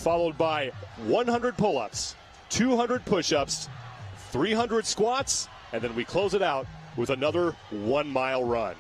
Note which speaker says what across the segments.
Speaker 1: followed by 100 pull-ups, 200 push-ups, 300 squats, and then we close it out with another 1 mile run.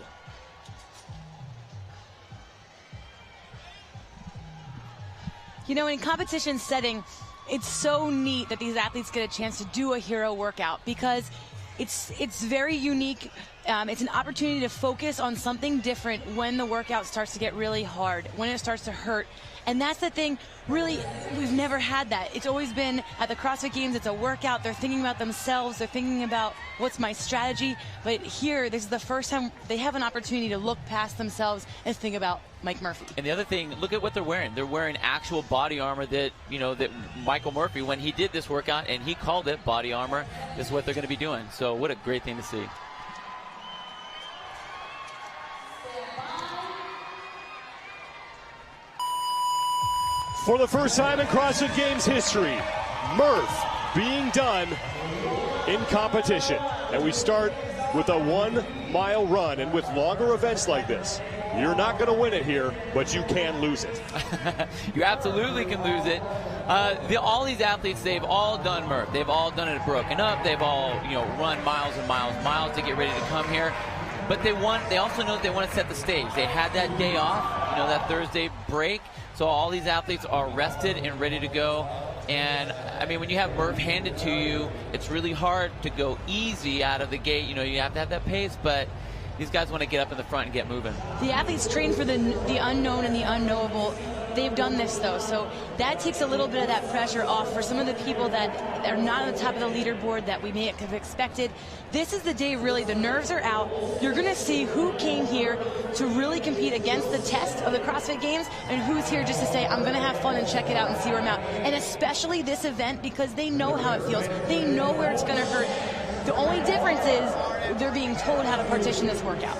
Speaker 2: You know, in competition setting, it's so neat that these athletes get a chance to do a hero workout because it's very unique. It's an opportunity to focus on something different when the workout starts to get really hard, when it starts to hurt. And that's the thing, really, we've never had that. It's always been at the CrossFit Games, it's a workout. They're thinking about themselves. They're thinking about what's my strategy. But here, this is the first time they have an opportunity to look past themselves and think about Mike Murphy.
Speaker 3: And the other thing, look at what they're wearing. They're wearing actual body armor that, you know, that Michael Murphy, when he did this workout, and he called it body armor, this is what they're going to be doing. So what a great thing to see.
Speaker 1: For the first time in CrossFit Games history, Merf being done in competition. And we start with a 1 mile run. And with longer events like this, you're not going to win it here, but you can lose it.
Speaker 3: You absolutely can lose it. All these athletes, they've all done Merf. They've all done it broken up. They've all, you know, run miles and miles and miles to get ready to come here. But they also know that they want to set the stage. They had that day off, you know, that Thursday break. So all these athletes are rested and ready to go. And, I mean, when you have Merf handed to you, it's really hard to go easy out of the gate. You know, you have to have that pace, but these guys want to get up in the front and get moving. The
Speaker 2: athletes train for the unknown and the unknowable. They've done this, though, so that takes a little bit of that pressure off for some of the people that are not on the top of the leaderboard that we may have expected. This is the day, really, the nerves are out. You're going to see who came here to really compete against the test of the CrossFit Games and who's here just to say, I'm going to have fun and check it out and see where I'm at. And especially this event because they know how it feels. They know where it's going to hurt. The only difference is they're being told how to partition this workout.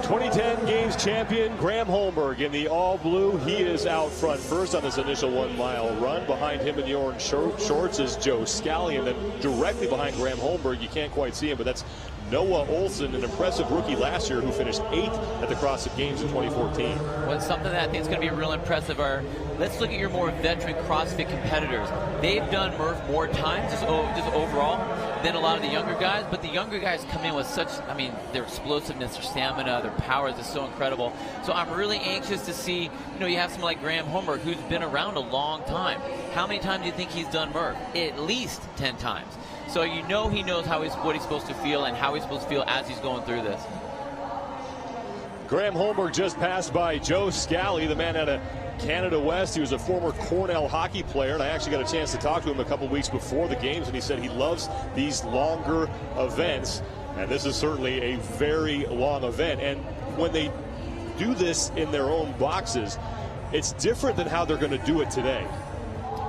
Speaker 1: 2010 Games champion Graham Holmberg in the all blue. He is out front first on this initial 1 mile run. Behind him in the orange shorts is Joe Scally, and then directly behind Graham Holmberg, you can't quite see him, but that's Noah Olson, an impressive rookie last year who finished 8th at the CrossFit Games in 2014.
Speaker 3: Well, something that I think is going to be real impressive are, let's look at your more veteran CrossFit competitors. They've done Merf more times, just overall, than a lot of the younger guys, but the younger guys come in with such, I mean, their explosiveness, their stamina, their power is just so incredible. So I'm really anxious to see, you know, you have someone like Graham Holmberg who's been around a long time. How many times do you think he's done Merf? At least 10 times. So you know he knows what he's supposed to feel and how he's supposed to feel as he's going through this.
Speaker 1: Graham Holmberg just passed by Joe Scally, the man out of Canada West. He was a former Cornell hockey player, and I actually got a chance to talk to him a couple weeks before the games, and he said he loves these longer events, and this is certainly a very long event. And when they do this in their own boxes, it's different than how they're going to do it today.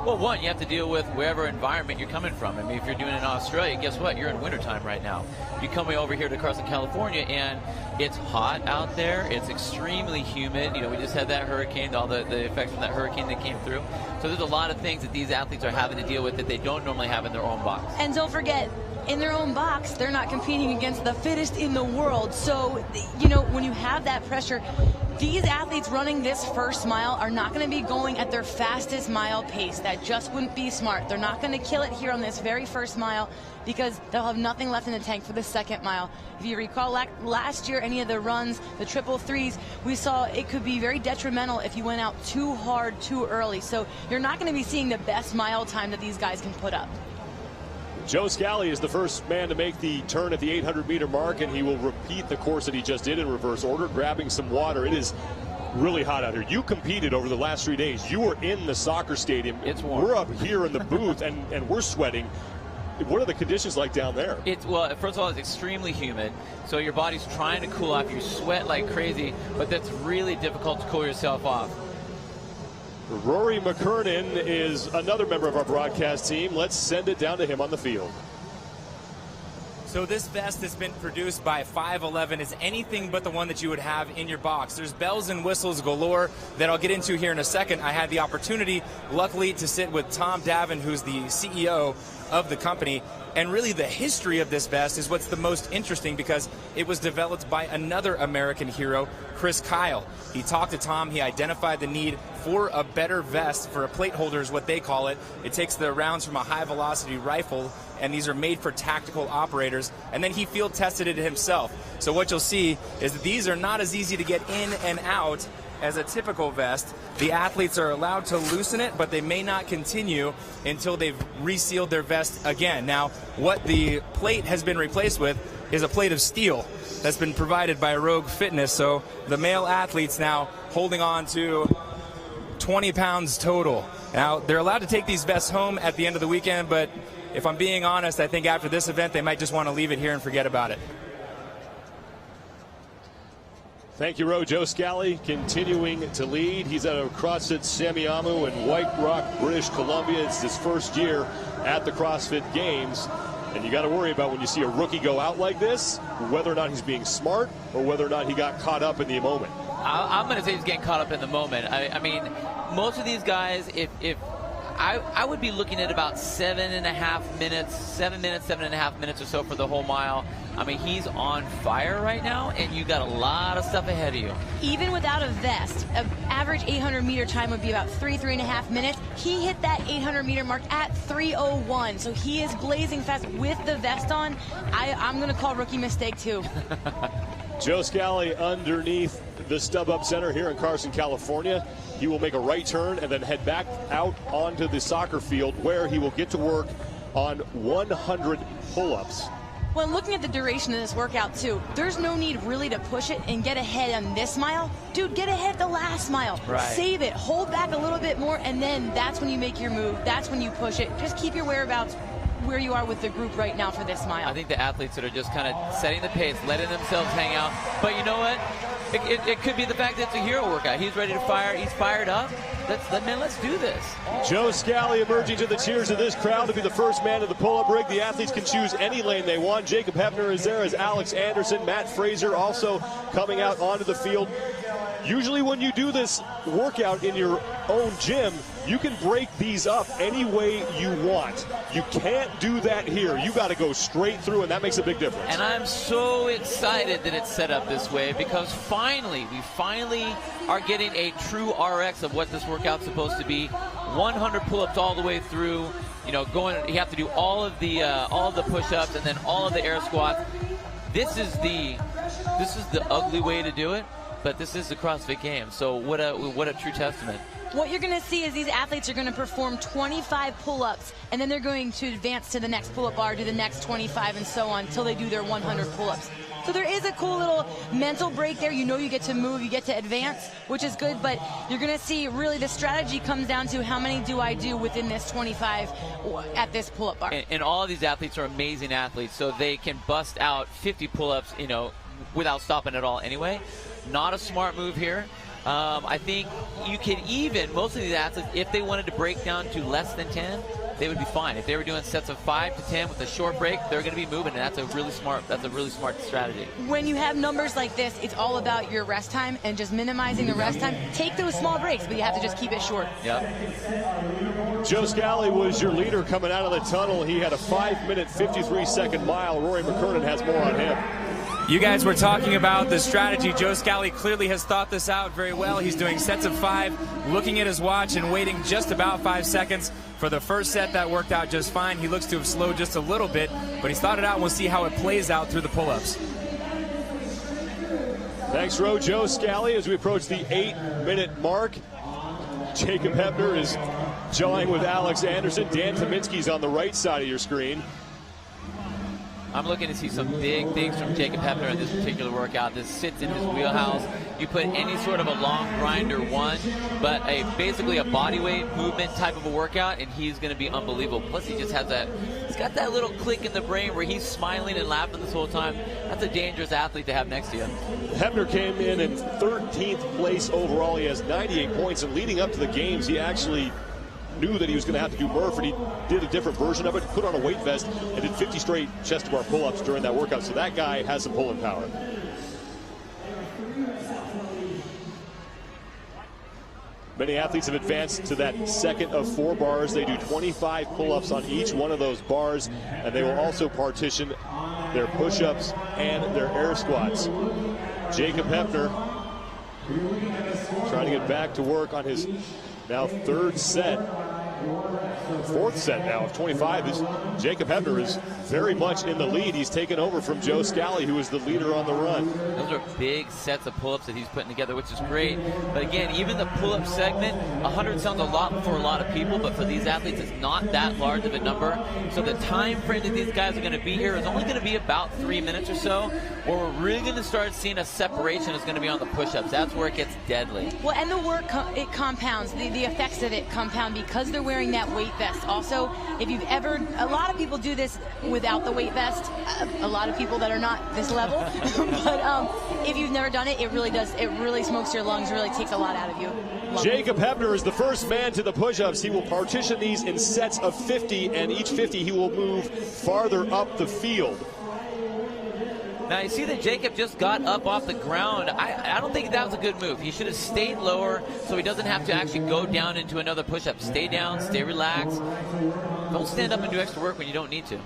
Speaker 3: Well, one, you have to deal with wherever environment you're coming from. I mean, if you're doing it in Australia, guess what? You're in wintertime right now. You come over here to Carson, California, and it's hot out there. It's extremely humid. You know, we just had that hurricane, all the effects from that hurricane that came through. So there's a lot of things that these athletes are having to deal with that they don't normally have in their own box.
Speaker 2: And don't forget, in their own box, they're not competing against the fittest in the world. So, you know, when you have that pressure, these athletes running this first mile are not going to be going at their fastest mile pace. That just wouldn't be smart. They're not going to kill it here on this very first mile because they'll have nothing left in the tank for the second mile. If you recall last year, any of the runs, the 333s, we saw it could be very detrimental if you went out too hard, too early. So you're not going to be seeing the best mile time that these guys can put up.
Speaker 1: Joe Scally is the first man to make the turn at the 800-meter mark, and he will repeat the course that he just did in reverse order, grabbing some water. It is really hot out here. You competed over the last 3 days. You were in the soccer stadium.
Speaker 3: It's warm.
Speaker 1: We're up here in the booth, and we're sweating. What are the conditions like down there?
Speaker 3: Well, first of all, it's extremely humid, so your body's trying to cool off. You sweat like crazy, but that's really difficult to cool yourself off.
Speaker 1: Rory McKernan is another member of our broadcast team. Let's send it down to him on the field.
Speaker 4: So this vest that's been produced by 511 is anything but the one that you would have in your box. There's bells and whistles galore that I'll get into here in a second. I had the opportunity, luckily, to sit with Tom Davin, who's the CEO of the company. And really the history of this vest is what's the most interesting, because it was developed by another American hero, Chris Kyle. He talked to Tom, he identified the need for a better vest, for a plate holder is what they call it. It takes the rounds from a high velocity rifle, and these are made for tactical operators, and then he field tested it himself. So what you'll see is that these are not as easy to get in and out as a typical vest. The athletes are allowed to loosen it, but they may not continue until they've resealed their vest again. Now, what the plate has been replaced with is a plate of steel that's been provided by Rogue Fitness. So the male athletes now holding on to 20 pounds total. Now, they're allowed to take these vests home at the end of the weekend, but if I'm being honest, I think after this event, they might just want to leave it here and forget about it.
Speaker 1: Thank you, Ro. Joe Scally continuing to lead. He's out of CrossFit Samiamu in White Rock, British Columbia. It's his first year at the CrossFit Games. And you got to worry about when you see a rookie go out like this, whether or not he's being smart or whether or not he got caught up in the moment.
Speaker 3: I'm going to say he's getting caught up in the moment. I mean, most of these guys, if I would be looking at about 7.5 minutes, 7.5 minutes or so for the whole mile. I mean, he's on fire right now, and you got a lot of stuff ahead of you.
Speaker 2: Even without a vest, an average 800-meter time would be about 3.5 minutes. He hit that 800-meter mark at 3:01, so he is blazing fast with the vest on. I'm going to call rookie mistake, too.
Speaker 1: Joe Scally underneath the StubHub Center here in Carson, California. He will make a right turn and then head back out onto the soccer field, where he will get to work on 100 pull-ups.
Speaker 2: Well, looking at the duration of this workout, too, there's no need really to push it and get ahead on this mile. Dude, get ahead the last mile.
Speaker 3: Right.
Speaker 2: Save it. Hold back a little bit more, and then that's when you make your move. That's when you push it. Just keep your whereabouts where you are with the group right now for this mile.
Speaker 3: I think the athletes that are just kind of setting the pace, letting themselves hang out. But you know what? It could be the fact that it's a hero workout. He's ready to fire. He's fired up. Let's do this.
Speaker 1: Joe Scally emerging to the cheers of this crowd to be the first man to the pull-up rig. The athletes can choose any lane they want. Jacob Hebner is there as Alex Anderson. Matt Fraser also coming out onto the field. Usually when you do this workout in your own gym, you can break these up any way you want. You can't do that here. You got to go straight through, and that makes a big difference.
Speaker 3: And I'm so excited that it's set up this way, because we finally are getting a true RX of what this workout's supposed to be. 100 pull-ups all the way through. You know, you have to do all of the push-ups and then all of the air squats. This is the ugly way to do it. But this is the CrossFit Games, so what a true testament.
Speaker 2: What you're going to see is these athletes are going to perform 25 pull-ups, and then they're going to advance to the next pull-up bar, do the next 25, and so on, until they do their 100 pull-ups. So there is a cool little mental break there. You know you get to move, you get to advance, which is good, but you're going to see really the strategy comes down to how many do I do within this 25 at this pull-up bar.
Speaker 3: And all of these athletes are amazing athletes, so they can bust out 50 pull-ups, you know, without stopping at all anyway. Not a smart move here. I think you could even, most of these athletes, if they wanted to break down to less than 10, they would be fine. If they were doing sets of 5 to 10 with a short break, they're going to be moving, and that's a really smart strategy. When
Speaker 2: you have numbers like this, it's all about your rest time and just minimizing the rest time. Take those small breaks, but you have to just keep it short.
Speaker 3: Yep.
Speaker 1: Joe Scally was your leader coming out of the tunnel. He had a 5-minute, 53-second mile. Rory McKernan has more on him.
Speaker 4: You guys were talking about the strategy. Joe Scally clearly has thought this out very well. He's doing sets of 5, looking at his watch and waiting just about 5 seconds. For the first set, that worked out just fine. He looks to have slowed just a little bit, but he's thought it out, and we'll see how it plays out through the pull-ups.
Speaker 1: Thanks, Ro. Joe Scally, as we approach the 8-minute mark. Jacob Hebner is jawing with Alex Anderson. Dan Kaminsky's on the right side of your screen.
Speaker 3: I'm looking to see some big things from Jacob Hebner in this particular workout. This sits in his wheelhouse. You put any sort of a long grinder one, but basically a body weight movement type of a workout, and he's going to be unbelievable. Plus, he just has he's got that little click in the brain where he's smiling and laughing this whole time. That's a dangerous athlete to have next to you.
Speaker 1: Hebner came in 13th place overall. He has 98 points, and leading up to the games, he actually knew that he was going to have to do Merf, and he did a different version of it, put on a weight vest, and did 50 straight chest bar pull-ups during that workout. So that guy has some pulling power. Many athletes have advanced to that second of 4 bars. They do 25 pull-ups on each one of those bars, and they will also partition their push-ups and their air squats. Jacob Hepner trying to get back to work on his now 4th set now of 25. Jacob Hepner is very much in the lead. He's taken over from Joe Scally, who is the leader on the run.
Speaker 3: Those are big sets of pull-ups that he's putting together, which is great. But again, even the pull-up segment, 100 sounds a lot for a lot of people, but for these athletes, it's not that large of a number. So the time frame that these guys are going to be here is only going to be about 3 minutes or so. Where we're really going to start seeing a separation is going to be on the push-ups. That's where it gets deadly.
Speaker 2: Well, and the work, it compounds. The effects of it compound because they're wearing that weight vest. Also, if you've ever, a lot of people do this without the weight vest. A lot of people that are not this level. But if you've never done it, it really does. It really smokes your lungs. Really takes a lot out of you.
Speaker 1: Jacob Hepner is the first man to the push-ups. He will partition these in sets of 50, and each 50 he will move farther up the field.
Speaker 3: Now, you see that Jacob just got up off the ground. I don't think that was a good move. He should have stayed lower so he doesn't have to actually go down into another push-up. Stay down, stay relaxed. Don't stand up and do extra work when you don't need to.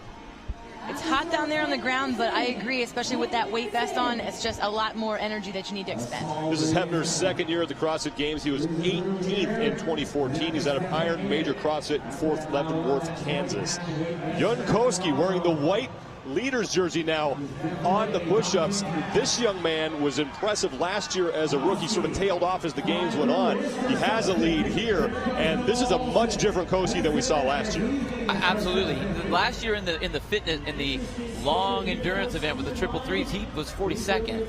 Speaker 2: It's hot down there on the ground, but I agree, especially with that weight vest on, it's just a lot more energy that you need to expend.
Speaker 1: This is Hepner's 2nd year at the CrossFit Games. He was 18th in 2014. He's out of Iron Major CrossFit in Fort Leavenworth, Kansas. Jankowski wearing the white leader's jersey now on the push-ups. This young man was impressive last year as a rookie, sort of tailed off as the games went on. He has a lead here, and this is a much different Koski than we saw last year.
Speaker 3: Absolutely. Last year in the fitness, in the long endurance event with the triple threes, he was 42nd.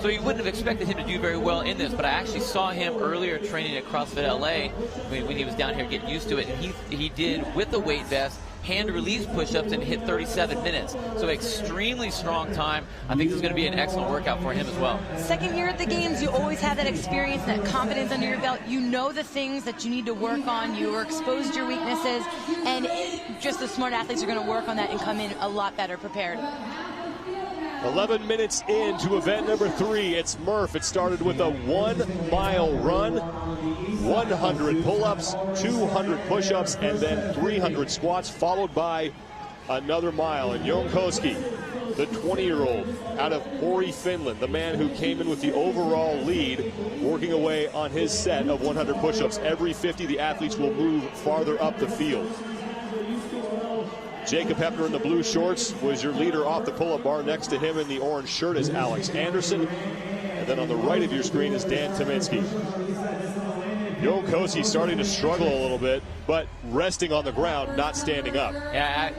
Speaker 3: So you wouldn't have expected him to do very well in this, but I actually saw him earlier training at CrossFit LA when he was down here getting used to it, and he did, with the weight vest, hand release push-ups and hit 37 minutes. So extremely strong time. I think this is going to be an excellent workout for him as well. 2nd
Speaker 2: year at the games, you always have that experience, that confidence under your belt. You know the things that you need to work on. You are exposed to your weaknesses, and just the smart athletes are going to work on that and come in a lot better prepared.
Speaker 1: 11 minutes into event number 3. It's Merf. It started with a 1-mile run, 100 pull-ups, 200 push-ups, and then 300 squats, followed by another mile. And Jankowski, the 20-year-old out of Pori, Finland, the man who came in with the overall lead, working away on his set of 100 push-ups. Every 50, the athletes will move farther up the field. Jacob Hepner in the blue shorts was your leader off the pull-up bar. Next to him in the orange shirt is Alex Anderson. And then on the right of your screen is Dan Tyminski. Jankowski starting to struggle a little bit, but resting on the ground, not standing up.
Speaker 3: Yeah,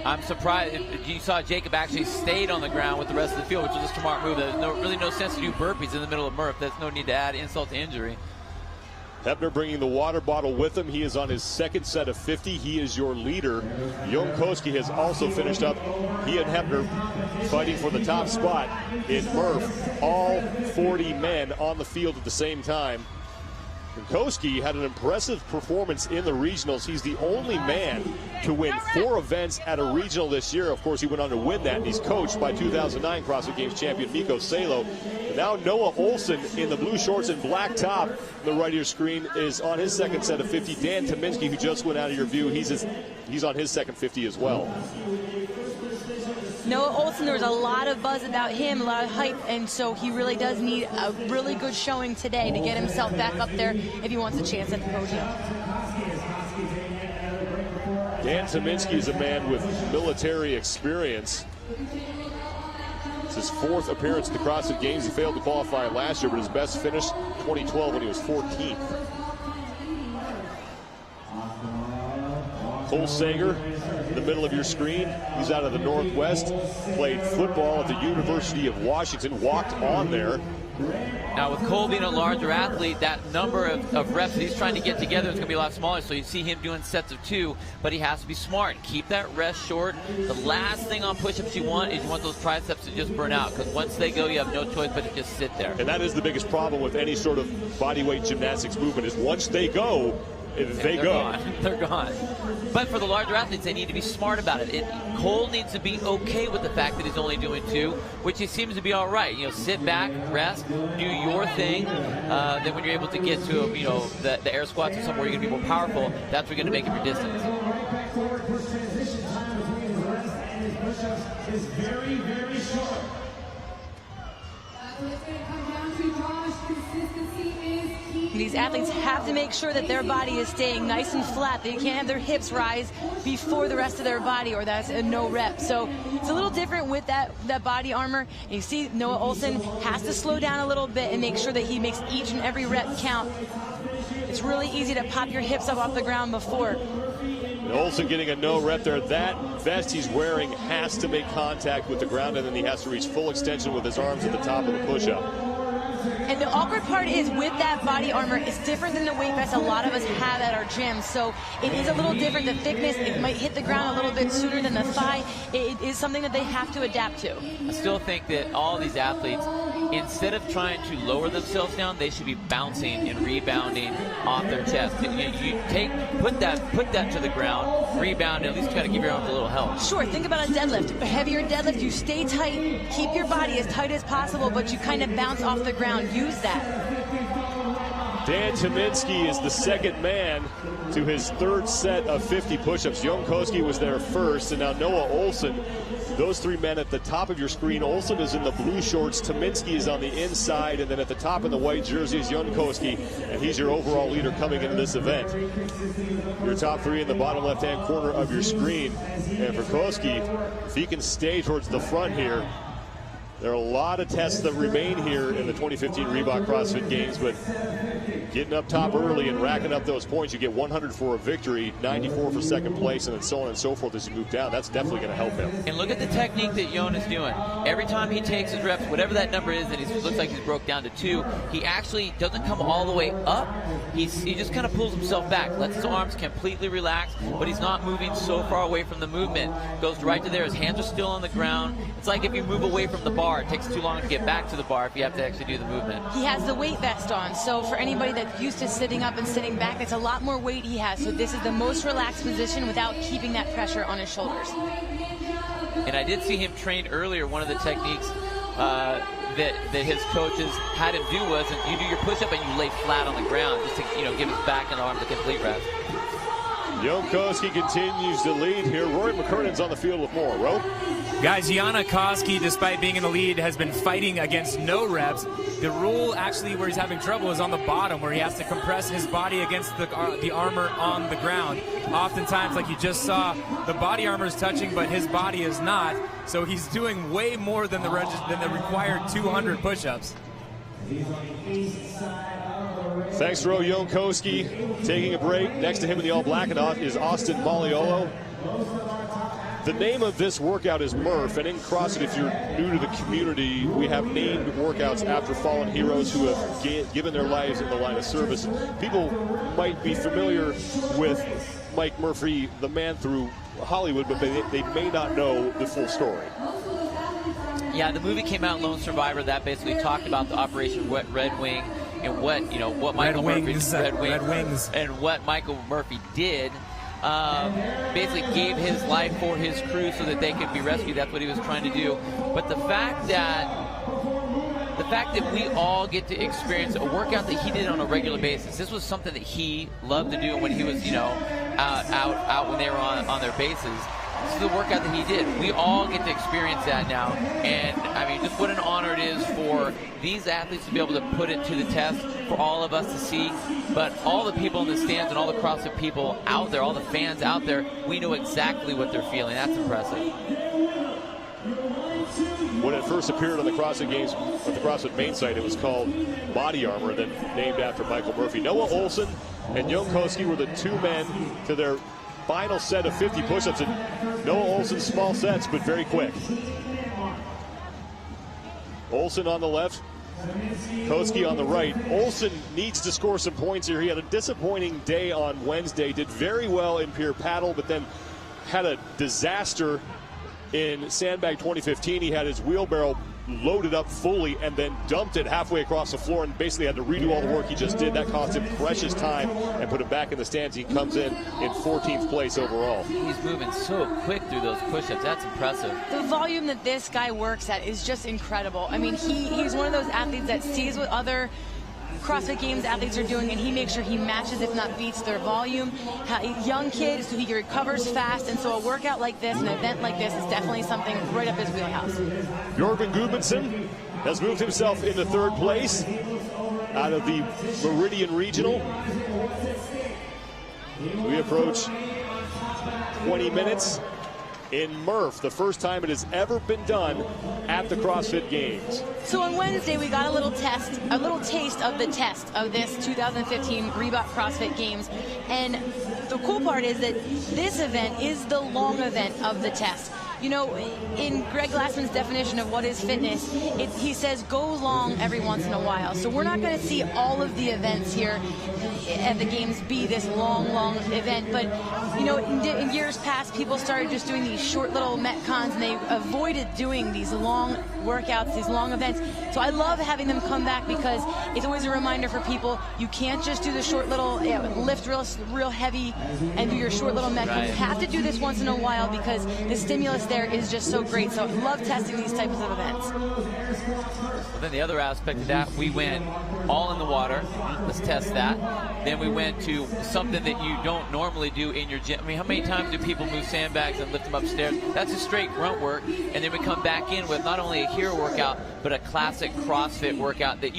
Speaker 3: I'm surprised. You saw Jacob actually stayed on the ground with the rest of the field, which was a smart move. There's really no sense to do burpees in the middle of Merf. There's no need to add insult to injury.
Speaker 1: Hepner bringing the water bottle with him. He is on his 2nd set of 50. He is your leader. Jankowski has also finished up. He and Hepner fighting for the top spot in Merf. All 40 men on the field at the same time. Jankowski had an impressive performance in the regionals. He's the only man to win 4 events at a regional this year. Of course, he went on to win that, and he's coached by 2009 CrossFit Games champion Mikko Salo. And now Noah Olson in the blue shorts and black top. The right of your screen is on his 2nd set of 50. Dan Tyminski, who just went out of your view, he's on his 2nd 50 as well.
Speaker 2: Noah Olson, there was a lot of buzz about him, a lot of hype, and so he really does need a really good showing today to get himself back up there if he wants a chance at the podium.
Speaker 1: Dan Tyminski is a man with military experience. It's his 4th appearance at the CrossFit Games. He failed to qualify last year, but his best finish 2012 when he was 14th. Cole Sager in the middle of your screen. He's out of the Northwest, played football at the University of Washington, walked on there.
Speaker 3: Now with Cole being a larger athlete, that number of reps that he's trying to get together is going to be a lot smaller, so you see him doing sets of 2, but he has to be smart. Keep that rest short. The last thing on push-ups you want is you want those triceps to just burn out, because once they go, you have no choice but to just sit there.
Speaker 1: And that is the biggest problem with any sort of bodyweight gymnastics movement, is once they go, They're
Speaker 3: gone. They're gone. But for the larger athletes, they need to be smart about it. Cole needs to be okay with the fact that he's only doing 2, which he seems to be all right. You know, sit back, rest, do your thing. Then when you're able to get to, you know, the air squats or somewhere you're going to be more powerful, that's where you're going to make up your distance.
Speaker 5: Is very, very short.
Speaker 2: These athletes have to make sure that their body is staying nice and flat. They can't have their hips rise before the rest of their body, or that's a no rep. So it's a little different with that body armor. And you see Noah Olsen has to slow down a little bit and make sure that he makes each and every rep count. It's really easy to pop your hips up off the ground before.
Speaker 1: And Olsen getting a no rep there. That vest he's wearing has to make contact with the ground, and then he has to reach full extension with his arms at the top of the push-up.
Speaker 2: And the awkward part is with that body armor, it's different than the weight vest a lot of us have at our gyms. So it is a little different. The thickness, it might hit the ground a little bit sooner than the thigh. It is something that they have to adapt to.
Speaker 3: I still think that all these athletes, instead of trying to lower themselves down, they should be bouncing and rebounding off their chest. Put that to the ground, rebound, and at least try to give your arms a little help.
Speaker 2: Sure, think about a deadlift. A heavier deadlift, you stay tight, keep your body as tight as possible, but you kind of bounce off the ground. Use that.
Speaker 1: Dan Tyminski is the second man to his third set of 50 push-ups. Jankowski was there first, and now Noah Olsen. Those 3 men at the top of your screen. Olsen is in the blue shorts. Tyminski is on the inside, and then at the top in the white jersey is Jankowski, and he's your overall leader coming into this event. Your top 3 in the bottom left-hand corner of your screen. And for Koski, if he can stay towards the front here, there are a lot of tests that remain here in the 2015 Reebok CrossFit Games, but getting up top early and racking up those points, you get 100 for a victory, 94 for second place, and then so on and so forth as you move down. That's definitely going to help him.
Speaker 3: And look at the technique that Jon is doing. Every time he takes his reps, whatever that number is, and he looks like he's broke down to 2, he actually doesn't come all the way up. He just kind of pulls himself back, lets his arms completely relax, but he's not moving so far away from the movement. Goes right to there. His hands are still on the ground. It's like if you move away from the bar, it takes too long to get back to the bar if you have to actually do the movement.
Speaker 2: He has the weight vest on, so for anybody that's used to sitting up and sitting back, that's a lot more weight he has. So this is the most relaxed position without keeping that pressure on his shoulders.
Speaker 3: And I did see him train earlier. One of the techniques that his coaches had him do was you do your push-up and you lay flat on the ground just to give his back and arms a complete rest.
Speaker 1: Jankowski continues to lead here. Rory McKernan's on the field with more. Ro?
Speaker 4: Guys, Jankowski, despite being in the lead, has been fighting against no reps. The rule actually where he's having trouble is on the bottom, where he has to compress his body against the armor on the ground. Oftentimes, like you just saw, the body armor is touching, but his body is not. So he's doing way more than the required 200 push-ups.
Speaker 1: Thanks, Ro. Jankowski taking a break. Next to him in the all-black is Austin Maliolo. The name of this workout is Merf, and in CrossFit, if you're new to the community, we have named workouts after fallen heroes who have given their lives in the line of service. People might be familiar with Mike Murphy, the man through Hollywood, but they may not know the full story.
Speaker 3: Yeah, the movie came out, Lone Survivor, that basically talked about the Operation Red Wing and what Michael Murphy did. Basically gave his life for his crew so that they could be rescued. That's what he was trying to do. But the fact that we all get to experience a workout that he did on a regular basis, this was something that he loved to do when he was out when they were on their bases. This is the workout that he did. We all get to experience that now. And, I mean, just what an honor it is for these athletes to be able to put it to the test, for all of us to see. But all the people in the stands and all the CrossFit people out there, all the fans out there, we know exactly what they're feeling. That's impressive.
Speaker 1: When it first appeared on the CrossFit Games, at the CrossFit main site, it was called Body Armor, then named after Michael Murphy. Noah Olsen and Jankowski were the 2 men to their final set of 50 push-ups, and Noah Olsen's small sets, but very quick. Olsen on the left, Koski on the right. Olsen needs to score some points here. He had a disappointing day on Wednesday, did very well in pure paddle, but then had a disaster in Sandbag 2015. He had his wheelbarrow loaded up fully and then dumped it halfway across the floor and basically had to redo all the work he just did. That cost him precious time and put him back in the stands. He comes in 14th place overall.
Speaker 3: He's moving so quick through those push-ups. That's impressive.
Speaker 2: The volume that this guy works at is just incredible. I mean, he's one of those athletes that sees what other CrossFit Games athletes are doing, and he makes sure he matches, if not beats, their volume. Young kid, so he recovers fast, and so a workout like this, an event like this, is definitely something right up his wheelhouse.
Speaker 1: Bjorgvin Gudmundsson has moved himself into 3rd place out of the Meridian Regional. We approach 20 minutes in Merf, the first time it has ever been done at the CrossFit Games.
Speaker 2: So on Wednesday, we got a little taste of the test of this 2015 Reebok CrossFit Games. And the cool part is that this event is the long event of the test. You know, in Greg Glassman's definition of what is fitness, he says go long every once in a while. So we're not going to see all of the events here at the Games be this long event. But, you know, in years past, people started just doing these short little Metcons, and they avoided doing these long workouts, these long events. So I love having them come back because it's always a reminder for people, you can't just do the short little, lift real heavy and do your short little Metcons.
Speaker 3: Right.
Speaker 2: You have to do this once in a while because the stimulus there is just so great. So I love testing these types of events.
Speaker 3: Well, then the other aspect of that, we went all in the water. Let's test that. Then we went to something that you don't normally do in your gym. I mean, how many times do people move sandbags and lift them upstairs? That's a straight grunt work. And then we come back in with not only a hero workout, but a classic CrossFit workout that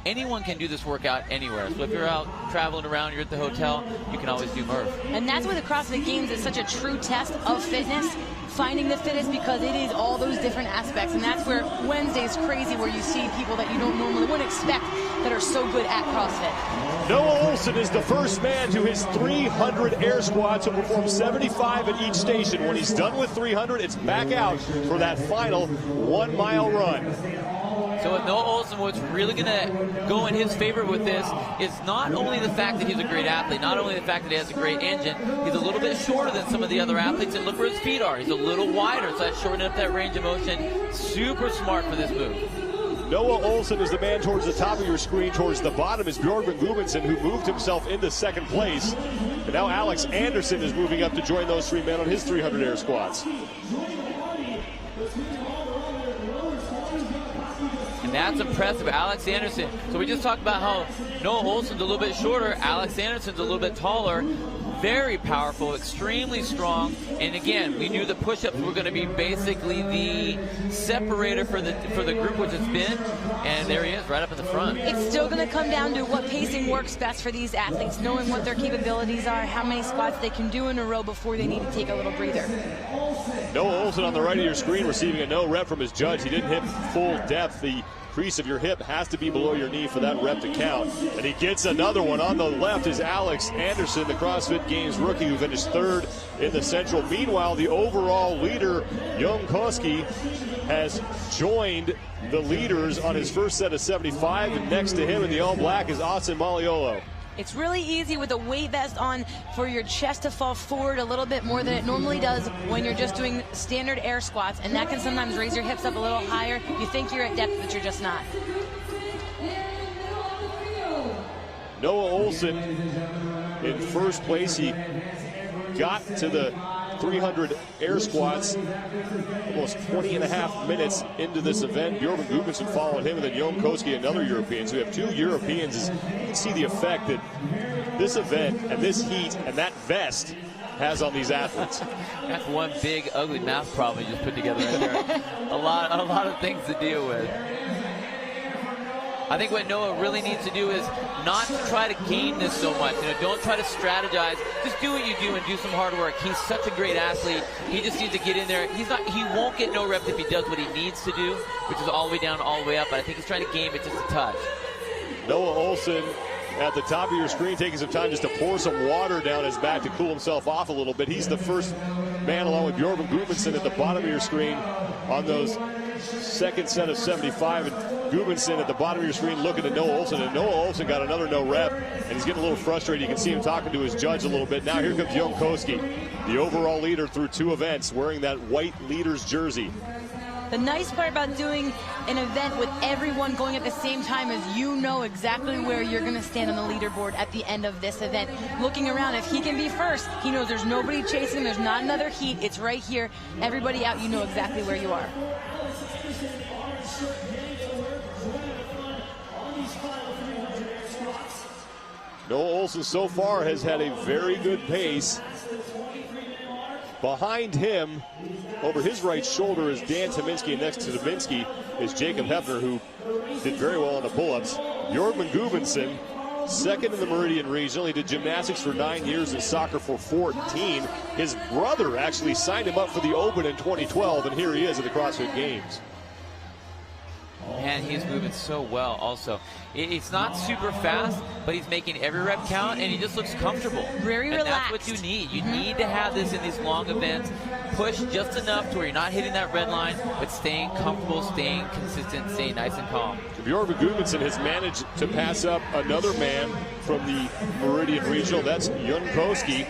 Speaker 3: anyone can do this workout anywhere. So if you're out traveling around, you're at the hotel, you can always do Merf.
Speaker 2: And that's why the CrossFit Games is such a true test of fitness, finding the fittest, because it is all those different aspects. And that's where Wednesday's crazy, where you see people that you don't normally wouldn't expect that are so good at CrossFit.
Speaker 1: Noah Olson is the first man to his 300 air squats. He'll perform 75 at each station. When he's done with 300, it's back out for that final 1 mile run.
Speaker 3: So with Noah Olson, what's really going to go in his favor with this is not only the fact that he's a great athlete, not only the fact that he has a great engine, he's a little bit shorter than some of the other athletes, and look where his feet are. He's a little wider, so that's shortening up that range of motion. Super smart for this move.
Speaker 1: Noah Olson is the man towards the top of your screen. Towards the bottom is Bjorgvin Gudmundsson, who moved himself into 2nd place. And now Alex Anderson is moving up to join those 3 men on his 300 air squats.
Speaker 3: And that's impressive. Alex Anderson. So we just talked about how Noah Olson's a little bit shorter. Alex Anderson's a little bit taller. Very powerful, extremely strong. And again, we knew the push-ups were going to be basically the separator for the group, which it's been. And there he is, right up in the front.
Speaker 2: It's still going to come down to what pacing works best for these athletes, knowing what their capabilities are, how many squats they can do in a row before they need to take a little breather.
Speaker 1: Noah Olson on the right of your screen receiving a no rep from his judge. He didn't hit full depth. The crease of your hip has to be below your knee for that rep to count. And he gets another one. On the left is Alex Anderson, the CrossFit Games rookie, who finished 3rd in the Central. Meanwhile, the overall leader, Jon Koski, has joined the leaders on his first set of 75. And next to him in the all black is Austin Maliolo.
Speaker 2: It's really easy with a weight vest on for your chest to fall forward a little bit more than it normally does when you're just doing standard air squats, and that can sometimes raise your hips up a little higher. You think you're at depth, but you're just not.
Speaker 1: Noah Olson in first place. He got to the 300 air squats almost 20 and a half minutes into this event. Bjorgvin Gudmundsson following him, and then Jon Koski, another European. So we have 2 Europeans. You can see the effect that this event and this heat and that vest has on these athletes.
Speaker 3: That's one big, ugly math problem you just put together right there. a lot of things to deal with. I think what Noah really needs to do is not to try to game this so much. Don't try to strategize. Just do what you do and do some hard work. He's such a great athlete. He just needs to get in there. He won't get no reps if he does what he needs to do, which is all the way down, all the way up. But I think he's trying to game it just a touch.
Speaker 1: Noah Olson at the top of your screen taking some time just to pour some water down his back to cool himself off a little bit. He's the first man, along with Bjorgvin Gudmundsson, at the bottom of your screen on those second set of 75. And Gudmundsson at the bottom of your screen looking at Noah Olson. And Noah Olson got another no rep, and he's getting a little frustrated. You can see him talking to his judge a little bit. Now here comes Jon Koski, the overall leader through 2 events, wearing that white leader's jersey.
Speaker 2: The nice part about doing an event with everyone going at the same time is you know exactly where you're going to stand on the leaderboard at the end of this event. Looking around, if he can be first, he knows there's nobody chasing, there's not another heat, it's right here. Everybody out, you know exactly where you are.
Speaker 1: Noah Olsen so far has had a very good pace. Behind him, over his right shoulder, is Dan Tominski, and next to Tominski is Jacob Hefner, who did very well on the pull-ups. Bjorgman Gudmundsson, second in the Meridian Regional. He did gymnastics for 9 years and soccer for 14. His brother actually signed him up for the Open in 2012, and here he is at the CrossFit Games.
Speaker 3: Man, he's moving so well also. It's not super fast, but he's making every rep count, and he just looks comfortable.
Speaker 2: Very relaxed.
Speaker 3: That's what you need. You need to have this in these long events. Push just enough to where you're not hitting that red line, but staying comfortable, staying consistent, staying nice and calm.
Speaker 1: Bjorgman Gudmundsson has managed to pass up another man from the Meridian Regional. That's Junkoski,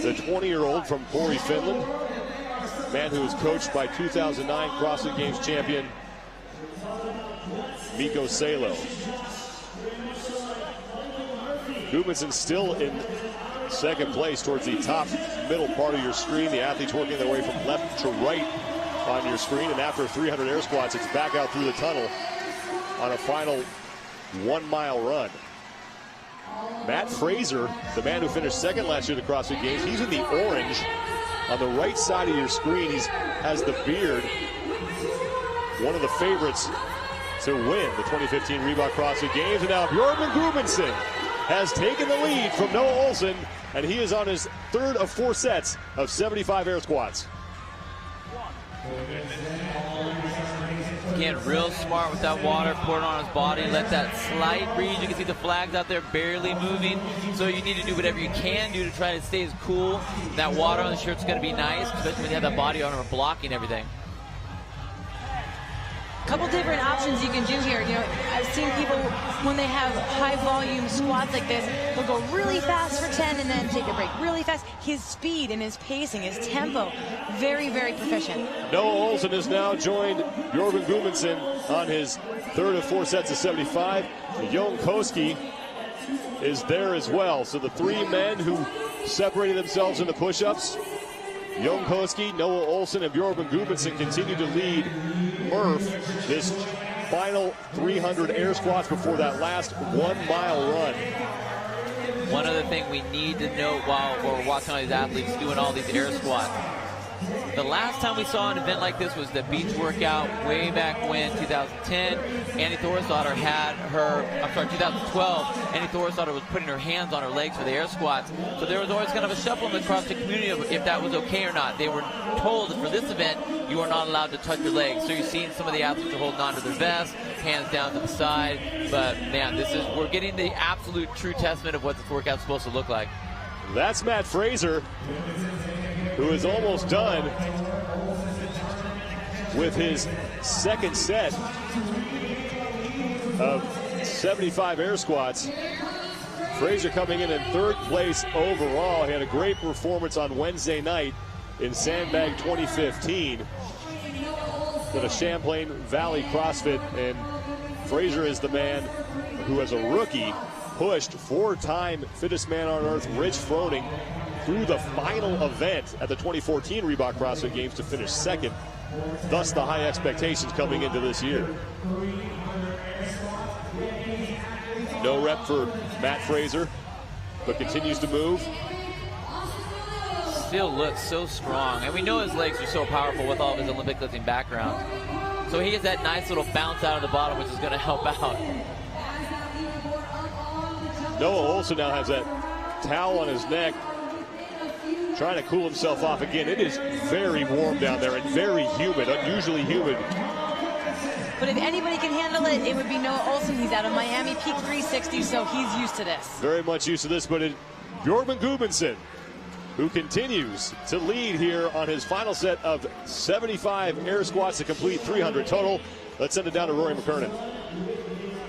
Speaker 1: the 20-year-old from Pori, Finland. Man who was coached by 2009 CrossFit Games champion Mikko Salo. Gudmundsson still in second place towards the top middle part of your screen. The athletes working their way from left to right on your screen. And after 300 air squats, it's back out through the tunnel on a final 1 mile run. Matt Fraser, the man who finished second last year at the CrossFit Games, he's in the orange on the right side of your screen. He has the beard. One of the favorites to win the 2015 Reebok CrossFit Games. And now Bjorgman Gudmundsson has taken the lead from Noah Olsen, and he is on his third of 4 sets of 75 air squats.
Speaker 3: Again, real smart with that water, pour it on his body, let that slight breeze. You can see the flags out there barely moving. So you need to do whatever you can do to try to stay as cool. That water on the shirt's going to be nice, especially when you have that body armor blocking everything.
Speaker 2: Couple different options you can do here. You know, I've seen people when they have high volume squats like this, they'll go really fast for 10 and then take a break really fast. His speed and his pacing, his tempo, very, very proficient.
Speaker 1: Noah Olsen has now joined Bjorgman Gudmundsson on his third of 4 sets of 75. Jon Koski is there as well. So the 3 men who separated themselves in the push-ups, Jon Koski, Noah Olsen, and Bjorgman Gudmundsson continue to lead Merf this final 300 air squats before that last 1 mile run.
Speaker 3: One other thing we need to note while we're watching all these athletes doing all these air squats. The last time we saw an event like this was the beach workout way back when, 2010. Annie Thorisdottir had her, 2012, Annie Thorisdottir was putting her hands on her legs for the air squats. So there was always kind of a shuffle in the CrossFit community of if that was okay or not. They were told that for this event, you are not allowed to touch your legs. So you're seeing some of the athletes are holding on to their vests, hands down to the side. But man, we're getting the absolute true testament of what this workout's supposed to look like.
Speaker 1: That's Matt Fraser, who is almost done with his second set of 75 air squats. Fraser coming in third place overall. He had a great performance on Wednesday night in Sandbag 2015 for the Champlain Valley CrossFit, and Fraser is the man who, as a rookie, pushed 4-time fittest man on earth Rich Froning through the final event at the 2014 Reebok CrossFit Games to finish second. Thus the high expectations coming into this year. No rep for Matt Fraser, but continues to move.
Speaker 3: Still looks so strong, and we know his legs are so powerful with all of his Olympic lifting background. So he has that nice little bounce out of the bottom, which is going to help out.
Speaker 1: Noah Olsen now has that towel on his neck, trying to cool himself off again. It is very warm down there and very humid, unusually humid.
Speaker 2: But if anybody can handle it, it would be Noah Olsen. He's out of Miami Peak 360, so he's used to this.
Speaker 1: Very much used to this, but Bjorgman Gudmundsson, who continues to lead here on his final set of 75 air squats to complete 300 total. Let's send it down to Rory McKernan.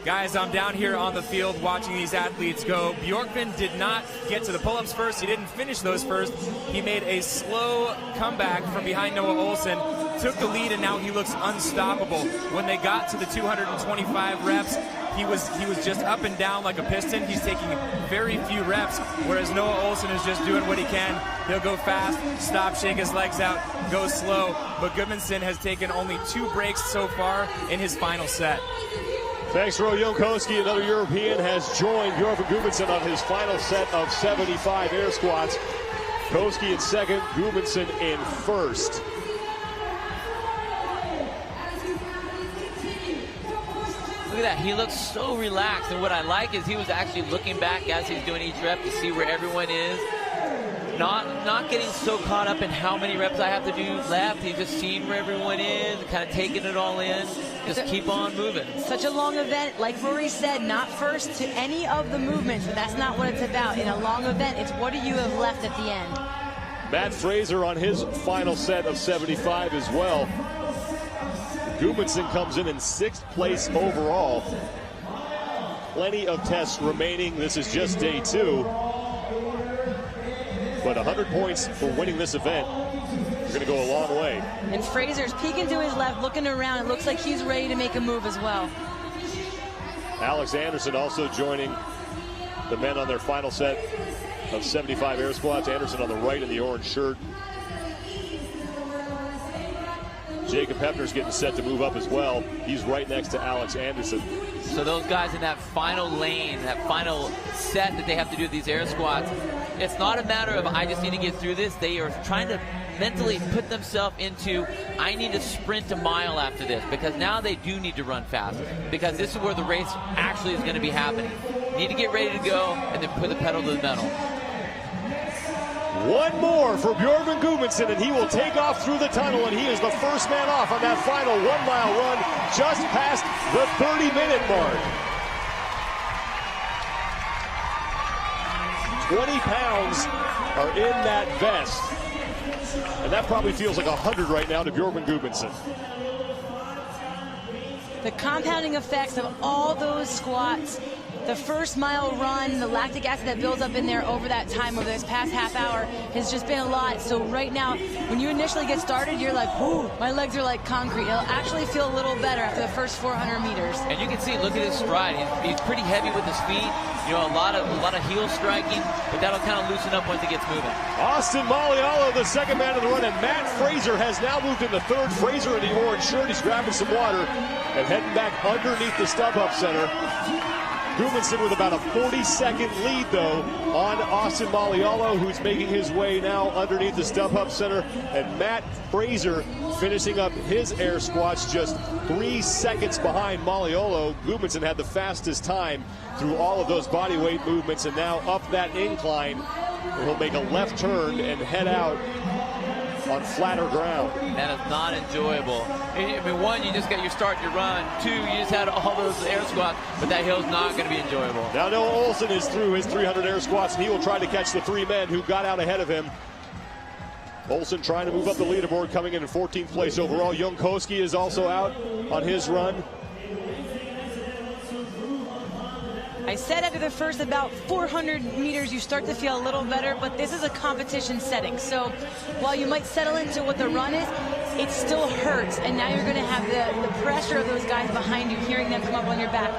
Speaker 4: Guys, I'm down here on the field watching these athletes go. Bjorkman did not get to the pull-ups first. He didn't finish those first. He made a slow comeback from behind Noah Olsen, took the lead, and now he looks unstoppable. When they got to the 225 reps, he was just up and down like a piston. He's taking very few reps, whereas Noah Olsen is just doing what he can. He'll go fast, stop, shake his legs out, go slow. But Gudmundsson has taken only 2 breaks so far in his final set.
Speaker 1: Thanks, Ro Jonkowski. Another European has joined Bjorn Gudmundsson on his final set of 75 air squats. Koski in second, Gudmundsson in first.
Speaker 3: Look at that, he looks so relaxed, and what I like is he was actually looking back as he's doing each rep to see where everyone is. Not getting so caught up in how many reps I have to do left. He's just seeing where everyone is, kind of taking it all in. Just keep on moving.
Speaker 2: Such a long event, like Rory said, not first to any of the movements, but that's not what it's about. In a long event, it's what do you have left at the end.
Speaker 1: Matt Fraser on his final set of 75 as well. Gudmundsson comes in 6th place overall. Plenty of tests remaining. This is just day 2. But 100 points for winning this event. You're going to go a long way.
Speaker 2: And Fraser's peeking to his left, looking around. It looks like he's ready to make a move as well.
Speaker 1: Alex Anderson also joining the men on their final set of 75 air squats. Anderson on the right in the orange shirt. Jacob Hepner's getting set to move up as well. He's right next to Alex Anderson.
Speaker 3: So those guys in that final lane, that final set that they have to do these air squats, it's not a matter of I just need to get through this. They are trying to mentally put themselves into, I need to sprint a mile after this, because now they do need to run fast, because this is where the race actually is going to be happening. You need to get ready to go and then put the pedal to the metal.
Speaker 1: One more for Bjorn Gudmundsson, and he will take off through the tunnel, and he is the first man off on that final 1 mile run, just past the 30-minute mark. 20 pounds are in that vest, and that probably feels like 100 right now to Bjorn Gudmundsson.
Speaker 2: The compounding effects of all those squats, the first mile run, the lactic acid that builds up in there over that time, over this past half hour, has just been a lot. So right now, when you initially get started, you're like, ooh, my legs are like concrete. It'll actually feel a little better after the first 400 meters.
Speaker 3: And you can see, look at his stride. He's pretty heavy with his feet. You know, a lot of heel striking, but that'll kind of loosen up once it gets moving.
Speaker 1: Austin Malialo, the second man of the run, and Matt Fraser has now moved into third. Fraser in the orange shirt, he's grabbing some water and heading back underneath the StubHub Center. Gudmundsson with about a 40-second lead, though, on Austin Malialo, who's making his way now underneath the StubHub Center. And Matt Fraser finishing up his air squats just 3 seconds behind Malialo. Gudmundsson had the fastest time through all of those body weight movements, and now up that incline, he'll make a left turn and head out on flatter ground.
Speaker 3: That is not enjoyable. I mean, one, you just got your start your run. Two, you just had all those air squats, but that hill's not going to be enjoyable.
Speaker 1: Now Noah Olsen is through his 300 air squats, and he will try to catch the 3 men who got out ahead of him. Olsen trying to move up the leaderboard, coming in 14th place overall. Jonkowski is also out on his run.
Speaker 2: I said after the first about 400 meters, you start to feel a little better, but this is a competition setting. So while you might settle into what the run is, it still hurts. And now you're going to have the pressure of those guys behind you, hearing them come up on your back.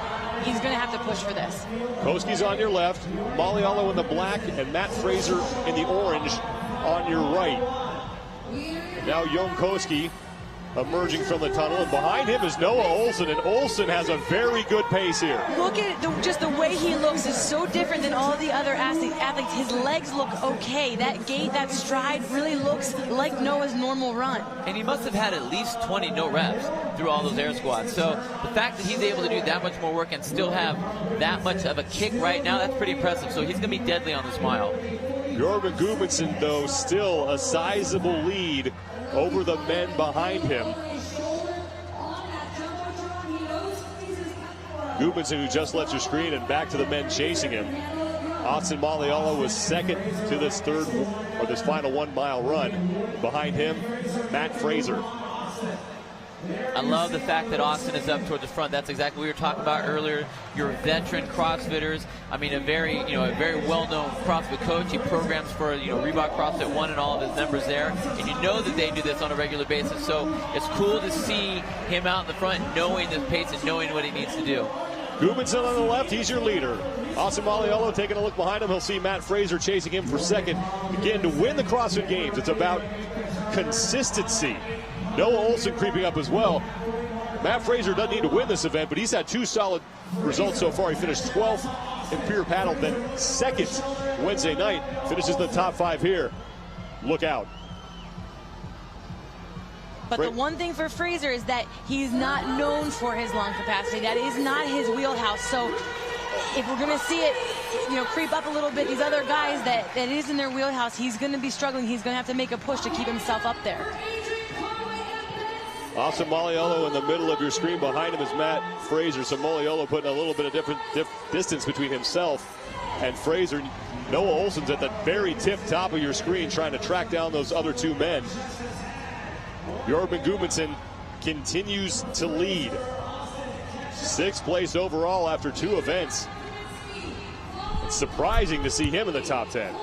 Speaker 2: He's going to have to push for this.
Speaker 1: Koski's on your left, Malialo in the black, and Matt Fraser in the orange on your right. And now Jonkowski emerging from the tunnel, and behind him is Noah Olsen, and Olsen has a very good pace here.
Speaker 2: Look at just the way he looks is so different than all the other athletes. His legs look okay. That gait, that stride really looks like Noah's normal run.
Speaker 3: And he must have had at least 20 no reps through all those air squats. So the fact that he's able to do that much more work and still have that much of a kick right now, that's pretty impressive. So he's going to be deadly on this mile.
Speaker 1: Bjorn Gudmundsson, though, still a sizable lead over the men behind him. Gudmundsson, who just left your screen, and back to the men chasing him. Austin Malialo was second to this final 1 mile run. Behind him, Matt Fraser.
Speaker 3: I I love the fact that Austin is up towards the front. That's exactly what we were talking about earlier. Your veteran CrossFitters. I mean, a very well-known CrossFit coach. He programs for, Reebok CrossFit One and all of his members there. And you know that they do this on a regular basis. So it's cool to see him out in the front, knowing the pace and knowing what he needs to do.
Speaker 1: Gudmundsson on the left, he's your leader. Austin Malleolo taking a look behind him. He'll see Matt Fraser chasing him for second. Again, to win the CrossFit Games, it's about consistency. Noah Olson creeping up as well. Matt Fraser doesn't need to win this event, but he's had 2 solid results so far. He finished 12th in pure paddle, then 2nd Wednesday night. Finishes in the top 5 here. Look out.
Speaker 2: But the one thing for Fraser is that he's not known for his lung capacity. That is not his wheelhouse. So if we're going to see it, creep up a little bit, these other guys that is in their wheelhouse, he's going to be struggling. He's going to have to make a push to keep himself up there.
Speaker 1: Austin Malleolo in the middle of your screen. Behind him is Matt Fraser. So Malleolo putting a little bit of different distance between himself and Fraser. Noah Olson's at the very top of your screen trying to track down those other 2 men. Bjorgman Gudmundsson continues to lead. 6th place overall after 2 events. It's surprising to see him in the top 10.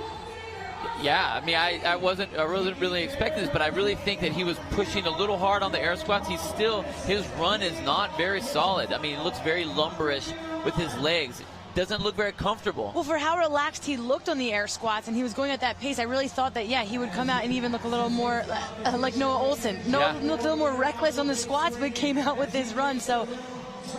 Speaker 3: Yeah, I mean, I wasn't really expecting this, but I really think that he was pushing a little hard on the air squats. His run is not very solid. I mean, it looks very lumberish with his legs. Doesn't look very comfortable. Well,
Speaker 2: for how relaxed he looked on the air squats and he was going at that pace, I really thought that, he would come out and even look a little more like Noah Olson. Noah looked a little more reckless on the squats, but came out with his run. So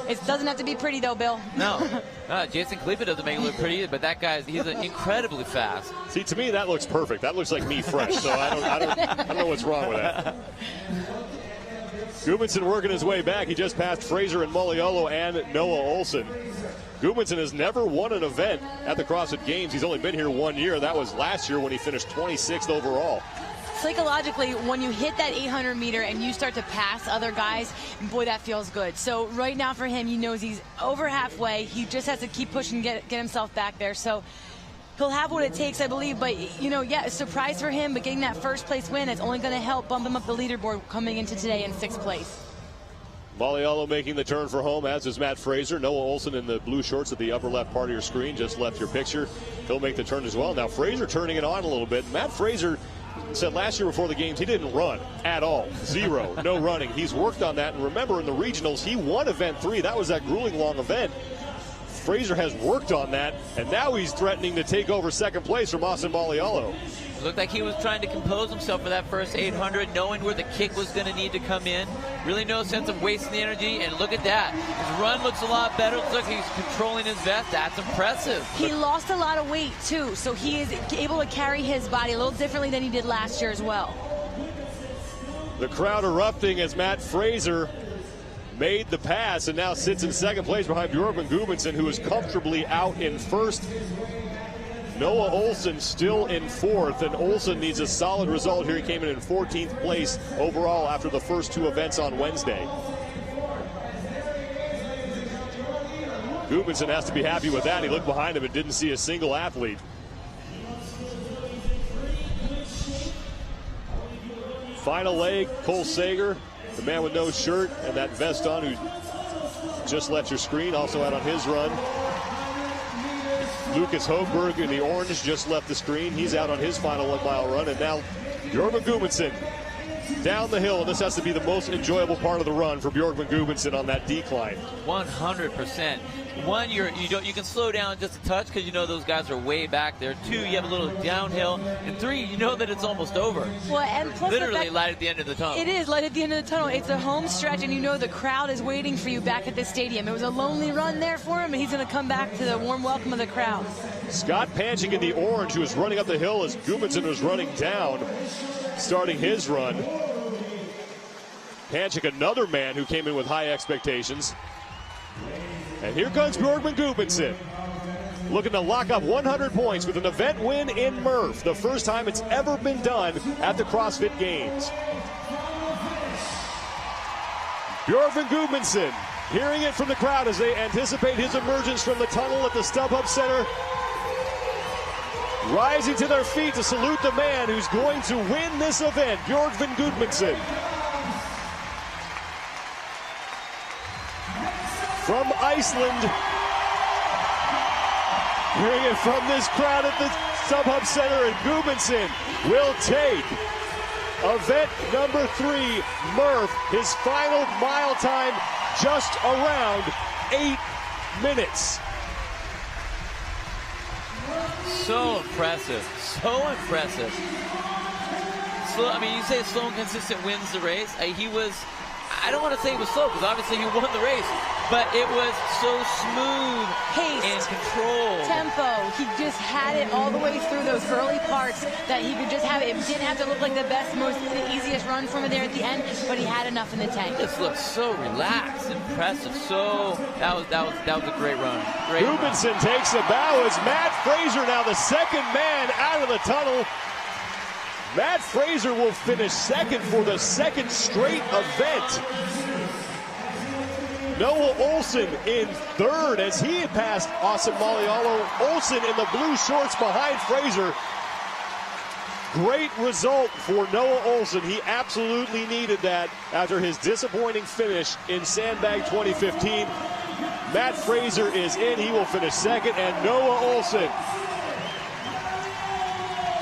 Speaker 2: it doesn't have to be pretty, though, Bill.
Speaker 3: No. Jason Khalipa doesn't make it look pretty, but that he's incredibly fast.
Speaker 1: See, to me, that looks perfect. That looks like me fresh, so I don't know what's wrong with that. Gudmundsson working his way back. He just passed Fraser and Malleolo and Noah Olson. Gudmundsson has never won an event at the CrossFit Games. He's only been here 1 year. That was last year when he finished 26th overall.
Speaker 2: Psychologically, when you hit that 800 meter and you start to pass other guys, boy, that feels good. So right now for him, he knows he's over halfway. He just has to keep pushing, get himself back there. So he'll have what it takes, I believe. But, a surprise for him, but getting that 1st place win, that's only going to help bump him up the leaderboard coming into today in 6th place.
Speaker 1: Malleolo making the turn for home, as is Matt Fraser. Noah Olson in the blue shorts at the upper left part of your screen, just left your picture. He'll make the turn as well. Now Fraser turning it on a little bit. Matt Fraser said last year before the games he didn't run at all. 0, no running. He's worked on that, and remember in the regionals he won event 3. That was that grueling long event. Fraser has worked on that, and now he's threatening to take over 2nd place from Austin Malleolo.
Speaker 3: It looked like he was trying to compose himself for that first 800, knowing where the kick was going to need to come in. Really no sense of wasting the energy, and look at that. His run looks a lot better. It looks like he's controlling his vest. That's impressive.
Speaker 2: He lost a lot of weight, too, so he is able to carry his body a little differently than he did last year as well.
Speaker 1: The crowd erupting as Matt Fraser made the pass and now sits in 2nd place behind Bjorgman Gudmundsson, who is comfortably out in 1st. Noah Olson still in 4th, and Olson needs a solid result here. He came in 14th place overall after the first 2 events on Wednesday. Gudmundsson has to be happy with that. He looked behind him and didn't see a single athlete. Final leg, Cole Sager, the man with no shirt and that vest on, who just left your screen, also out on his run. Lucas Hogberg in the orange just left the screen. He's out on his final 1 mile run. And now Bjorgman Gudmundsson down the hill. And this has to be the most enjoyable part of the run for Bjorgman Gudmundsson on that decline.
Speaker 3: 100%. 1, you can slow down just a touch because you know those guys are way back there. 2, you have a little downhill. And 3, you know that it's almost over.
Speaker 2: Well, and plus
Speaker 3: literally light at the end of the tunnel.
Speaker 2: It is light at the end of the tunnel. It's a home stretch, and you know the crowd is waiting for you back at the stadium. It was a lonely run there for him, and he's going to come back to the warm welcome of the crowd.
Speaker 1: Scott Panchik in the orange, who was running up the hill as Gudmundsson was running down, starting his run. Panchik, another man who came in with high expectations. And here comes Bjorgman Gudmundsson, looking to lock up 100 points with an event win in Merf, the first time it's ever been done at the CrossFit Games. Bjorgman Gudmundsson, hearing it from the crowd as they anticipate his emergence from the tunnel at the StubHub Center, rising to their feet to salute the man who's going to win this event, Bjorgman Gudmundsson. from Iceland. Hearing it from this crowd at the StubHub Center, and Gudmundsson will take event number 3, Merf, his final mile time just around 8 minutes.
Speaker 3: So impressive, so impressive. Slow, I mean, you say slow and consistent wins the race. He was, I don't want to say he was slow, because obviously he won the race, but it was so smooth,
Speaker 2: pace,
Speaker 3: and control.
Speaker 2: Tempo. He just had it all the way through those early parts that he could just have it. It didn't have to look like the best, the easiest run from there at the end, but he had enough in the tank.
Speaker 3: This looks so relaxed, impressive. So that was a great run. Great
Speaker 1: Gudmundsson takes a bow as Matt Fraser, now the second man out of the tunnel. Matt Fraser will finish second for the second straight event. Noah Olsen in third as he had passed Austin Malialo. Olsen in the blue shorts behind Fraser. Great result for Noah Olsen. He absolutely needed that after his disappointing finish in Sandbag 2015. Matt Fraser is in. He will finish second, and Noah Olsen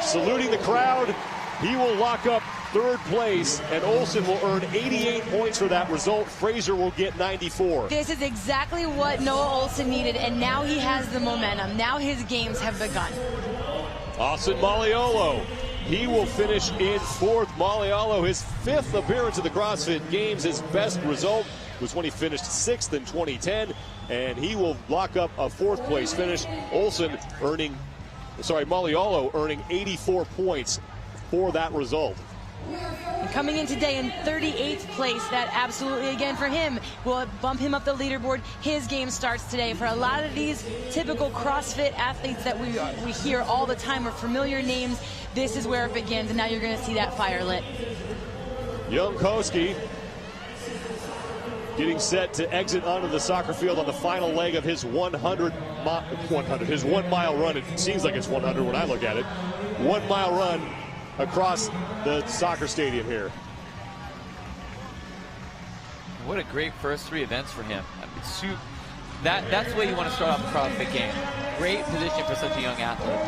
Speaker 1: saluting the crowd. He will lock up third place, and Olsen will earn 88 points for that result. Fraser will get 94.
Speaker 2: This is exactly what Noah Olsen needed, and now he has the momentum. Now his games have begun.
Speaker 1: Austin Malialo, he will finish in fourth. Malialo, his 5th appearance at the CrossFit Games. His best result was when he finished 6th in 2010, and he will lock up a 4th place finish. Malialo earning 84 points for that result.
Speaker 2: And coming in today in 38th place, that absolutely, again, for him, will bump him up the leaderboard. His game starts today. For a lot of these typical CrossFit athletes that we hear all the time, or familiar names, this is where it begins, and now you're going to see that fire lit.
Speaker 1: Jankowski getting set to exit onto the soccer field on the final leg of his 1 mile run. It seems like it's 100 when I look at it. 1 mile run across the soccer stadium here.
Speaker 3: What a great first 3 events for him. I mean, that's the way you want to start off the CrossFit game. Great position for such a young athlete.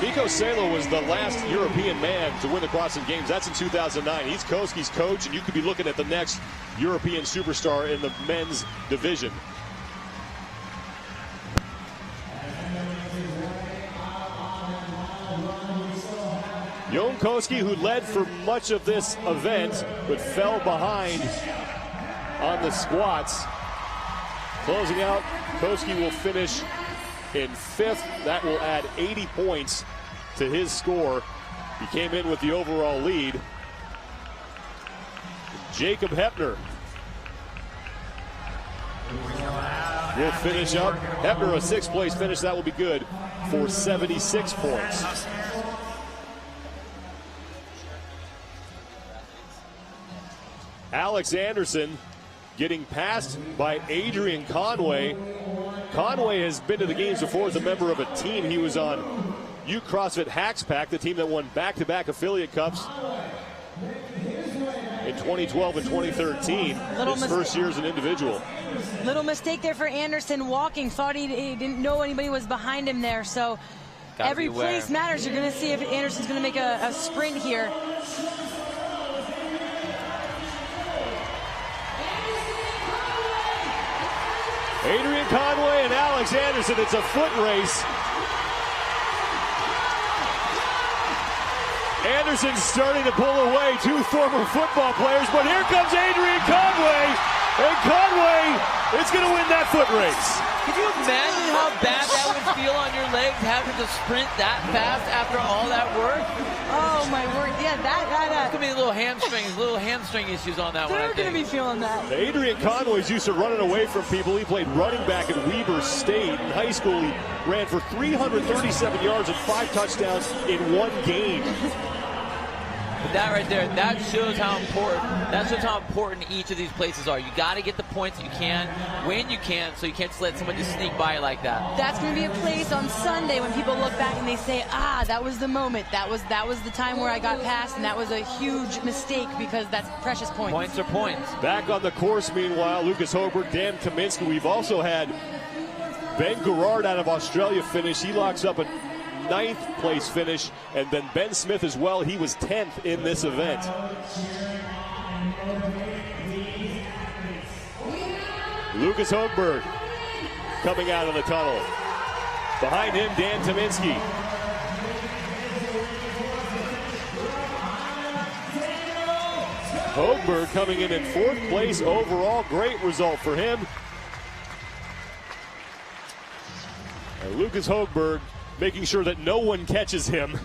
Speaker 1: Mikko Salo was the last European man to win the CrossFit Games. That's in 2009. He's Koski's coach, and you could be looking at the next European superstar in the men's division. Jankowski, who led for much of this event, but fell behind on the squats. Closing out, Koski will finish in 5th. That will add 80 points to his score. He came in with the overall lead. Jacob Hepner will finish up. Hepner, a 6th place finish. That will be good for 76 points. Alex Anderson getting passed by Adrian Conway. Conway has been to the games before as a member of a team. He was on U CrossFit Hacks Pack, the team that won back-to-back affiliate cups in 2012 and 2013. His first year as an individual.
Speaker 2: Little mistake there for Anderson walking. Thought he didn't know anybody was behind him there. So every place matters. You're going to see if Anderson's going to make a sprint here.
Speaker 1: Adrian Conway and Alex Anderson, it's a foot race. Anderson's starting to pull away, 2 former football players, but here comes Adrian Conway, and Conway is going to win that foot race.
Speaker 3: Can you imagine how bad that would feel on your legs, having to sprint that fast after all that work?
Speaker 2: Oh my word, yeah,
Speaker 3: There's going to be little hamstring issues on that one, I think.
Speaker 2: They're going to be feeling that.
Speaker 1: Adrian Conway's used to running away from people. He played running back at Weber State. In high school, he ran for 337 yards and 5 touchdowns in 1 game.
Speaker 3: But that right there, that shows how important each of these places are. You got to get the points that you can when you can, so you can't just let someone just sneak by you like that.
Speaker 2: That's going to be a place on Sunday when people look back and they say, ah, that was the moment. That was the time where I got past, and that was a huge mistake because that's precious points.
Speaker 3: Points are points.
Speaker 1: Back on the course, meanwhile, Lucas Hoberg, Dan Kaminsky. We've also had Ben Gerard out of Australia finish. He locks up a 9th place finish, and then Ben Smith as well. He was 10th in this event. Lucas Hoberg coming out of the tunnel. Behind him, Dan Kaminsky. Hoberg coming in 4th place overall. Great result for him. And Lucas Hoberg making sure that no one catches him,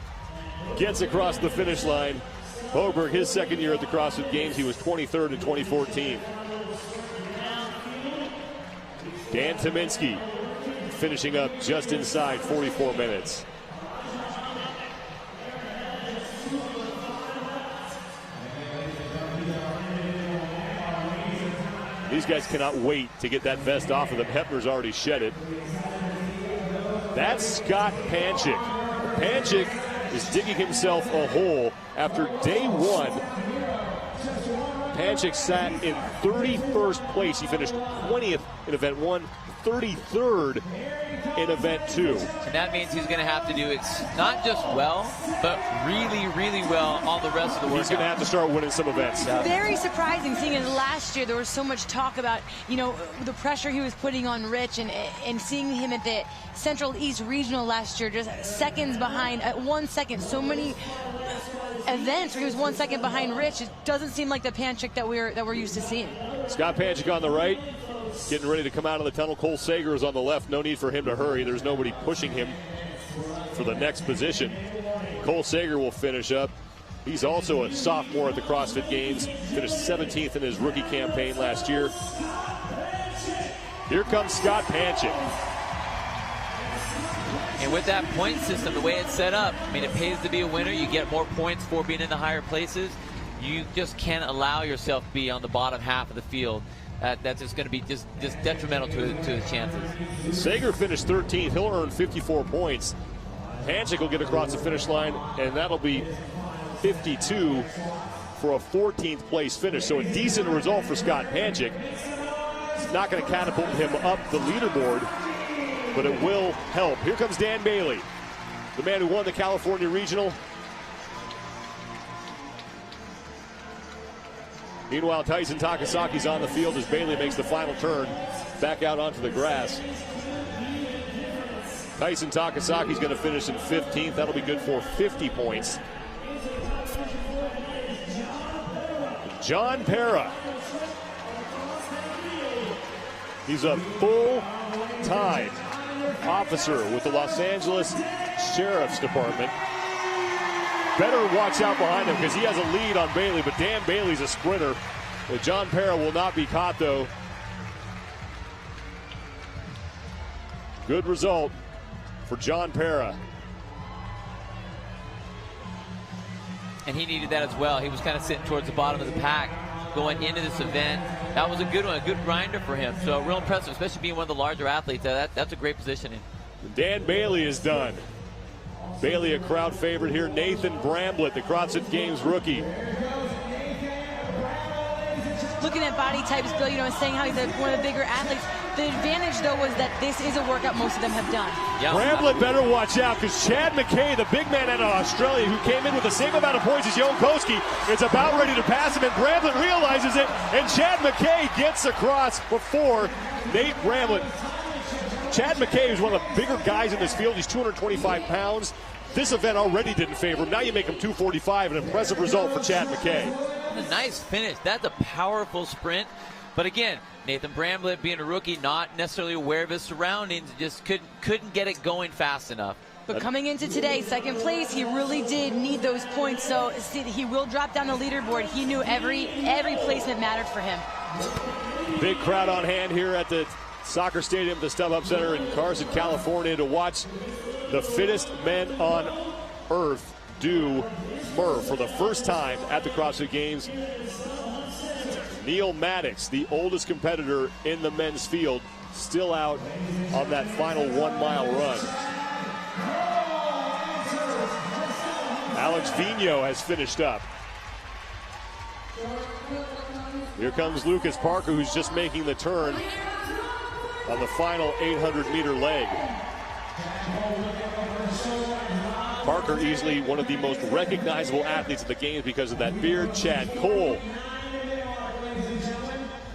Speaker 1: gets across the finish line. Hoberg, his second year at the CrossFit Games, he was 23rd in 2014. Dan Kaminsky finishing up just inside 44 minutes. These guys cannot wait to get that vest off of them. Hepner's already shed it. That's Scott Panchik. Panchik is digging himself a hole after day 1. Panchik sat in 31st place. He finished 20th in event 1, 33rd in event 2.
Speaker 3: And that means he's going to have to do it not just well, but really, really well all the rest of the workout.
Speaker 1: He's going to have to start winning some events.
Speaker 2: Yeah. Very surprising seeing it last year. There was so much talk about, you know, the pressure he was putting on Rich, and seeing him at the Central East Regional last year, just seconds behind, at 1 second. So many events where he was 1 second behind Rich. It doesn't seem like the Panchik that we're used to seeing.
Speaker 1: Scott Panchik on the right, getting ready to come out of the tunnel. Cole Sager is on the left. No need for him to hurry. There's nobody pushing him for the next position. Cole Sager will finish up. He's also a sophomore at the CrossFit Games. Finished 17th in his rookie campaign last year. Here comes Scott Panchik.
Speaker 3: And with that point system, the way it's set up, I mean, it pays to be a winner. You get more points for being in the higher places. You just can't allow yourself to be on the bottom half of the field. That's just going to be just detrimental to the chances.
Speaker 1: Sager finished 13th. He'll earn 54 points. Panchik will get across the finish line, and that'll be 52 for a 14th place finish. So a decent result for Scott Panchik. It's not going to catapult him up the leaderboard, but it will help. Here comes Dan Bailey, the man who won the California Regional. Meanwhile, Tyson Takasaki's on the field as Bailey makes the final turn back out onto the grass. Tyson Takasaki's going to finish in 15th. That'll be good for 50 points. John Para. He's a full-time officer with the Los Angeles Sheriff's Department. Better watch out behind him because he has a lead on Bailey, but Dan Bailey's a sprinter. Well, John Para will not be caught, though. Good result for John Para.
Speaker 3: And he needed that as well. He was kind of sitting towards the bottom of the pack going into this event. That was a good one, a good grinder for him. So real impressive, especially being one of the larger athletes. That's a great positioning.
Speaker 1: Dan Bailey is done. Bailey a crowd favorite here. Nathan Bramblett, the CrossFit Games rookie.
Speaker 2: Looking at body types, Bill, you know, and saying how he's one of the bigger athletes. The advantage, though, was that this is a workout most of them have done.
Speaker 3: Yeah.
Speaker 1: Bramblett better watch out because Chad McKay, the big man out of Australia, who came in with the same amount of points as Jonkoski, is about ready to pass him, and Bramblett realizes it, and Chad McKay gets across before Nate Bramblett. Chad McKay is one of the bigger guys in this field. He's 225 pounds. This event already didn't favor him. Now you make him 245, an impressive result for Chad McKay.
Speaker 3: A nice finish. That's a powerful sprint. But again, Nathan Bramblett, being a rookie, not necessarily aware of his surroundings, just couldn't get it going fast enough.
Speaker 2: But coming into today, second place, he really did need those points. So he will drop down the leaderboard. He knew every placement mattered for him.
Speaker 1: Big crowd on hand here at the soccer stadium, the StubHub Center in Carson, California, to watch the fittest men on earth outdo Merf for the first time at the CrossFit Games. Neil Maddox, the oldest competitor in the men's field, still out on that final 1 mile run. Alex Vigneault has finished up. Here comes Lucas Parker, who's just making the turn on the final 800-meter leg. Parker, easily one of the most recognizable athletes at the games because of that beard. Chad Cole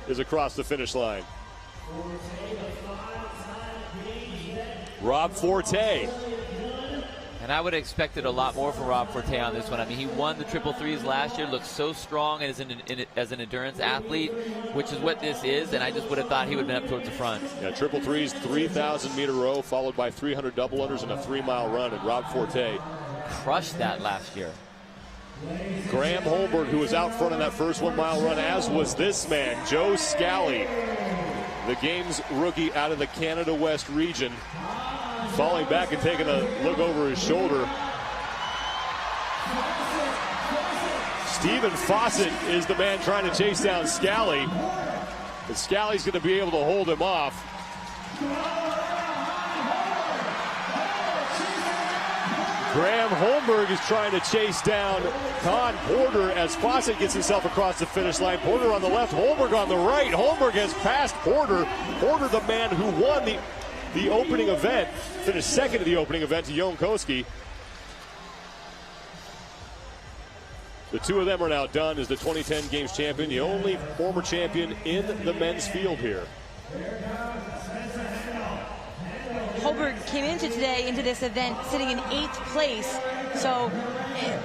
Speaker 1: is across the finish line. Rob Forte.
Speaker 3: And I would have expected a lot more from Rob Forte on this one. I mean, he won the triple threes last year, looked so strong as an endurance athlete, which is what this is, and I just would have thought he would have been up towards the front.
Speaker 1: Yeah, triple threes, 3,000-meter row, followed by 300 double unders and a 3-mile run, and Rob Forte
Speaker 3: crushed that last year.
Speaker 1: Graham Holberg, who was out front in that first 1 mile run, as was this man, Joe Scally, the game's rookie out of the Canada West region, falling back and taking a look over his shoulder. Stephen Fawcett is the man trying to chase down Scally, but Scally's going to be able to hold him off. Graham Holberg is trying to chase down Con Porter as Fawcett gets himself across the finish line. Porter on the left, Holberg on the right. Holberg has passed Porter. Porter, the man who won the opening event, finished second in the opening event to Yonkowski. The two of them are now done as the 2010 Games champion, the only former champion in the men's field here.
Speaker 2: Holberg came into this event sitting in 8th place, so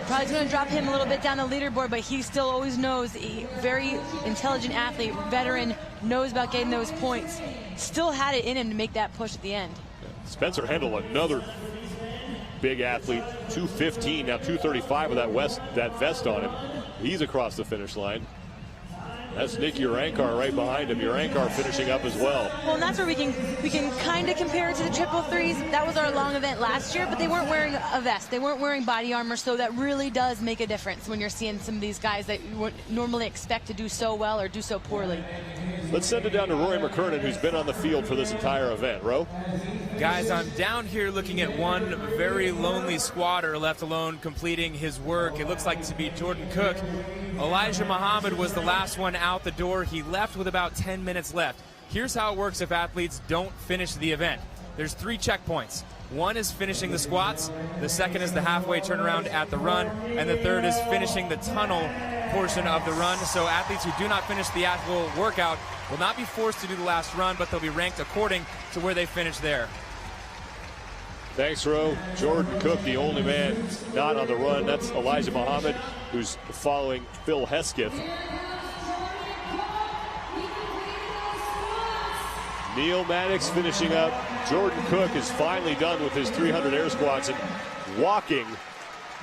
Speaker 2: probably going to drop him a little bit down the leaderboard, but he still always knows, a very intelligent athlete, veteran, knows about getting those points. Still had it in him to make that push at the end.
Speaker 1: Spencer Hendel, another big athlete, 215, now 235 with that vest on him. He's across the finish line. That's Nick Urankar right behind him. Urankar finishing up as well.
Speaker 2: Well, and that's where we can kind of compare it to the triple threes. That was our long event last year, but they weren't wearing a vest. They weren't wearing body armor, so that really does make a difference when you're seeing some of these guys that you wouldn't normally expect to do so well or do so poorly.
Speaker 1: Let's send it down to Roy McKernan, who's been on the field for this entire event. Ro?
Speaker 4: Guys, I'm down here looking at one very lonely squatter left alone completing his work. It looks like to be Jordan Cook. Elijah Muhammad was the last one out the door. He left with about 10 minutes left. Here's how it works if athletes don't finish the event. There's 3 checkpoints. One is finishing the squats, the second is the halfway turnaround at the run, and the third is finishing the tunnel portion of the run. So athletes who do not finish the actual workout will not be forced to do the last run, but they'll be ranked according to where they finish there.
Speaker 1: Thanks, Ro. Jordan Cook, the only man not on the run. That's Elijah Muhammad, who's following Phil Hesketh. Neil Maddox finishing up. Jordan Cook is finally done with his 300 air squats and walking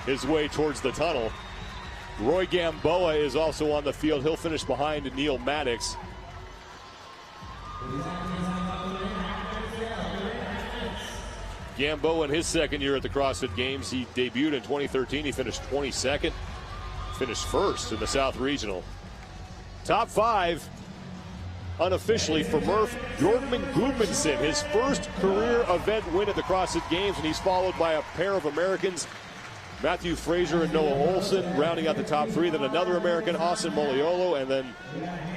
Speaker 1: his way towards the tunnel. Roy Gamboa is also on the field. He'll finish behind Neil Maddox. Gamboa in his second year at the CrossFit Games. He debuted in 2013. He finished 22nd. Finished first in the South Regional. Top 5 unofficially for Merf. Jordan Gudmundsson, his first career event win at the CrossFit Games, and he's followed by a pair of Americans, Matthew Fraser and Noah Olson, rounding out the top 3. Then another American, Austin Moliolo, and then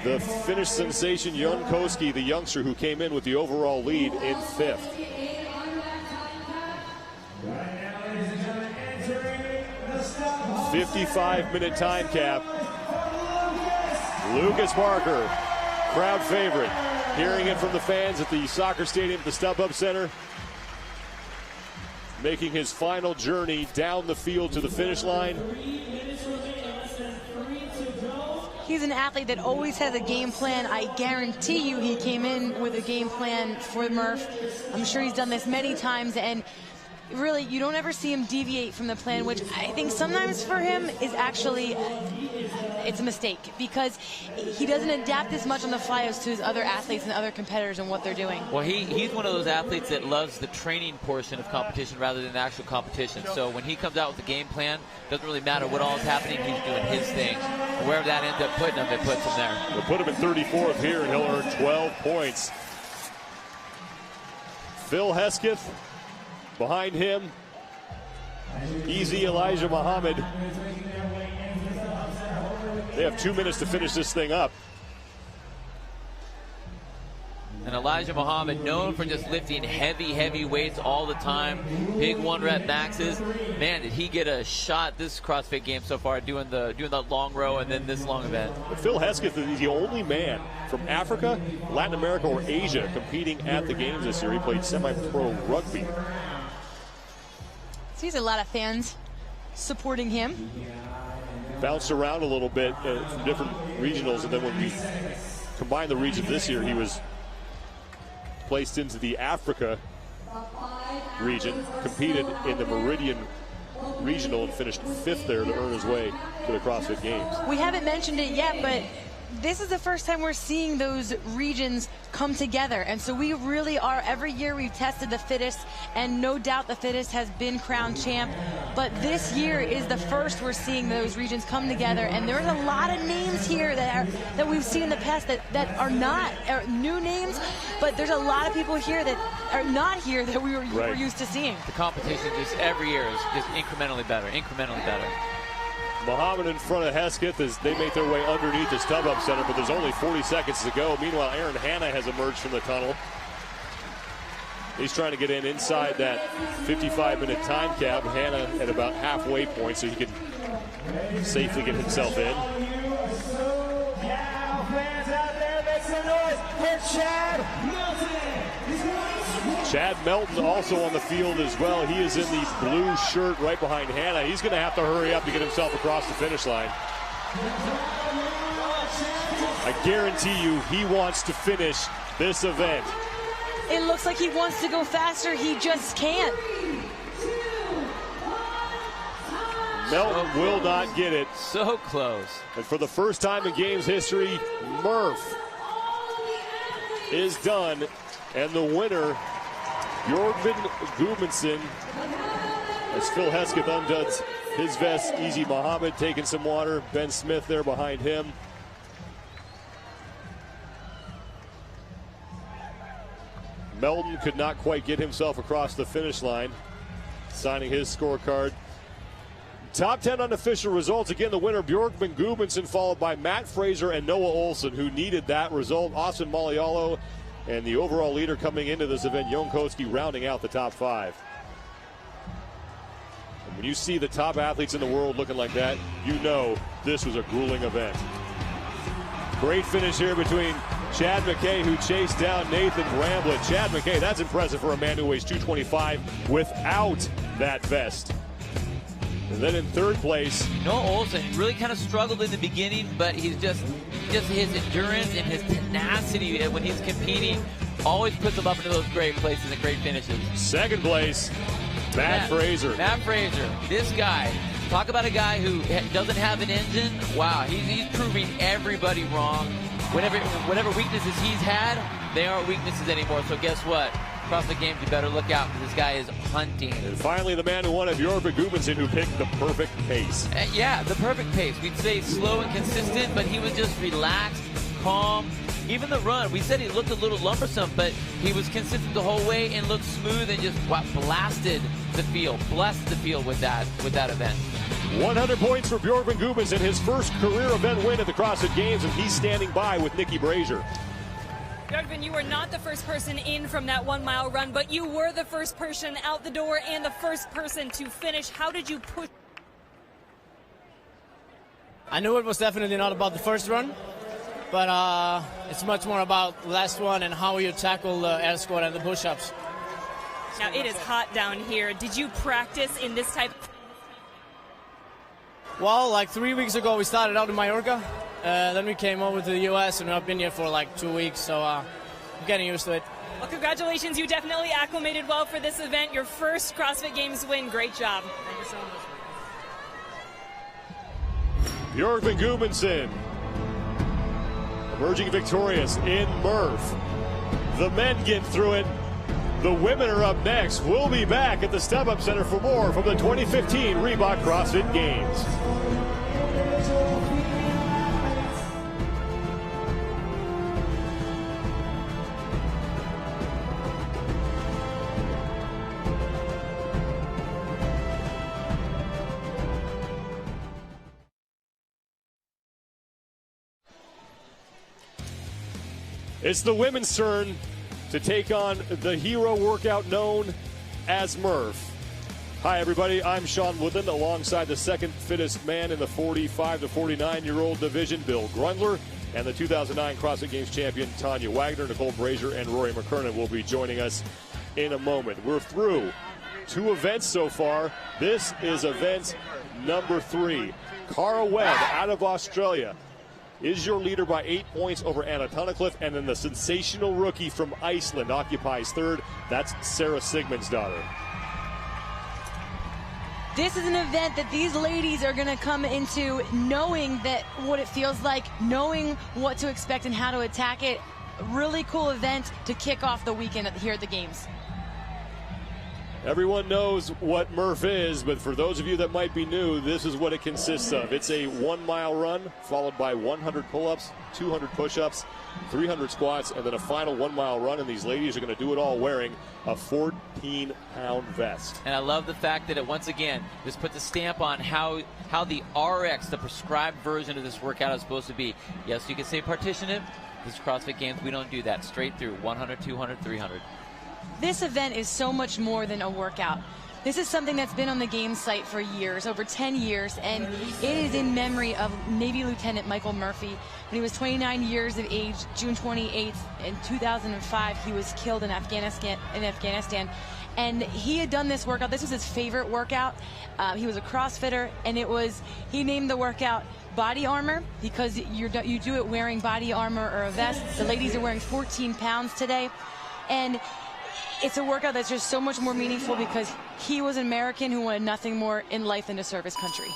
Speaker 1: the Finnish sensation, Yonkowski, the youngster who came in with the overall lead in 5th. 55-minute time cap. Lucas Parker, crowd favorite. Hearing it from the fans at the soccer stadium at the StubHub Center. Making his final journey down the field to the finish line.
Speaker 2: He's an athlete that always has a game plan. I guarantee you he came in with a game plan for Merf. I'm sure he's done this many times, and really, you don't ever see him deviate from the plan, which I think sometimes for him is actually it's a mistake because he doesn't adapt as much on the fly as to his other athletes and other competitors and what they're doing.
Speaker 3: Well, he's one of those athletes that loves the training portion of competition rather than the actual competition. So when he comes out with the game plan, doesn't really matter what all is happening, he's doing his thing. Wherever that ends up putting him, it puts him there.
Speaker 1: They'll put him in 34th here, and he'll earn 12 points. Phil Hesketh behind him. Easy Elijah Muhammad. They have 2 minutes to finish this thing up.
Speaker 3: And Elijah Muhammad, known for just lifting heavy weights all the time, big 1-rep maxes. Man, did he get a shot this CrossFit game so far, doing the long row and then this long event.
Speaker 1: But Phil Hesketh is the only man from Africa, Latin America, or Asia competing at the games this year. He played semi-pro rugby.
Speaker 2: Sees a lot of fans supporting him.
Speaker 1: Bounced around a little bit from different regionals, and then when we combined the regions this year, he was placed into the Africa region, competed in the Meridian Regional, and finished 5th there to earn his way to the CrossFit Games.
Speaker 2: We haven't mentioned it yet, but this is the first time we're seeing those regions come together. And so we really are, every year we've tested the fittest, and no doubt the fittest has been crowned champ. But this year is the first we're seeing those regions come together. And there's a lot of names here that we've seen in the past that are not new names, but there's a lot of people here that are not here that we were used to seeing.
Speaker 3: The competition just every year is just incrementally better.
Speaker 1: Muhammad in front of Hesketh as they make their way underneath the StubHub Center, but there's only 40 seconds to go. Meanwhile, Aaron Hanna has emerged from the tunnel. He's trying to get inside that 55-minute time cap. Hanna at about halfway point, so he can safely get himself in.
Speaker 5: Now, fans out there, make some noise for Chad Melton.
Speaker 1: Chad Melton also on the field as well. He is in the blue shirt right behind Hanna. He's going to have to hurry up to get himself across the finish line. I guarantee you he wants to finish this event.
Speaker 2: It looks like he wants to go faster. He just can't.
Speaker 1: Melton will not get it.
Speaker 3: So close.
Speaker 1: And for the first time in Games history, Merf is done. And the winner, Bjorgvin Gudmundsson, as Phil Hesketh undoes his vest. Easy Muhammad taking some water. Ben Smith there behind him. Melton could not quite get himself across the finish line, signing his scorecard. Top 10 unofficial results. Again, the winner, Bjorgvin Gudmundsson, followed by Matt Fraser and Noah Olson, who needed that result. Austin Malialo, and the overall leader coming into this event, Jon Koski, rounding out the top 5. And when you see the top athletes in the world looking like that, you know this was a grueling event. Great finish here between Chad McKay, who chased down Nathan Bramblett. Chad McKay, that's impressive for a man who weighs 225 without that vest. And then in third place,
Speaker 3: Noah Olson really kind of struggled in the beginning, but he's just his endurance and his tenacity when he's competing always puts him up into those great places and great finishes.
Speaker 1: Second place, Matt Fraser.
Speaker 3: Matt Fraser, this guy, talk about a guy who doesn't have an engine. Wow, he's proving everybody wrong. Whatever weaknesses he's had, they aren't weaknesses anymore. So guess what? CrossFit Games, you better look out because this guy is hunting.
Speaker 1: And finally, the man who won it, Bjorgvin Gudmundsson, who picked the perfect pace.
Speaker 3: Yeah, the perfect pace. We'd say slow and consistent, but he was just relaxed, calm. Even the run, we said he looked a little lumbersome, but he was consistent the whole way and looked smooth and just blasted the field. Blessed the field with that event.
Speaker 1: 100 points for Bjorgvin Gudmundsson, his first career event win at the CrossFit Games, and he's standing by with Nikki Brazier.
Speaker 6: Bjorgvin, you were not the first person in from that 1 mile run, but you were the first person out the door and the first person to finish. How did you push?
Speaker 7: I knew it was definitely not about the first run, but it's much more about the last one and how you tackle the air squat and the push-ups.
Speaker 6: Now, it is hot down here. Did you practice in this type?
Speaker 7: Well, like 3 weeks ago, we started out in Mallorca. Then we came over to the U.S., and I've been here for like 2 weeks, so I'm getting used to it.
Speaker 6: Well, congratulations. You definitely acclimated well for this event. Your first CrossFit Games win. Great job.
Speaker 7: Thank you so much.
Speaker 1: Björkman Gudmundsson emerging victorious in Merf. The men get through it. The women are up next. We'll be back at the Step Up Center for more from the 2015 Reebok CrossFit Games. It's the women's turn to take on the hero workout known as Merf. Hi, everybody. I'm Sean Woodland alongside the second fittest man in the 45 to 49-year-old division, Bill Grundler, and the 2009 CrossFit Games champion, Tanya Wagner. Nicole Brazier and Rory McKernan will be joining us in a moment. We're through 2 events so far. This is event number 3. Cara Webb out of Australia is your leader by 8 points over Anna Tunnicliffe, and then the sensational rookie from Iceland occupies third. That's Sarah Sigmundsdottir.
Speaker 2: This is an event that these ladies are going to come into knowing that what it feels like, knowing what to expect and how to attack it. A really cool event to kick off the weekend here at the Games.
Speaker 1: Everyone knows what Merf is, but for those of you that might be new, this is what it consists of. It's a 1-mile run followed by 100 pull-ups, 200 push-ups, 300 squats, and then a final 1-mile run. And these ladies are going to do it all wearing a 14-pound vest.
Speaker 3: And I love the fact that it, once again, just puts a stamp on how the RX, the prescribed version of this workout, is supposed to be. Yes, you can say partition it. This CrossFit Games, we don't do that. Straight through, 100, 200, 300.
Speaker 2: This event is so much more than a workout. This is something that's been on the Games site for years, over 10 years, and it is in memory of Navy Lieutenant Michael Murphy. When he was 29 years of age, June 28th in 2005, he was killed in Afghanistan. And he had done this workout. This was his favorite workout. He was a CrossFitter, and he named the workout Body Armor because you do it wearing body armor or a vest. The ladies are wearing 14 pounds today, and it's a workout that's just so much more meaningful because he was an American who wanted nothing more in life than to serve his country.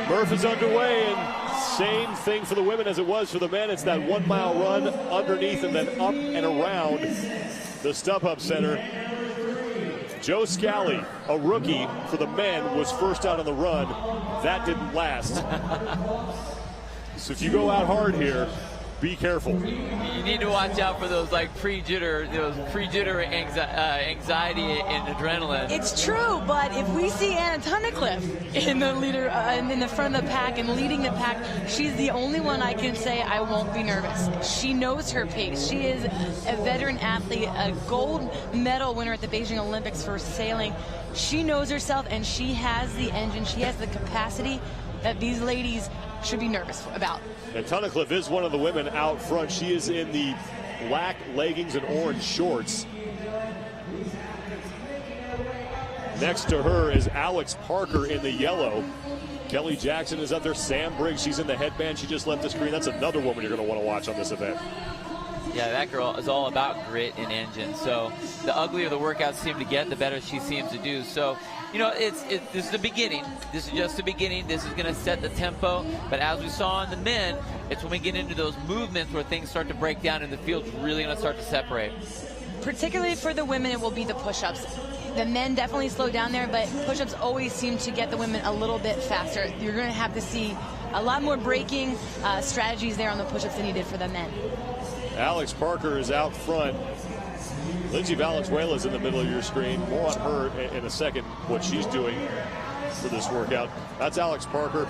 Speaker 1: Merf is underway, and same thing for the women as it was for the men. It's that 1-mile run underneath and then up and around the Step Up Center. Joe Scally, a rookie for the men, was first out on the run. That didn't last. So if you go out hard here, be careful.
Speaker 3: You need to watch out for those pre-jitter anxiety and adrenaline.
Speaker 2: It's true, but if we see Anna Tunnicliffe in the front of the pack and leading the pack, she's the only one I can say I won't be nervous. She knows her pace. She is a veteran athlete, a gold medal winner at the Beijing Olympics for sailing. She knows herself, and she has the engine. She has the capacity that these ladies should be nervous about.
Speaker 1: And Tunnicliffe is one of the women out front. She is in the black leggings and orange shorts. Next to her is Alex Parker in the yellow. Kelly Jackson is up there. Sam Briggs, she's in the headband. She just left the screen. That's another woman you're going to want to watch on this event.
Speaker 3: Yeah, that girl is all about grit and engine. So the uglier the workouts seem to get, the better she seems to do. So, this is the beginning. This is just the beginning. This is going to set the tempo. But as we saw in the men, it's when we get into those movements where things start to break down and the field's really going to start to separate.
Speaker 2: Particularly for the women, it will be the push-ups. The men definitely slow down there, but push-ups always seem to get the women a little bit faster. You're going to have to see a lot more braking strategies there on the push-ups than you did for the men.
Speaker 1: Alex Parker is out front. Lindsay Valenzuela is in the middle of your screen. More on her in a second, what she's doing for this workout. That's Alex Parker,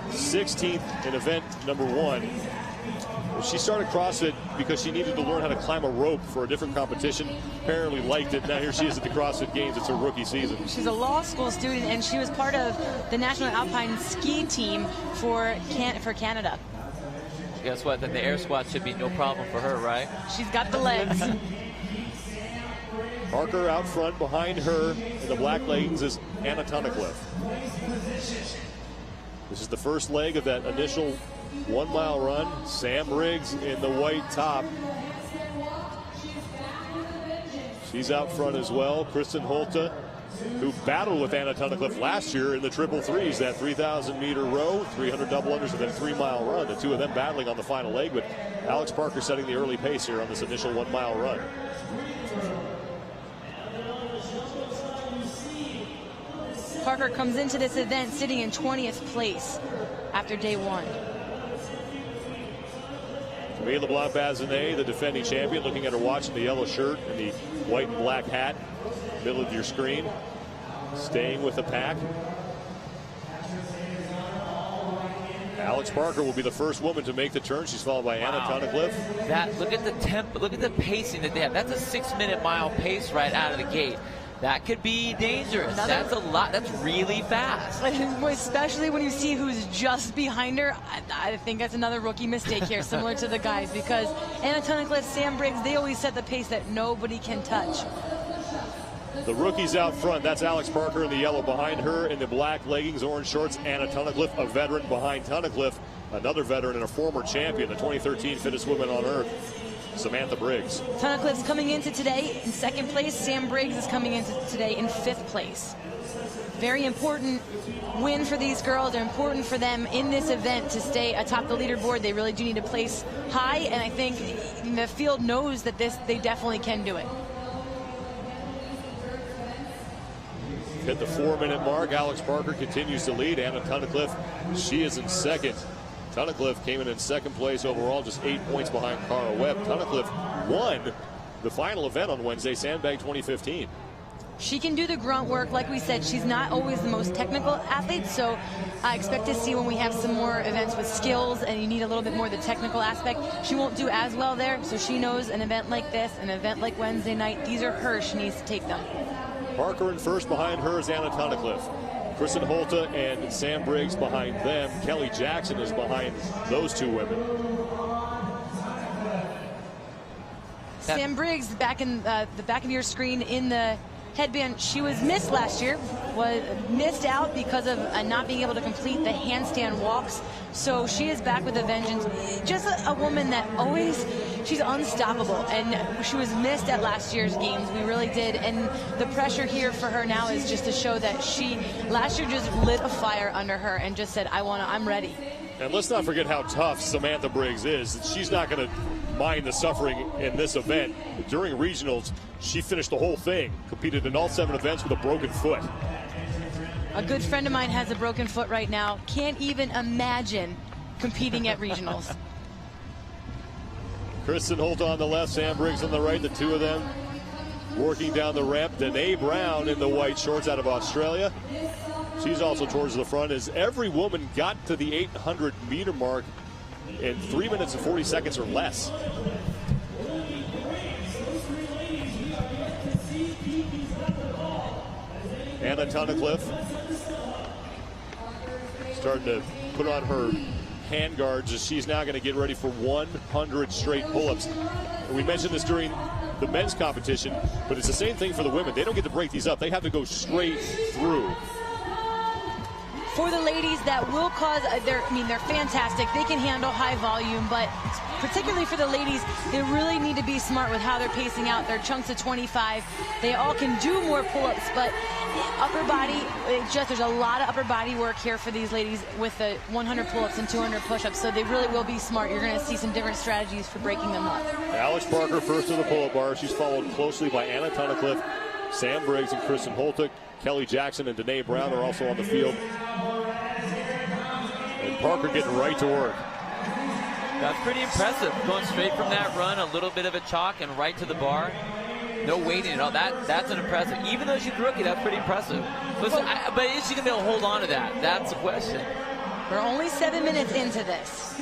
Speaker 1: 16th in event number 1. She started CrossFit because she needed to learn how to climb a rope for a different competition. Apparently liked it. Now here she is at the CrossFit Games. It's her rookie season. She's
Speaker 2: a law school student, and she was part of the National Alpine Ski Team for Canada.
Speaker 3: Guess what? Then the air squat should be no problem for her, right?
Speaker 2: She's got the legs.
Speaker 1: Parker out front. Behind her in the black leggings is Anna Tunnicliffe. This is the first leg of that initial 1-mile run. Sam Briggs in the white top. She's out front as well. Kristen Holta who battled with Anna Tunnicliffe last year in the triple threes, that 3,000-meter row, 300 double unders, and then 3-mile run. The two of them battling on the final leg, but Alex Parker setting the early pace here on this initial 1-mile run.
Speaker 2: Parker comes into this event sitting in 20th place after day one.
Speaker 1: Camille LeBlanc-Bazinet, the defending champion, looking at her watch in the yellow shirt and the white and black hat, middle of your screen, staying with the pack. Alex Parker will be the first woman to make the turn. She's followed by Anna Tunnicliffe.
Speaker 3: Look at the tempo, look at the pacing that they have. That's a 6-minute mile pace right out of the gate. That could be dangerous. That's a lot. That's really fast.
Speaker 2: Especially when you see who's just behind her. I think that's another rookie mistake here, similar to the guys, because Anna Tunnicliffe, Sam Briggs, they always set the pace that nobody can touch.
Speaker 1: The rookies out front, that's Alex Parker in the yellow behind her. In the black leggings, orange shorts, Anna Tunnicliffe, a veteran behind Tunnicliffe, another veteran and a former champion, the 2013 fittest woman on earth, Samantha Briggs.
Speaker 2: Tunnicliffe's coming into today in 2nd place. Sam Briggs is coming into today in 5th place. Very important win for these girls. They're important for them in this event to stay atop the leaderboard. They really do need to place high, and I think the field knows that they definitely can do it.
Speaker 1: Hit the 4-minute mark. Alex Parker continues to lead. Anna Tunnicliffe, she is in 2nd. Tunnicliffe came in 2nd place overall, just 8 points behind Cara Webb. Tunnicliffe won the final event on Wednesday, Sandbag 2015.
Speaker 2: She can do the grunt work. Like we said, she's not always the most technical athlete, so I expect to see when we have some more events with skills and you need a little bit more of the technical aspect, she won't do as well there. So she knows an event like this, an event like Wednesday night, these are hers. She needs to take them.
Speaker 1: Parker in first, behind her is Anna Tunnicliffe. Kristen Holta and Sam Briggs behind them. Kelly Jackson is behind those two women.
Speaker 2: Sam Briggs, back in the back of your screen in the headband, she was missed last year, was missed out because of not being able to complete the handstand walks. So she is back with a vengeance. Just a woman that always, she's unstoppable. And she was missed at last year's games. We really did. And the pressure here for her now is just to show that she, last year, just lit a fire under her and just said, I'm ready.
Speaker 1: And let's not forget how tough Samantha Briggs is. She's not going to mind the suffering in this event. During regionals, she finished the whole thing, competed in all 7 events with a broken foot.
Speaker 2: A good friend of mine has a broken foot right now. Can't even imagine competing at regionals.
Speaker 1: Kristen Holt on the left, Sam Briggs on the right, the two of them working down the ramp. Danae Brown in the white shorts out of Australia. She's also towards the front, as every woman got to the 800-meter mark in 3 minutes and 40 seconds or less. Anna Tunnicliffe starting to put on her hand guards as she's now going to get ready for 100 straight pull-ups. And we mentioned this during the men's competition, but it's the same thing for the women. They don't get to break these up. They have to go straight through.
Speaker 2: For the ladies, that will cause, they're fantastic. They can handle high volume, but particularly for the ladies, they really need to be smart with how they're pacing out their chunks of 25. They all can do more pull-ups, but upper body, there's a lot of upper body work here for these ladies with the 100 pull-ups and 200 push-ups, so they really will be smart. You're going to see some different strategies for breaking them up.
Speaker 1: Alex Parker first to the pull-up bar. She's followed closely by Anna Tunnicliffe, Sam Briggs, and Kristen Holtic. Kelly Jackson and Danae Brown are also on the field. And Parker getting right to work.
Speaker 3: That's pretty impressive. Going straight from that run, a little bit of a chalk and right to the bar. No waiting at all. That's an impressive. Even though she's a rookie, that's pretty impressive. Listen, but is she going to be able to hold on to that? That's the question.
Speaker 2: We're only 7 minutes into this.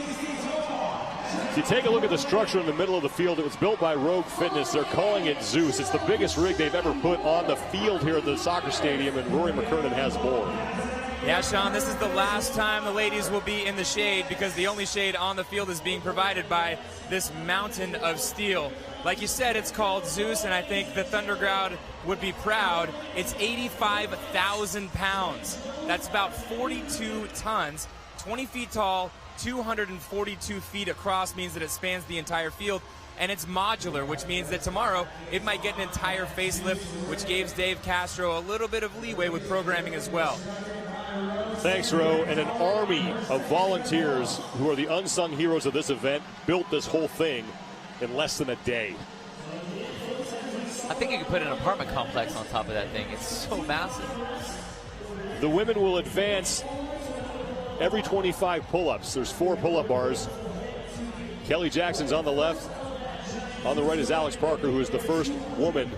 Speaker 1: If you take a look at the structure in the middle of the field, it was built by Rogue Fitness. They're calling it Zeus. It's the biggest rig they've ever put on the field here at the soccer stadium, and Rory McKernan has more.
Speaker 4: Yeah, Sean, this is the last time the ladies will be in the shade, because the only shade on the field is being provided by this mountain of steel. Like you said, it's called Zeus, and I think the Thunder Crowd would be proud. It's 85,000 pounds. That's about 42 tons, 20 feet tall, 242 feet across means that it spans the entire field, and it's modular, which means that tomorrow it might get an entire facelift, which gives Dave Castro a little bit of leeway with programming as well.
Speaker 1: Thanks, Ro. And an army of volunteers who are the unsung heroes of this event built this whole thing in less than a day.
Speaker 3: I think you could put an apartment complex on top of that thing. It's so massive.
Speaker 1: The women will advance every 25 pull-ups. There's 4 pull-up bars. Kelly Jackson's on the left. On the right is Alex Parker, who is the first woman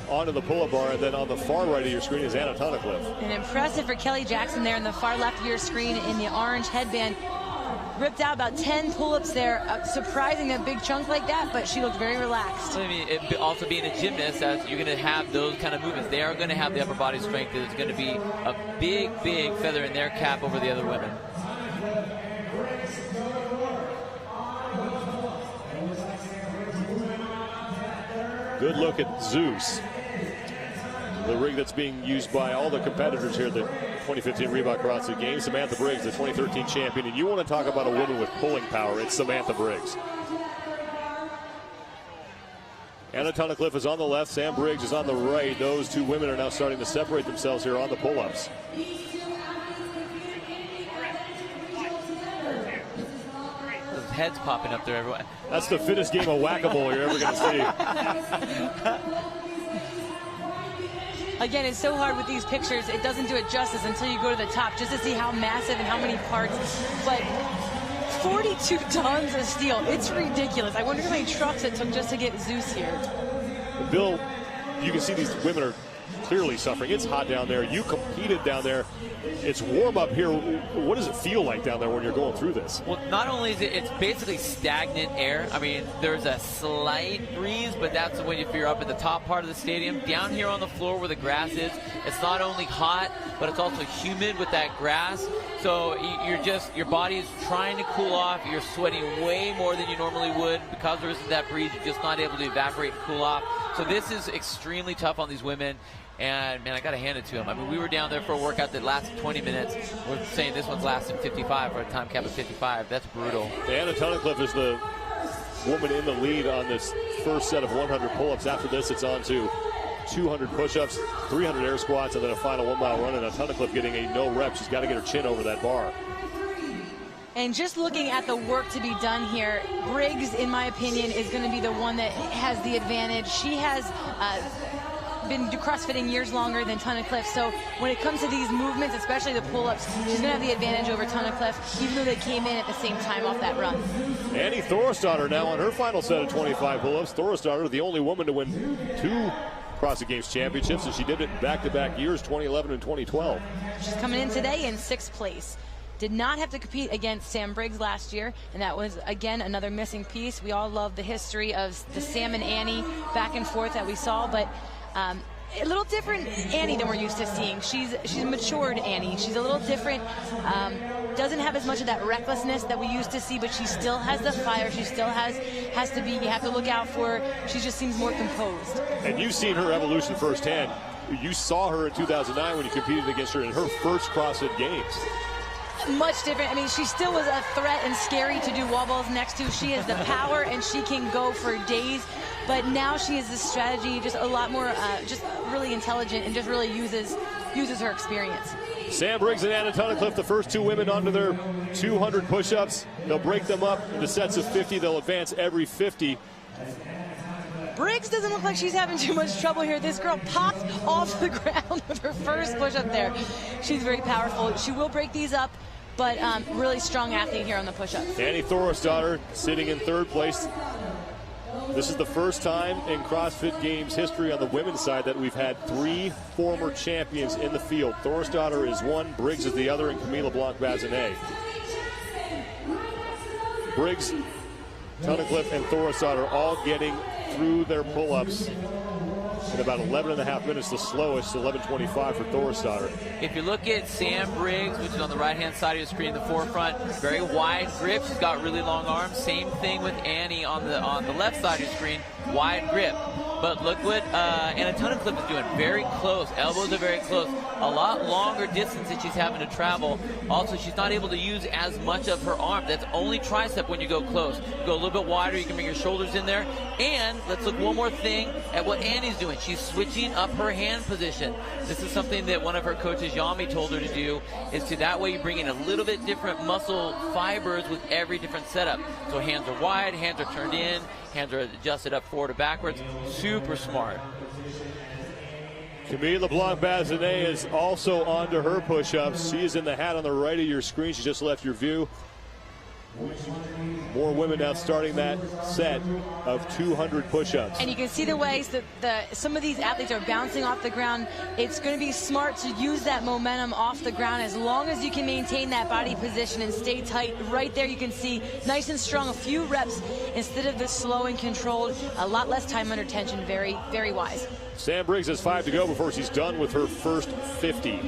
Speaker 1: onto the pull-up bar, and then on the far right of your screen is Anna Tunnicliffe.
Speaker 2: And impressive for Kelly Jackson there in the far left of your screen in the orange headband. Ripped out about 10 pull-ups there, surprising a big chunk like that, but she looked very relaxed.
Speaker 3: I mean, also being a gymnast, as you're going to have those kind of movements. They are going to have the upper body strength. It's going to be a big, big feather in their cap over the other women.
Speaker 1: Good look at Zeus, the rig that's being used by all the competitors here at the 2015 Reebok CrossFit Games. Samantha Briggs, the 2013 champion. And you want to talk about a woman with pulling power, it's Samantha Briggs. Anna Tunnicliffe is on the left, Sam Briggs is on the right. Those two women are now starting to separate themselves here on the pull-ups.
Speaker 3: Heads popping up there, everyone.
Speaker 1: That's the fittest game of whack-a-mole you're ever going to see.
Speaker 2: Again, it's so hard with these pictures. It doesn't do it justice until you go to the top just to see how massive and how many parts. But 42 tons of steel. It's ridiculous. I wonder how many trucks it took just to get Zeus here.
Speaker 1: Bill, you can see these women are clearly suffering. It's hot down there. You competed down there. It's warm up here. What does it feel like down there when you're going through this?
Speaker 3: Well, not only is it's basically stagnant air. I mean, there's a slight breeze, but that's when if you're up at the top part of the stadium. Down here on the floor where the grass is, it's not only hot, but it's also humid with that grass. So your body is trying to cool off. You're sweating way more than you normally would because there isn't that breeze. You're just not able to evaporate and cool off. So this is extremely tough on these women. And, man, I got to hand it to them. I mean, we were down there for a workout that lasted 20 minutes. We're saying this one's lasted 55 for a time cap of 55. That's brutal.
Speaker 1: Anna Tunnicliffe is the woman in the lead on this first set of 100 pull-ups. After this, it's on to 200 push-ups, 300 air squats, and then a final 1 mile run. And Tunnicliffe getting a no rep. She's got to get her chin over that bar.
Speaker 2: And just looking at the work to be done here, Briggs, in my opinion, is going to be the one that has the advantage. She has been crossfitting years longer than Tunnicliffe, so when it comes to these movements, especially the pull-ups, she's going to have the advantage over Tunnicliffe, even though they came in at the same time off that run.
Speaker 1: Annie Thorstadter now on her final set of 25 pull-ups. Thorstadter, the only woman to win 2 CrossFit Games championships, and she did it back-to-back years, 2011 and 2012.
Speaker 2: She's coming in today in 6th place. Did not have to compete against Sam Briggs last year, and that was, again, another missing piece. We all love the history of the Sam and Annie back and forth that we saw, but a little different Annie than we're used to seeing. She's matured Annie. She's a little different. Doesn't have as much of that recklessness that we used to see, but she still has the fire. She still has to be. You have to look out for her. She just seems more composed. And
Speaker 1: you've seen her evolution firsthand. You saw her in 2009 when you competed against her in her first CrossFit Games.
Speaker 2: Much different. I mean, she still was a threat and scary to do wall balls next to. She has the power and she can go for days. But now she has this strategy, just a lot more, just really intelligent and just really uses her experience.
Speaker 1: Sam Briggs and Anna Tunnicliffe, the first 2 women onto their 200 push-ups. They'll break them up into sets of 50. They'll advance every 50.
Speaker 2: Briggs doesn't look like she's having too much trouble here. This girl popped off the ground with her first push-up there. She's very powerful. She will break these up, but really strong athlete here on the push-ups.
Speaker 1: Annie Thorstadter sitting in 3rd place. This is the first time in CrossFit Games history on the women's side that we've had 3 former champions in the field. Thorstadter is one, Briggs is the other, and Camila Blanc-Bazinet. Briggs, Tunnicliffe, and Thorstadter all getting through their pull-ups in about 11.5 minutes, the slowest, 11:25 for Thorstadter.
Speaker 3: If you look at Sam Briggs, which is on the right-hand side of your screen, the forefront, very wide grip. She's got really long arms. Same thing with Annie on the left side of your screen, wide grip. But look what Anna Tunnicliffe is doing. Very close. Elbows are very close. A lot longer distance that she's having to travel. Also, she's not able to use as much of her arm. That's only tricep when you go close. You go a little bit wider, you can bring your shoulders in there. And let's look one more thing at what Annie's doing. She's switching up her hand position. This is something that one of her coaches, Yami, told her to do, is to that way you bring in a little bit different muscle fibers with every different setup. So hands are wide, hands are turned in, hands are adjusted up forward or backwards. Super smart.
Speaker 1: Camille LeBlanc-Bazinet is also onto her push-ups. She is in the hat on the right of your screen. She just left your view. More women now starting that set of 200 push-ups.
Speaker 2: And you can see the ways that some of these athletes are bouncing off the ground. It's going to be smart to use that momentum off the ground as long as you can maintain that body position and stay tight. Right there you can see nice and strong, a few reps instead of the slow and controlled, a lot less time under tension. Very, very wise.
Speaker 1: Sam Briggs has 5 to go before she's done with her first 50.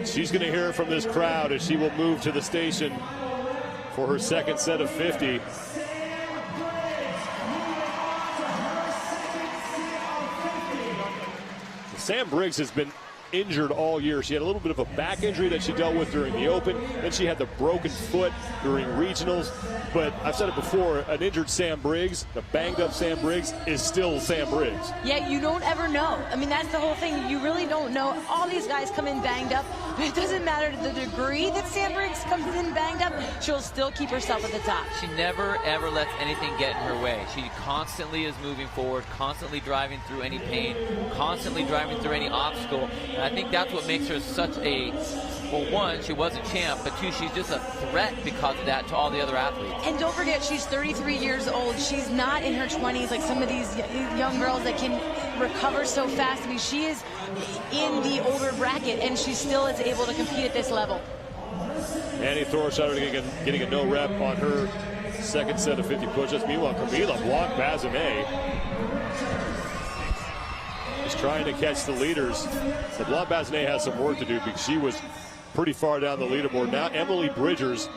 Speaker 1: She's going to hear from this crowd as she will move to the station for her second set of 50. Sam Briggs has been injured all year. She had a little bit of a back injury that she dealt with during the Open. Then she had the broken foot during regionals. But I've said it before, an injured Sam Briggs, the banged up Sam Briggs, is still Sam Briggs.
Speaker 2: Yeah, you don't ever know. I mean, that's the whole thing. You really don't know. All these guys come in banged up, but it doesn't matter the degree that Sam Briggs comes in banged up. She'll still keep herself at the top.
Speaker 3: She never, ever lets anything get in her way. She constantly is moving forward, constantly driving through any pain, constantly driving through any obstacle. And I think that's what makes her such a, well, one, she was a champ, but two, she's just a threat because of that to all the other athletes.
Speaker 2: And don't forget, she's 33 years old. She's not in her 20s like some of these young girls that can recover so fast. I mean, she is in the older bracket, and she still is able to compete at this level.
Speaker 1: Annie Thorschauer getting a no rep on her second set of 50 push-ups. Meanwhile, Camille LeBlanc-Bazinet is trying to catch the leaders. LeBlanc-Bazinet has some work to do because she was pretty far down the leaderboard. Now Emily Bridgers,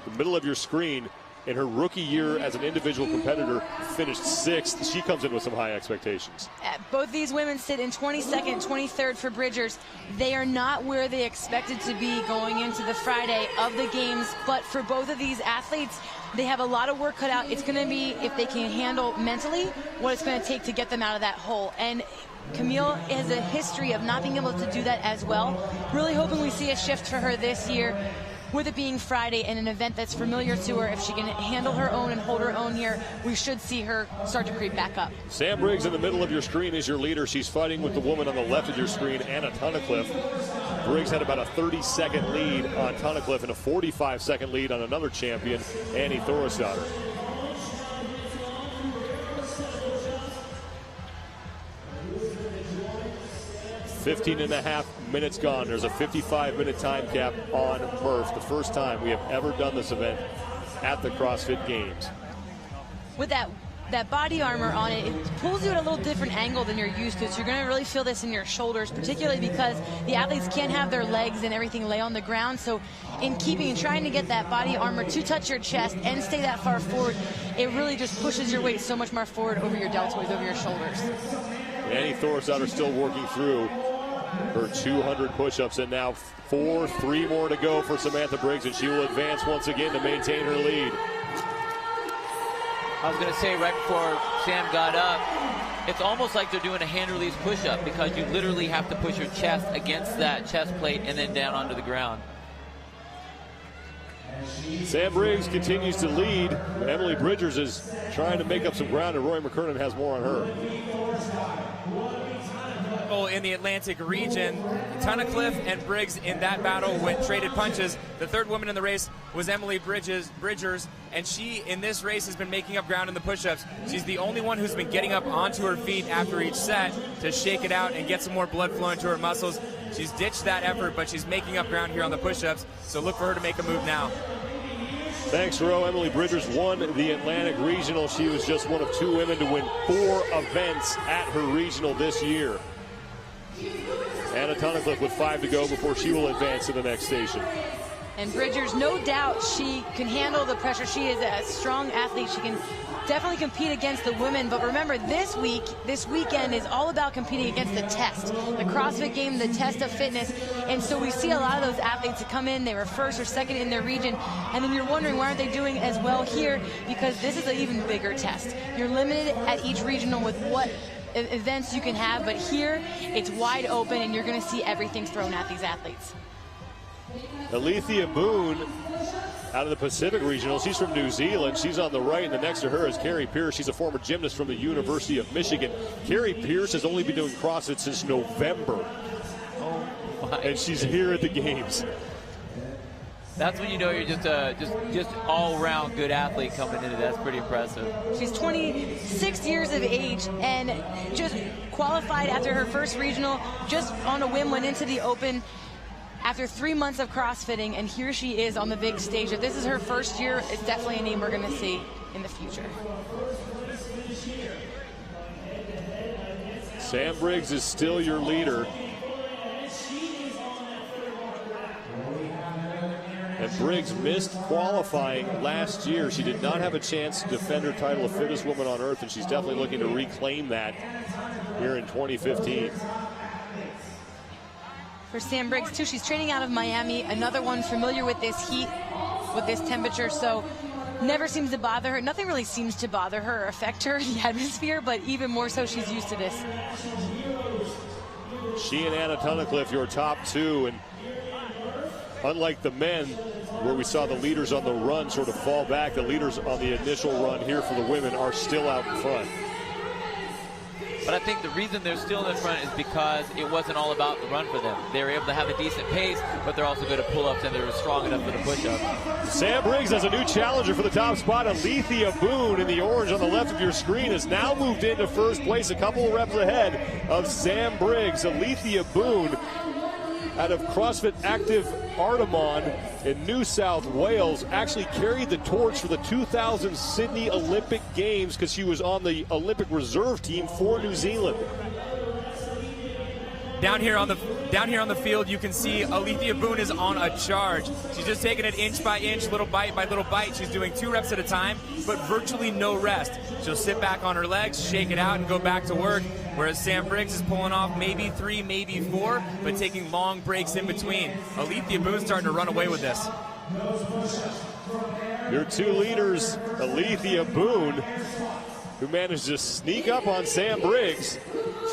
Speaker 1: the middle of your screen, in her rookie year as an individual competitor, finished 6th. She comes in with some high expectations.
Speaker 2: Both these women sit in 22nd, 23rd for Bridgers. They are not where they expected to be going into the Friday of the games, but for both of these athletes, they have a lot of work cut out. It's going to be, if they can handle mentally, what it's going to take to get them out of that hole. And Camille has a history of not being able to do that as well. Really hoping we see a shift for her this year, with it being Friday and an event that's familiar to her. If she can handle her own and hold her own here, we should see her start to creep back up.
Speaker 1: Sam Briggs in the middle of your screen is your leader. She's fighting with the woman on the left of your screen, Anna Tunnicliffe. Briggs had about a 30-second lead on Tunnicliffe and a 45-second lead on another champion, Annie Thorschauer. .5 minutes gone. There's a 55-minute time cap on Merf. The first time we have ever done this event at the CrossFit Games.
Speaker 2: With that body armor on it, it pulls you at a little different angle than you're used to. So you're going to really feel this in your shoulders, particularly because the athletes can't have their legs and everything lay on the ground. So in keeping and trying to get that body armor to touch your chest and stay that far forward, it really just pushes your weight so much more forward over your deltoids, over your shoulders.
Speaker 1: Annie Thorschauer still working through her 200 push-ups, and now 3 more to go for Samantha Briggs, and she will advance once again to maintain her lead.
Speaker 3: I was going to say right before Sam got up, it's almost like they're doing a hand release push-up because you literally have to push your chest against that chest plate and then down onto the ground.
Speaker 1: Sam Briggs continues to lead. Emily Bridgers is trying to make up some ground, and Roy McKernan has more on her.
Speaker 4: In the Atlantic region, Tunnicliffe and Briggs in that battle went traded punches. The third woman in the race was Emily Bridgers, and she in this race has been making up ground in the push-ups. She's the only one who's been getting up onto her feet after each set to shake it out and get some more blood flowing to her muscles. She's ditched that effort, but she's making up ground here on the push-ups, so look for her to make a move now.
Speaker 1: Thanks, Ro. Emily Bridgers won the Atlantic Regional. She was just one of 2 women to win 4 events at her regional this year. Anna Tunnicliffe with 5 to go before she will advance to the next station.
Speaker 2: And Bridgers, no doubt she can handle the pressure. She is a strong athlete. She can definitely compete against the women. But remember, this weekend is all about competing against the test, the CrossFit game, the test of fitness. And so we see a lot of those athletes that come in, they were first or second in their region, and then you're wondering why aren't they doing as well here, because this is an even bigger test. You're limited at each regional with what events you can have, but here it's wide open and you're going to see everything thrown at these athletes.
Speaker 1: Alethea Boone out of the Pacific Regional. She's from New Zealand. She's on the right, and the next to her is Carrie Pierce. She's a former gymnast from the University of Michigan. Carrie Pierce has only been doing CrossFit since November.
Speaker 3: Oh my.
Speaker 1: And she's here at the games.
Speaker 3: That's when you know you're just all-around good athlete coming into. That's pretty impressive.
Speaker 2: She's 26 years of age and just qualified after her first regional, just on a whim went into the open after 3 months of CrossFitting, and here she is on the big stage. If this is her first year, it's definitely a name we're going to see in the future.
Speaker 1: Sam Briggs is still your leader. And Briggs missed qualifying last year. She did not have a chance to defend her title of fittest woman on earth, and she's definitely looking to reclaim that here in 2015.
Speaker 2: For Sam Briggs, too, she's training out of Miami. Another one familiar with this heat, with this temperature, so never seems to bother her. Nothing really seems to bother her or affect her in the atmosphere, but even more so, she's used to this.
Speaker 1: She and Anna Tunnicliffe, your top two, and unlike the men, where we saw the leaders on the run sort of fall back, the leaders on the initial run here for the women are still out in front.
Speaker 3: But I think the reason they're still in front is because it wasn't all about the run for them. They were able to have a decent pace, but they're also good at pull-ups, and they're strong enough for the push-ups.
Speaker 1: Sam Briggs has a new challenger for the top spot. Alethea Boone in the orange on the left of your screen has now moved into first place, a couple of reps ahead of Sam Briggs. Alethea Boone out of CrossFit Active Artarmon in New South Wales actually carried the torch for the 2000 Sydney Olympic Games because she was on the Olympic reserve team for New Zealand.
Speaker 4: Down here on the field, you can see Alethea Boone is on a charge. She's just taking it inch by inch, little bite by little bite. She's doing 2 reps at a time, but virtually no rest. She'll sit back on her legs, shake it out, and go back to work. Whereas Sam Briggs is pulling off maybe 3, maybe 4, but taking long breaks in between. Alethea Boone's starting to run away with this.
Speaker 1: Your two leaders, Alethea Boone, who managed to sneak up on Sam Briggs.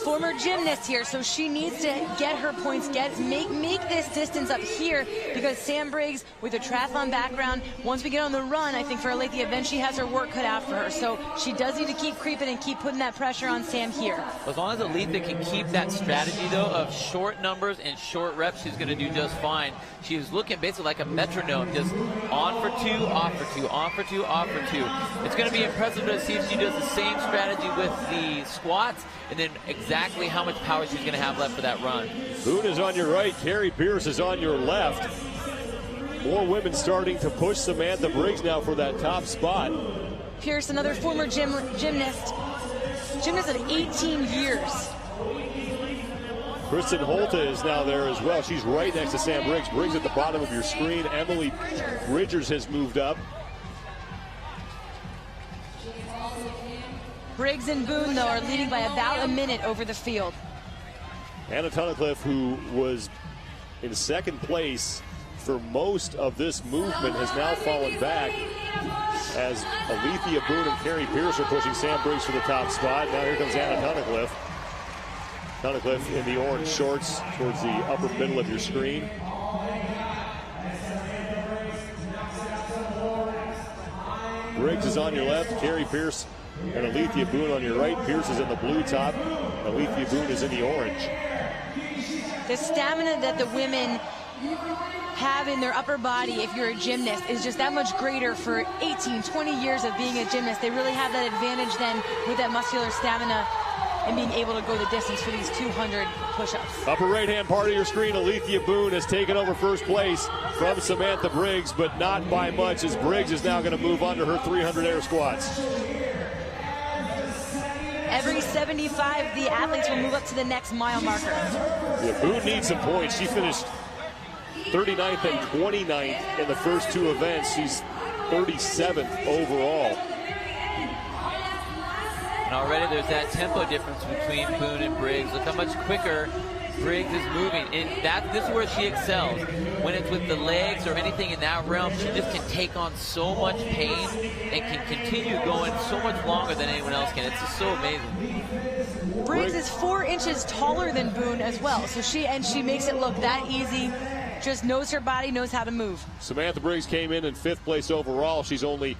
Speaker 2: Former gymnast here, so she needs to get her points, make this distance up here, because Sam Briggs, with a triathlon background, once we get on the run, I think for Alethea, then she has her work cut out for her. So she does need to keep creeping and keep putting that pressure on Sam here.
Speaker 3: As long as Alethea can keep that strategy, though, of short numbers and short reps, she's going to do just fine. She was looking basically like a metronome, just on for 2, off for 2, on for 2, off for 2. It's going to be impressive to see if she does the same strategy with the squats, and then exactly how much power she's going to have left for that run.
Speaker 1: Boone is on your right, Carrie Pierce is on your left. More women starting to push Samantha Briggs now for that top spot.
Speaker 2: Pierce, another former gymnast of 18 years.
Speaker 1: Kristen Holta is now there as well. She's right next to Sam Briggs. Briggs at the bottom of your screen. Emily Bridgers has moved up.
Speaker 2: Briggs and Boone, though, are leading by about a minute over the field.
Speaker 1: Anna Tunnicliffe, who was in second place for most of this movement, has now fallen back as Alethea Boone and Carrie Pierce are pushing Sam Briggs for the top spot. Now here comes Anna Tunnicliffe. Tunnicliffe in the orange shorts towards the upper middle of your screen. Briggs is on your left, Carrie Pierce and Alethea Boone on your right. Pierce is in the blue top. Alethea Boone is in the orange.
Speaker 2: The stamina that the women have in their upper body, if you're a gymnast, is just that much greater for 18, 20 years of being a gymnast. They really have that advantage then with that muscular stamina and being able to go the distance for these 200 push-ups.
Speaker 1: Upper right-hand part of your screen, Alethea Boone has taken over first place from Samantha Briggs, but not by much, as Briggs is now going to move on to her 300 air squats.
Speaker 2: Every 75, the athletes will move up to the next mile marker.
Speaker 1: Yeah, Boone needs some points. She finished 39th and 29th in the first two events. She's 37th overall.
Speaker 3: And already there's that tempo difference between Boone and Briggs. Look how much quicker Briggs is moving, and this is where she excels. When it's with the legs or anything in that realm, she just can take on so much pain and can continue going so much longer than anyone else can. It's just so amazing.
Speaker 2: Briggs is 4 inches taller than Boone as well, so she makes it look that easy. Just knows her body, knows how to move.
Speaker 1: Samantha Briggs came in 5th place overall. She's only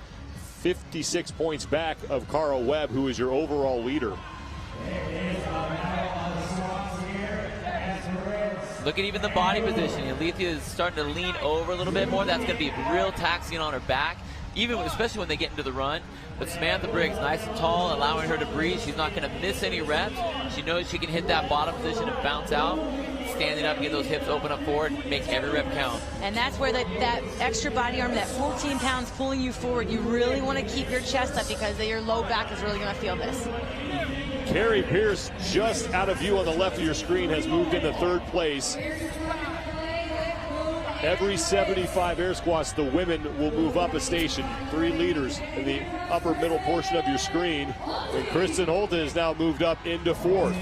Speaker 1: 56 points back of Cara Webb, who is your overall leader.
Speaker 3: Look at even the body position. Alethea is starting to lean over a little bit more. That's going to be real taxing on her back, especially when they get into the run. But Samantha Briggs, nice and tall, allowing her to breathe. She's not going to miss any reps. She knows she can hit that bottom position and bounce out. Standing up, get those hips open up forward, make every rep count.
Speaker 2: And that's where that extra body arm, that 14 pounds pulling you forward, you really want to keep your chest up because your low back is really going to feel this.
Speaker 1: Carrie Pierce, just out of view on the left of your screen, has moved into 3rd place. Every 75 air squats, the women will move up a station. 3 leaders in the upper middle portion of your screen. And Kristen Holte has now moved up into 4th.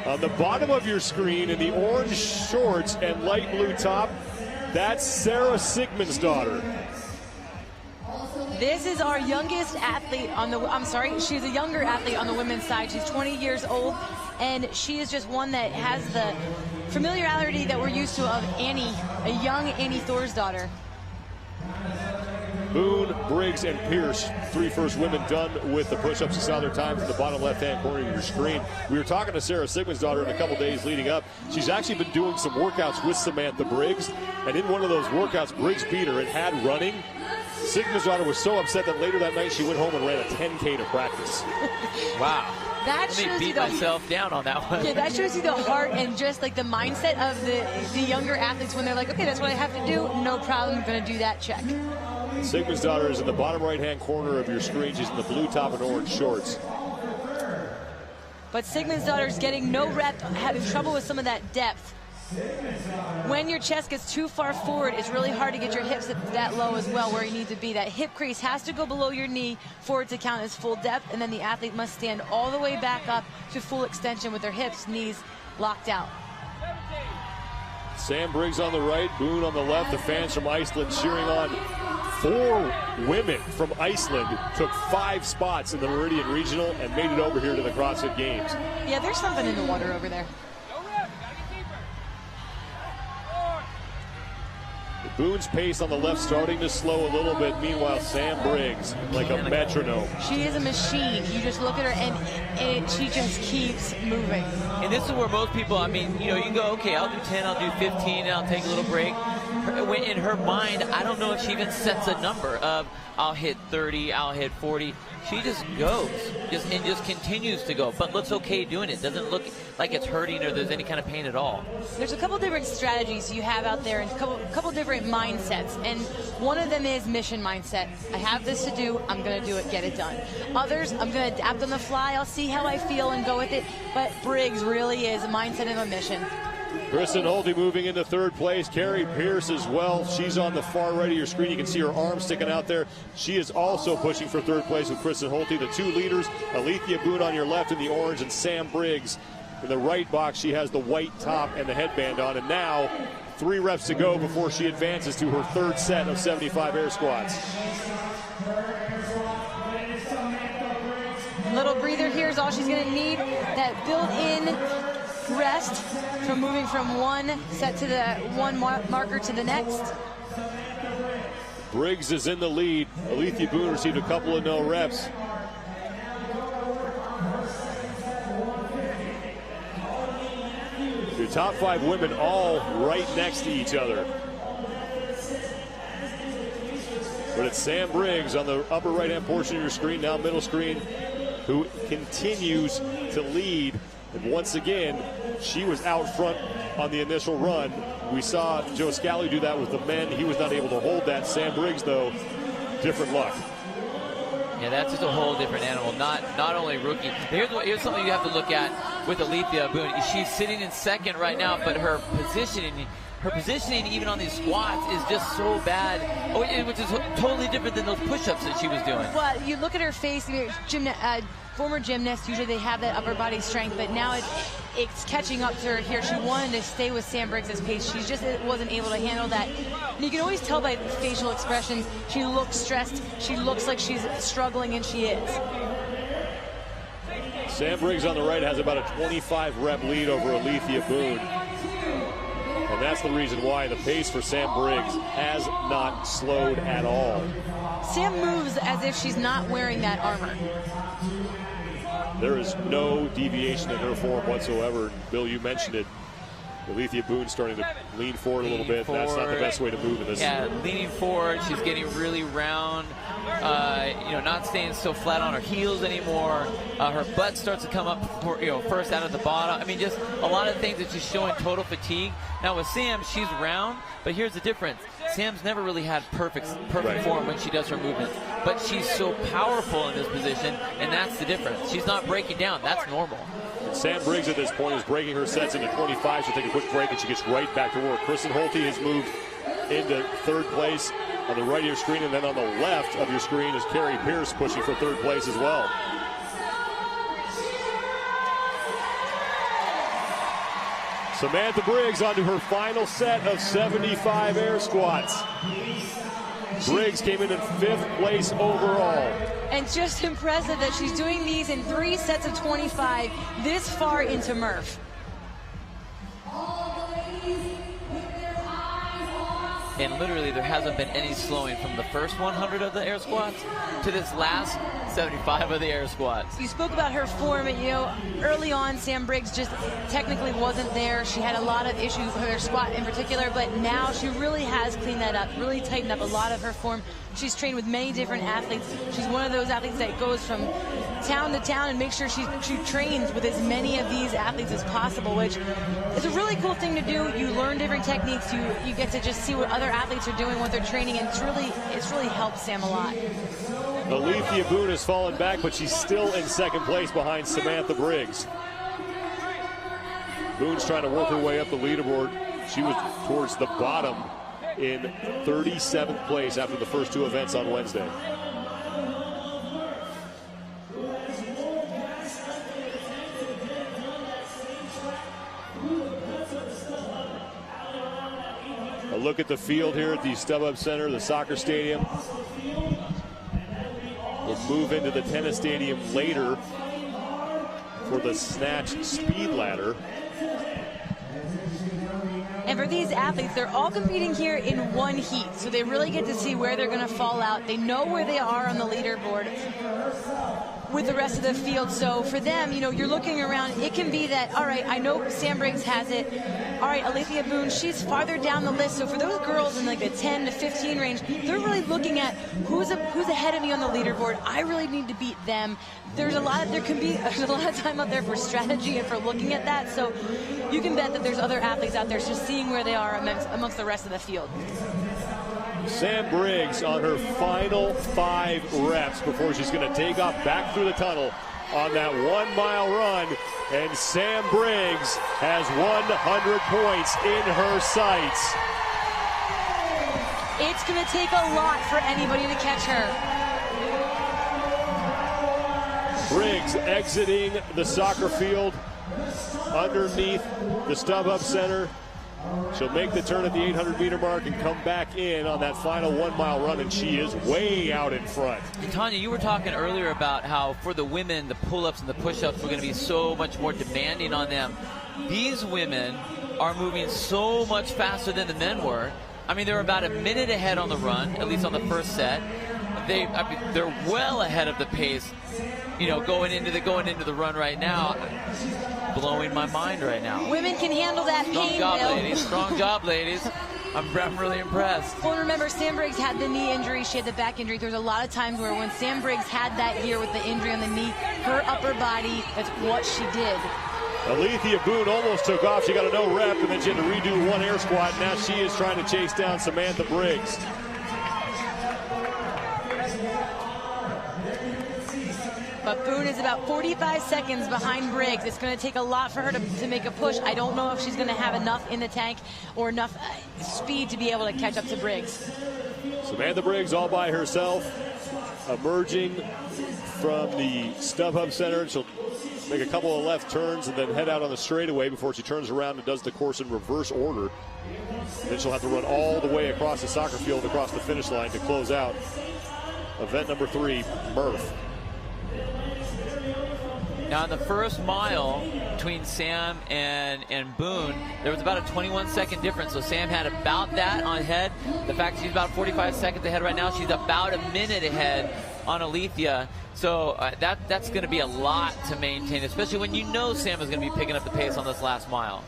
Speaker 1: On the bottom of your screen, in the orange shorts and light blue top, that's Sarah Sigmundsdottir.
Speaker 2: This is our youngest athlete on the, she's a younger athlete on the women's side. She's 20 years old, and she is just one that has the familiarity that we're used to of Annie, a young Annie Thorsdottir.
Speaker 1: Boone, Briggs, and Pierce, 3 first women done with the push-ups. You saw their times in the bottom left-hand corner of your screen. We were talking to Sarah Sigmundsdottir in a couple days leading up. She's actually been doing some workouts with Samantha Briggs, and in one of those workouts, Briggs beat her and had running. Sigmundsdottir was so upset that later that night she went home and ran a 10K to practice.
Speaker 3: Wow.
Speaker 2: That
Speaker 3: Let me beat myself down on that one.
Speaker 2: Yeah, that shows you the heart and just like the mindset of the younger athletes when they're like, okay, that's what I have to do. No problem, I'm going to do that, check.
Speaker 1: Sigmundsdottir is in the bottom right-hand corner of your screen. She's in the blue top and orange shorts.
Speaker 2: But Sigmundsdottir's getting no rep, having trouble with some of that depth. When your chest gets too far forward, it's really hard to get your hips that low as well where you need to be. That hip crease has to go below your knee for it to count as full depth, and then the athlete must stand all the way back up to full extension with their hips, knees locked out.
Speaker 1: Sam Briggs on the right, Boone on the left. The fans from Iceland cheering on. 4 women from Iceland took 5 spots in the Meridian Regional and made it over here to the CrossFit Games.
Speaker 2: Yeah, there's something in the water over there.
Speaker 1: Boone's pace on the left starting to slow a little bit. Meanwhile, Sam Briggs, like a metronome.
Speaker 2: She is a machine. You just look at her, and she just keeps moving.
Speaker 3: And this is where most people, I mean, you know, you go, okay, I'll do 10, I'll do 15, and I'll take a little break. In her mind, I don't know if she even sets a number of, I'll hit 30, I'll hit 40. She just goes, and just continues to go, but looks okay doing it. Doesn't look like it's hurting or there's any kind of pain at all.
Speaker 2: There's a couple different strategies you have out there and a couple different mindsets, and one of them is mission mindset. I have this to do, I'm going to do it, get it done. Others, I'm going to adapt on the fly, I'll see how I feel and go with it, but Briggs really is a mindset and a mission.
Speaker 1: Kristen Holte moving into 3rd place. Carrie Pierce as well. She's on the far right of your screen. You can see her arm sticking out there. She is also pushing for 3rd place with Kristen Holte. The 2 leaders, Alethea Boone on your left in the orange and Sam Briggs in the right box. She has the white top and the headband on. And now 3 reps to go before she advances to her 3rd set of 75 air squats.
Speaker 2: Little breather here is all she's going to need. That built-in rest from moving from one set to the one marker to the next.
Speaker 1: Briggs is in the lead. Alethea Boone received a couple of no reps. Your top 5 women all right next to each other. But it's Sam Briggs on the upper right-hand portion of your screen, now middle screen, who continues to lead. And once again, she was out front on the initial run. We saw Joe Scally do that with the men. He was not able to hold that. Sam Briggs, though, different luck.
Speaker 3: Yeah, that's just a whole different animal. Not only rookie. Here's something you have to look at with Alethea Boone. She's sitting in 2nd right now, but her positioning, her positioning, even on these squats, is just so bad, which is totally different than those push-ups that she was doing.
Speaker 2: Well, you look at her face, former gymnasts, usually they have that upper body strength, but now it's catching up to her here. She wanted to stay with Sam Briggs' pace. She just wasn't able to handle that. And you can always tell by the facial expressions, she looks stressed, she looks like she's struggling, and she is.
Speaker 1: Sam Briggs on the right has about a 25 rep lead over Alethea Boone. And that's the reason why the pace for Sam Briggs has not slowed at all.
Speaker 2: Sam moves as if she's not wearing that armor.
Speaker 1: There is no deviation in her form whatsoever. Bill, you mentioned it. Alethea Boone starting to lean forward a little bit. That's not the best way to move in this.
Speaker 3: Yeah, leaning forward. She's getting really round. Not staying so flat on her heels anymore. Her butt starts to come up, first out of the bottom. I mean, just a lot of things that she's showing total fatigue. Now with Sam, she's round, but here's the difference. Sam's never really had perfect form when she does her movements, but she's so powerful in this position, and that's the difference. She's not breaking down. That's normal.
Speaker 1: Sam Briggs at this point is breaking her sets into 25. She'll take a quick break, and she gets right back to work. Kristen Holte has moved into third place on the right of your screen, and then on the left of your screen is Carrie Pierce pushing for third place as well. Samantha Briggs onto her final set of 75 air squats. Briggs came in 5th place overall.
Speaker 2: And just impressive that she's doing these in 3 sets of 25 this far into Merf.
Speaker 3: And literally there hasn't been any slowing from the first 100 of the air squats to this last 75 of the air squats.
Speaker 2: You spoke about her form, and early on Sam Briggs just technically wasn't there. She had a lot of issues with her squat in particular, but now she really has cleaned that up, really tightened up a lot of her form. She's trained with many different athletes. She's one of those athletes that goes from town to town and makes sure she trains with as many of these athletes as possible, which is a really cool thing to do. You learn different techniques. You get to just see what other athletes are doing, what they're training, and it's really helped Sam a lot.
Speaker 1: Alethea Boone has fallen back, but she's still in 2nd place behind Samantha Briggs. Boone's trying to work her way up the leaderboard. She was towards the bottom in 37th place after the first 2 events on Wednesday. A look at the field here at the StubHub Center, the soccer stadium. We'll move into the tennis stadium later for the snatch speed ladder.
Speaker 2: And for these athletes, they're all competing here in one heat, so they really get to see where they're going to fall out. They know where they are on the leaderboard with the rest of the field. So for them, you're looking around. It can be that, all right, I know Sam Briggs has it. All right, Alethea Boone, she's farther down the list. So for those girls in like the 10 to 15 range, they're really looking at who's ahead of me on the leaderboard. I really need to beat them. There's a lot of time out there for strategy and for looking at that. So you can bet that there's other athletes out there just seeing where they are amongst the rest of the field.
Speaker 1: Sam Briggs on her final 5 reps before she's going to take off back through the tunnel on that 1 mile run. And Sam Briggs has 100 points in her sights.
Speaker 2: It's going to take a lot for anybody to catch her.
Speaker 1: Briggs exiting the soccer field underneath the StubHub Center. She'll make the turn at the 800-meter mark and come back in on that final 1 mile run, and she is way out in front.
Speaker 3: And Tanya, you were talking earlier about how for the women, the pull-ups and the push-ups were going to be so much more demanding on them. These women are moving so much faster than the men were. I mean, they're about a minute ahead on the run, at least on the first set. They're well ahead of the pace, going into the run right now. Blowing my mind right now.
Speaker 2: Women can handle that pain, Bill.
Speaker 3: Strong job, ladies. I'm really impressed.
Speaker 2: Well, remember, Sam Briggs had the knee injury. She had the back injury. There was a lot of times where when Sam Briggs had that year with the injury on the knee, her upper body, that's what she did.
Speaker 1: Alethea Boone almost took off. She got a no rep, and then she had to redo 1 air squat. Now she is trying to chase down Samantha Briggs.
Speaker 2: but Boone is about 45 seconds behind Briggs. It's going to take a lot for her to make a push. I don't know if she's going to have enough in the tank or enough speed to be able to catch up to Briggs.
Speaker 1: Samantha Briggs all by herself, emerging from the StubHub Center. She'll make a couple of left turns and then head out on the straightaway before she turns around and does the course in reverse order. And then she'll have to run all the way across the soccer field, across the finish line to close out event number 3, Merf.
Speaker 3: Now, in the first mile between Sam and Boone, there was about a 21-second difference. So Sam had about that on ahead. The fact she's about 45 seconds ahead right now, she's about a minute ahead on Alethea. So that's going to be a lot to maintain, especially when you know Sam is going to be picking up the pace on this last mile.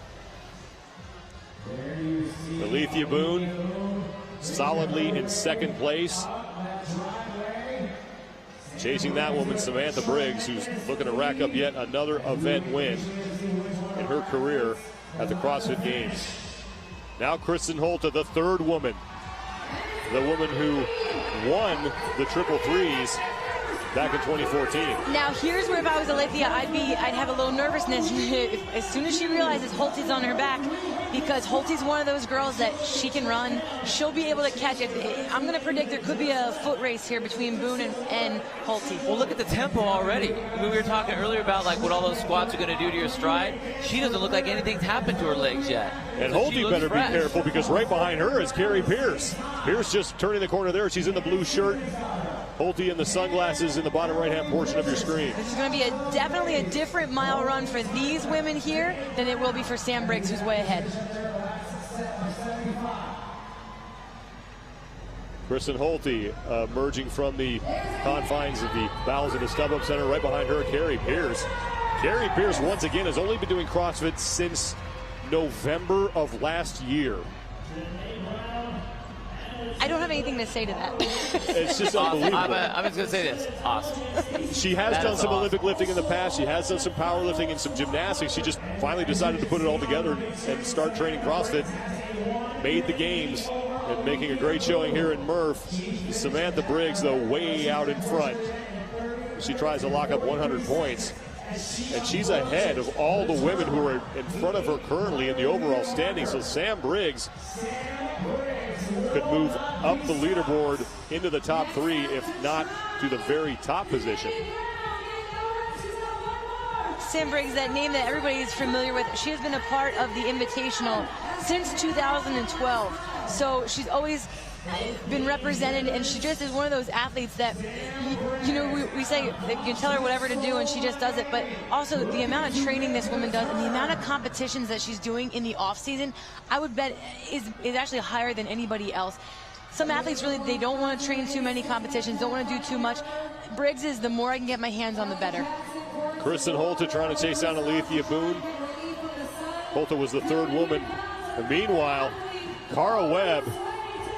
Speaker 1: Alethea Boone solidly in second place. Chasing that woman, Samantha Briggs, who's looking to rack up yet another event win in her career at the CrossFit Games. Now Kristen Holte, the third woman. The woman who won the triple threes back in 2014.
Speaker 2: Now here's where if I was Alethea, I'd have a little nervousness as soon as she realizes Holte's on her back, because Holte's one of those girls that she can run. She'll be able to catch it. I'm going to predict there could be a foot race here between Boone and Holte.
Speaker 3: Well, look at the tempo already. We were talking earlier about like what all those squats are going to do to your stride. She doesn't look like anything's happened to her legs yet.
Speaker 1: And
Speaker 3: So
Speaker 1: Holte better be careful, because right behind her is Carrie Pierce. Pierce just turning the corner there. She's in the blue shirt. Holte in the sunglasses in the bottom right-hand portion of your screen.
Speaker 2: This is going to be definitely a different mile run for these women here than it will be for Sam Briggs, who's way ahead.
Speaker 1: Kristen Holte emerging from the confines of the bowels of the StubHub Center. Right behind her, Carrie Pierce. Carrie Pierce, once again, has only been doing CrossFit since November of last year.
Speaker 2: I don't have anything to say to that.
Speaker 1: It's just unbelievable.
Speaker 3: I'm just going to say this. Awesome.
Speaker 1: She has done some Olympic lifting in the past. She has done some powerlifting and some gymnastics. She just finally decided to put it all together and start training CrossFit. Made the games and making a great showing here in Merf. Samantha Briggs, though, way out in front. She tries to lock up 100 points. And she's ahead of all the women who are in front of her currently in the overall standing. So Sam Briggs could move up the leaderboard into the top 3, if not to the very top position.
Speaker 2: Sam Briggs, that name that everybody is familiar with, she has been a part of the Invitational since 2012. So she's always been represented, and she just is one of those athletes that, you know, we say that you can tell her whatever to do and she just does it, but also the amount of training this woman does and the amount of competitions that she's doing in the off season, I would bet is actually higher than anybody else. Some athletes really, they don't want to train too many competitions, don't want to do too much. Briggs is the more I can get my hands on, the better.
Speaker 1: Kristen Holte trying to chase down Alethea Boone. Holte was the third woman. And meanwhile, Cara Webb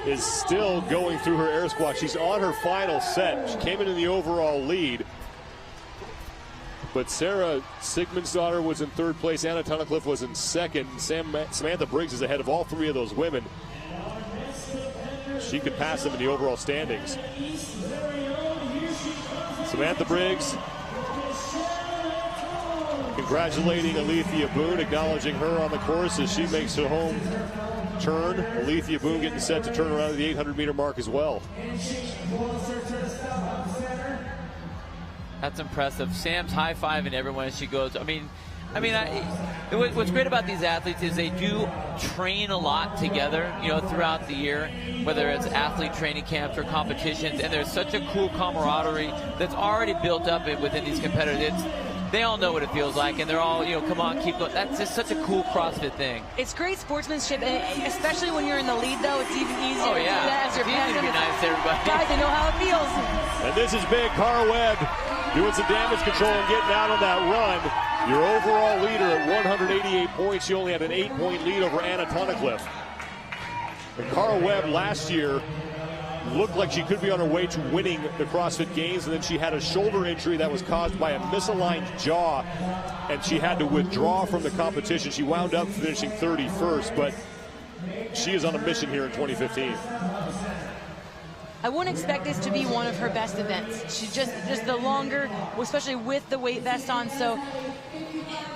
Speaker 1: is still going through her air squat. She's on her final set. She came in the overall lead. But Sarah Sigmundsdottir was in third place. Anna Tunnicliffe was in second. Samantha Briggs is ahead of all 3 of those women. She could pass them in the overall standings. Samantha Briggs congratulating Alethea Boone, acknowledging her on the course as she makes her home turn. Alethea Boone getting set to turn around at the 800-meter mark as well.
Speaker 3: That's impressive. Sam's high-fiving everyone as she goes. What's great about these athletes is they do train a lot together, you know, throughout the year, whether it's athlete training camps or competitions, and there's such a cool camaraderie that's already built up within these competitors. They all know what it feels like, and they're all, you know, come on, keep going. That's just such a cool CrossFit thing.
Speaker 2: It's great sportsmanship, and especially when you're in the lead, though, it's even easier to do that as you're
Speaker 3: easy to be nice to everybody.
Speaker 2: Guys, they know how it feels.
Speaker 1: And this is big. Cara Webb doing some damage control and getting out on that run. Your overall leader at 188 points. She only had an 8-point lead over Anna Tunnicliffe. And Cara Webb last year looked like she could be on her way to winning the CrossFit Games, and then she had a shoulder injury that was caused by a misaligned jaw, and she had to withdraw from the competition. She wound up finishing 31st, but she is on a mission here in 2015.
Speaker 2: I wouldn't expect this to be one of her best events. She's just the longer, especially with the weight vest on, so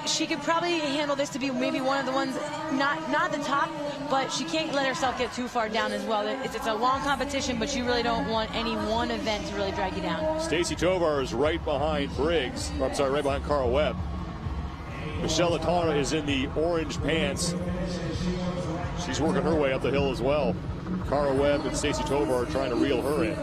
Speaker 2: she could probably handle this to be maybe one of the ones, not the top, but she can't let herself get too far down as well. It's a long competition, but you really don't want any one event to really drag you down.
Speaker 1: Stacey Tovar is right behind Briggs. Or, I'm sorry, right behind Cara Webb. Michelle Latana is in the orange pants. She's working her way up the hill as well. Cara Webb and Stacey Tovar are trying to reel her in.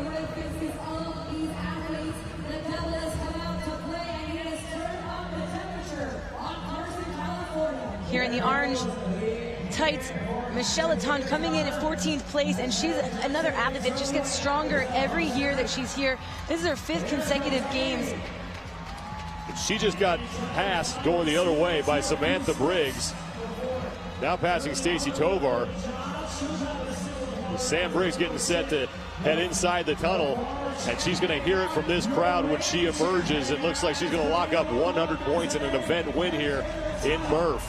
Speaker 2: Here in the orange tights, Michelle Latana coming in at 14th place, and she's another athlete that just gets stronger every year that she's here. This is her 5th consecutive games.
Speaker 1: She just got passed going the other way by Samantha Briggs. Now passing Stacey Tovar. Sam Briggs getting set to head inside the tunnel, and she's going to hear it from this crowd when she emerges. It looks like she's going to lock up 100 points in an event win here in Merf.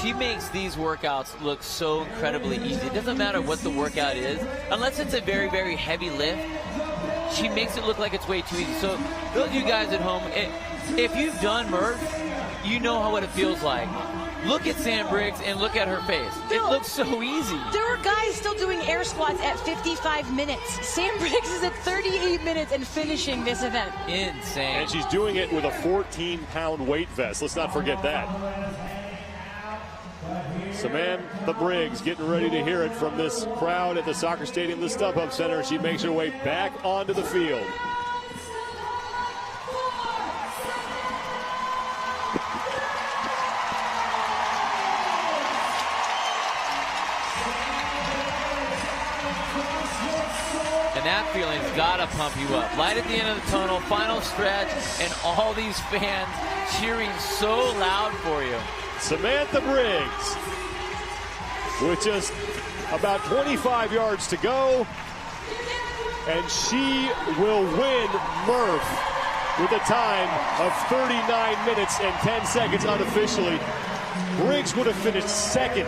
Speaker 3: She makes these workouts look so incredibly easy. It doesn't matter what the workout is, unless it's a very, very heavy lift. She makes it look like it's way too easy. So those of you guys at home, if you've done Merf, you know what it feels like. Look at Sam Briggs and look at her face. It looks so easy.
Speaker 2: There were guys still doing air squats at 55 minutes. Sam Briggs is at 38 minutes and finishing this event.
Speaker 3: Insane.
Speaker 1: And she's doing it with a 14-pound weight vest. Let's not forget that. Samantha Briggs getting ready to hear it from this crowd at the soccer stadium, the StubHub Center. She makes her way back onto the field.
Speaker 3: And that feeling's gotta pump you up. Light at the end of the tunnel, final stretch, and all these fans cheering so loud for you.
Speaker 1: Samantha Briggs with just about 25 yards to go, and she will win Merf with a time of 39 minutes and 10 seconds unofficially. Briggs would have finished second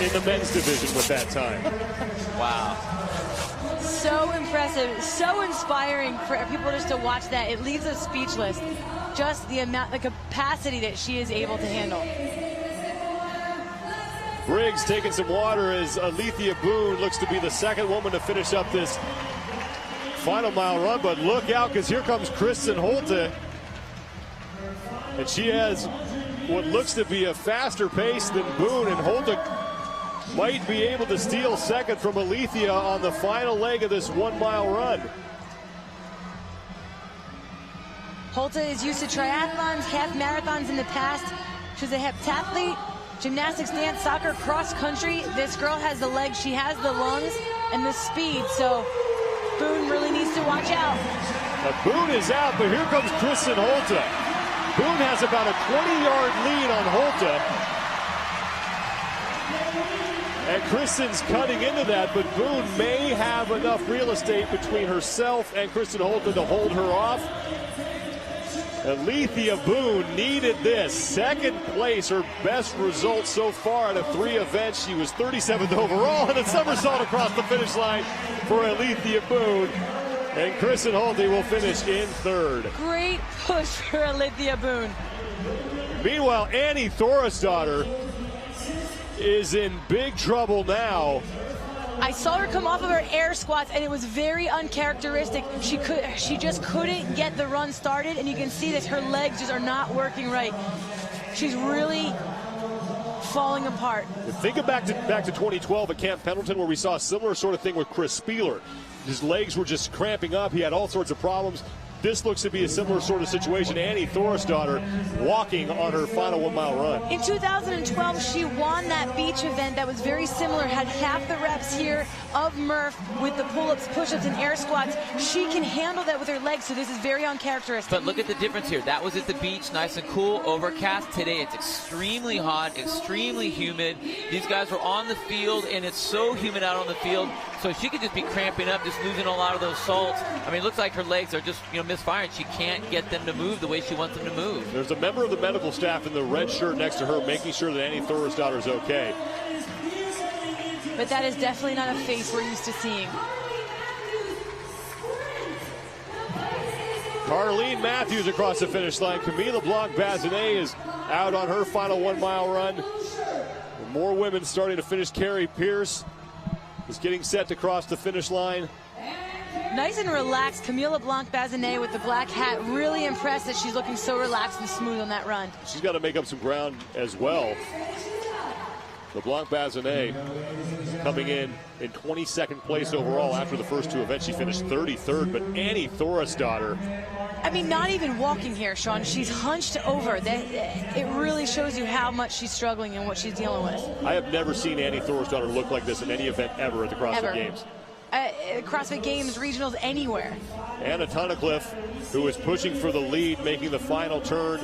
Speaker 1: in the men's division with that time.
Speaker 3: Wow.
Speaker 2: So impressive, so inspiring for people just to watch that. It leaves us speechless. Just the amount, the capacity that she is able to handle.
Speaker 1: Briggs taking some water as Alethea Boone looks to be the second woman to finish up this final mile run. But look out, because here comes Kristen Holte. And she has what looks to be a faster pace than Boone. And Holte might be able to steal second from Alethea on the final leg of this 1 mile run.
Speaker 2: Holte is used to triathlons, half marathons in the past. She's a heptathlete. Gymnastics, dance, soccer, cross country. This girl has the legs, she has the lungs, and the speed. So Boone really needs to watch out.
Speaker 1: Now Boone is out, but here comes Kristen Holte. Boone has about a 20-yard lead on Holte. And Kristen's cutting into that, but Boone may have enough real estate between herself and Kristen Holte to hold her off. Alethea Boone needed this. Second place, her best result so far out of 3 events. She was 37th overall, and a somersault across the finish line for Alethea Boone. And Kristen Holte will finish in 3rd.
Speaker 2: Great push for Alethea Boone.
Speaker 1: Meanwhile, Annie Thorisdottir is in big trouble now.
Speaker 2: I saw her come off of her air squats, and it was very uncharacteristic. She just couldn't get the run started, and you can see that her legs just are not working right. She's really falling apart.
Speaker 1: Think back to 2012 at Camp Pendleton, where we saw a similar sort of thing with Chris Spieler. His legs were just cramping up. He had all sorts of problems. This looks to be a similar sort of situation. Annie Thorisdottir walking on her final 1 mile run.
Speaker 2: In 2012, she won that beach event that was very similar, had half the reps here of Merf with the pull-ups, push-ups, and air squats. She can handle that with her legs, so this is very uncharacteristic.
Speaker 3: But look at the difference here. That was at the beach, nice and cool, overcast. Today it's extremely hot, extremely humid. These guys were on the field, and it's so humid out on the field, so she could just be cramping up, just losing a lot of those salts. I mean, it looks like her legs are just, misfiring. She can't get them to move the way she wants them to move.
Speaker 1: There's a member of the medical staff in the red shirt next to her making sure that Annie Thorisdottir is okay.
Speaker 2: but that is definitely not a face we're used to seeing.
Speaker 1: Carlene Matthews across the finish line. Camille LeBlanc-Bazinet is out on her final 1 mile run. And more women starting to finish. Carrie Pierce is getting set to cross the finish line.
Speaker 2: Nice and relaxed. Camille LeBlanc-Bazinet with the black hat. Really impressed that she's looking so relaxed and smooth on that run.
Speaker 1: She's got to make up some ground as well. LeBlanc-Bazinet coming in 22nd place overall after the first two events. She finished 33rd, but Annie Thorisdottir.
Speaker 2: I mean, not even walking here, Sean. She's hunched over. It really shows you how much she's struggling and what she's dealing with.
Speaker 1: I have never seen Annie Thorisdottir look like this in any event ever at the CrossFit Games.
Speaker 2: CrossFit Games, regionals, anywhere.
Speaker 1: Anna Tunnicliffe, who is pushing for the lead, making the final turn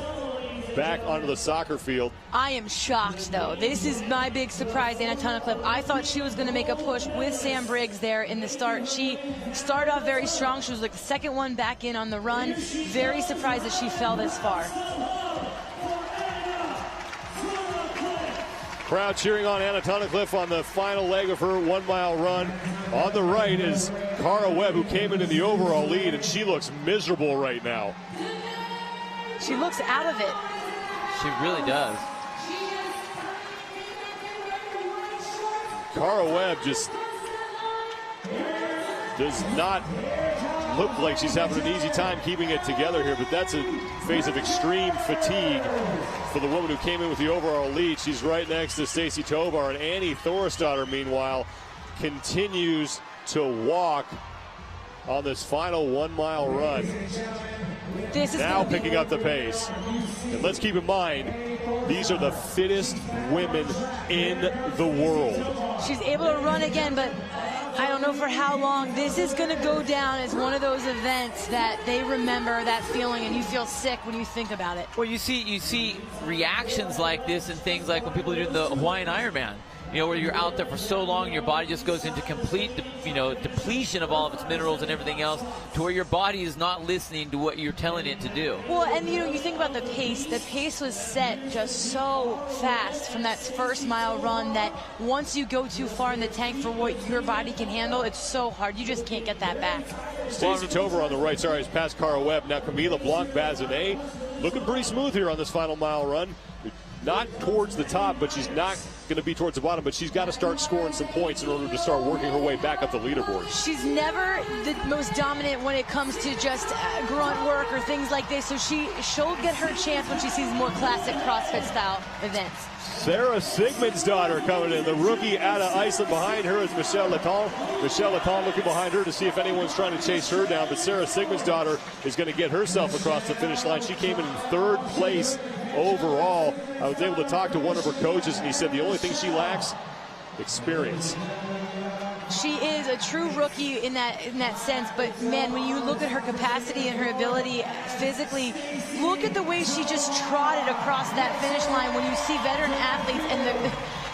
Speaker 1: back onto the soccer field.
Speaker 2: I am shocked, though. This is my big surprise, Anna Tunnicliffe. I thought she was going to make a push with Sam Briggs there in the start. She started off very strong. She was like the second one back in on the run. Very surprised that she fell this far.
Speaker 1: Crowd cheering on Anna Tunnicliffe on the final leg of her 1 mile run. On the right is Cara Webb, who came into the overall lead, and she looks miserable right now.
Speaker 2: She looks out of it.
Speaker 3: She really does.
Speaker 1: Cara Webb just does not look like she's having an easy time keeping it together here, but that's a phase of extreme fatigue for the woman who came in with the overall lead. She's right next to Stacy Tovar, and Annie Thorisdottir, meanwhile, continues to walk on this final 1 mile run.
Speaker 2: This is
Speaker 1: now picking up the pace. And let's keep in mind, these are the fittest women in the world.
Speaker 2: She's able to run again, but I don't know for how long. This is going to go down as one of those events that they remember that feeling, and you feel sick when you think about it.
Speaker 3: Well, you see reactions like this and things like when people do the Hawaiian Ironman. You know, where you're out there for so long, your body just goes into complete, depletion of all of its minerals and everything else, to where your body is not listening to what you're telling it to do.
Speaker 2: Well, and you think about the pace. The pace was set just so fast from that first mile run that once you go too far in the tank for what your body can handle, it's so hard. You just can't get that back.
Speaker 1: Stacy Tovar on the right, has passed Cara Webb. Now Camille LeBlanc-Bazinet looking pretty smooth here on this final mile run. Not towards the top, but she's not going to be towards the bottom, but she's got to start scoring some points in order to start working her way back up the leaderboard.
Speaker 2: She's never the most dominant when it comes to just grunt work or things like this, so she'll get her chance when she sees more classic CrossFit style events.
Speaker 1: Sarah Sigmundsdottir coming in, the rookie out of Iceland. Behind her is Michelle Letton. Michelle Letton looking behind her to see if anyone's trying to chase her down, but Sarah Sigmundsdottir is going to get herself across the finish line. She came in 3rd place overall. I was able to talk to one of her coaches, and he said the only thing she lacks, experience.
Speaker 2: She is a true rookie in that sense, but man, when you look at her capacity and her ability physically, look at the way she just trotted across that finish line. When you see veteran athletes and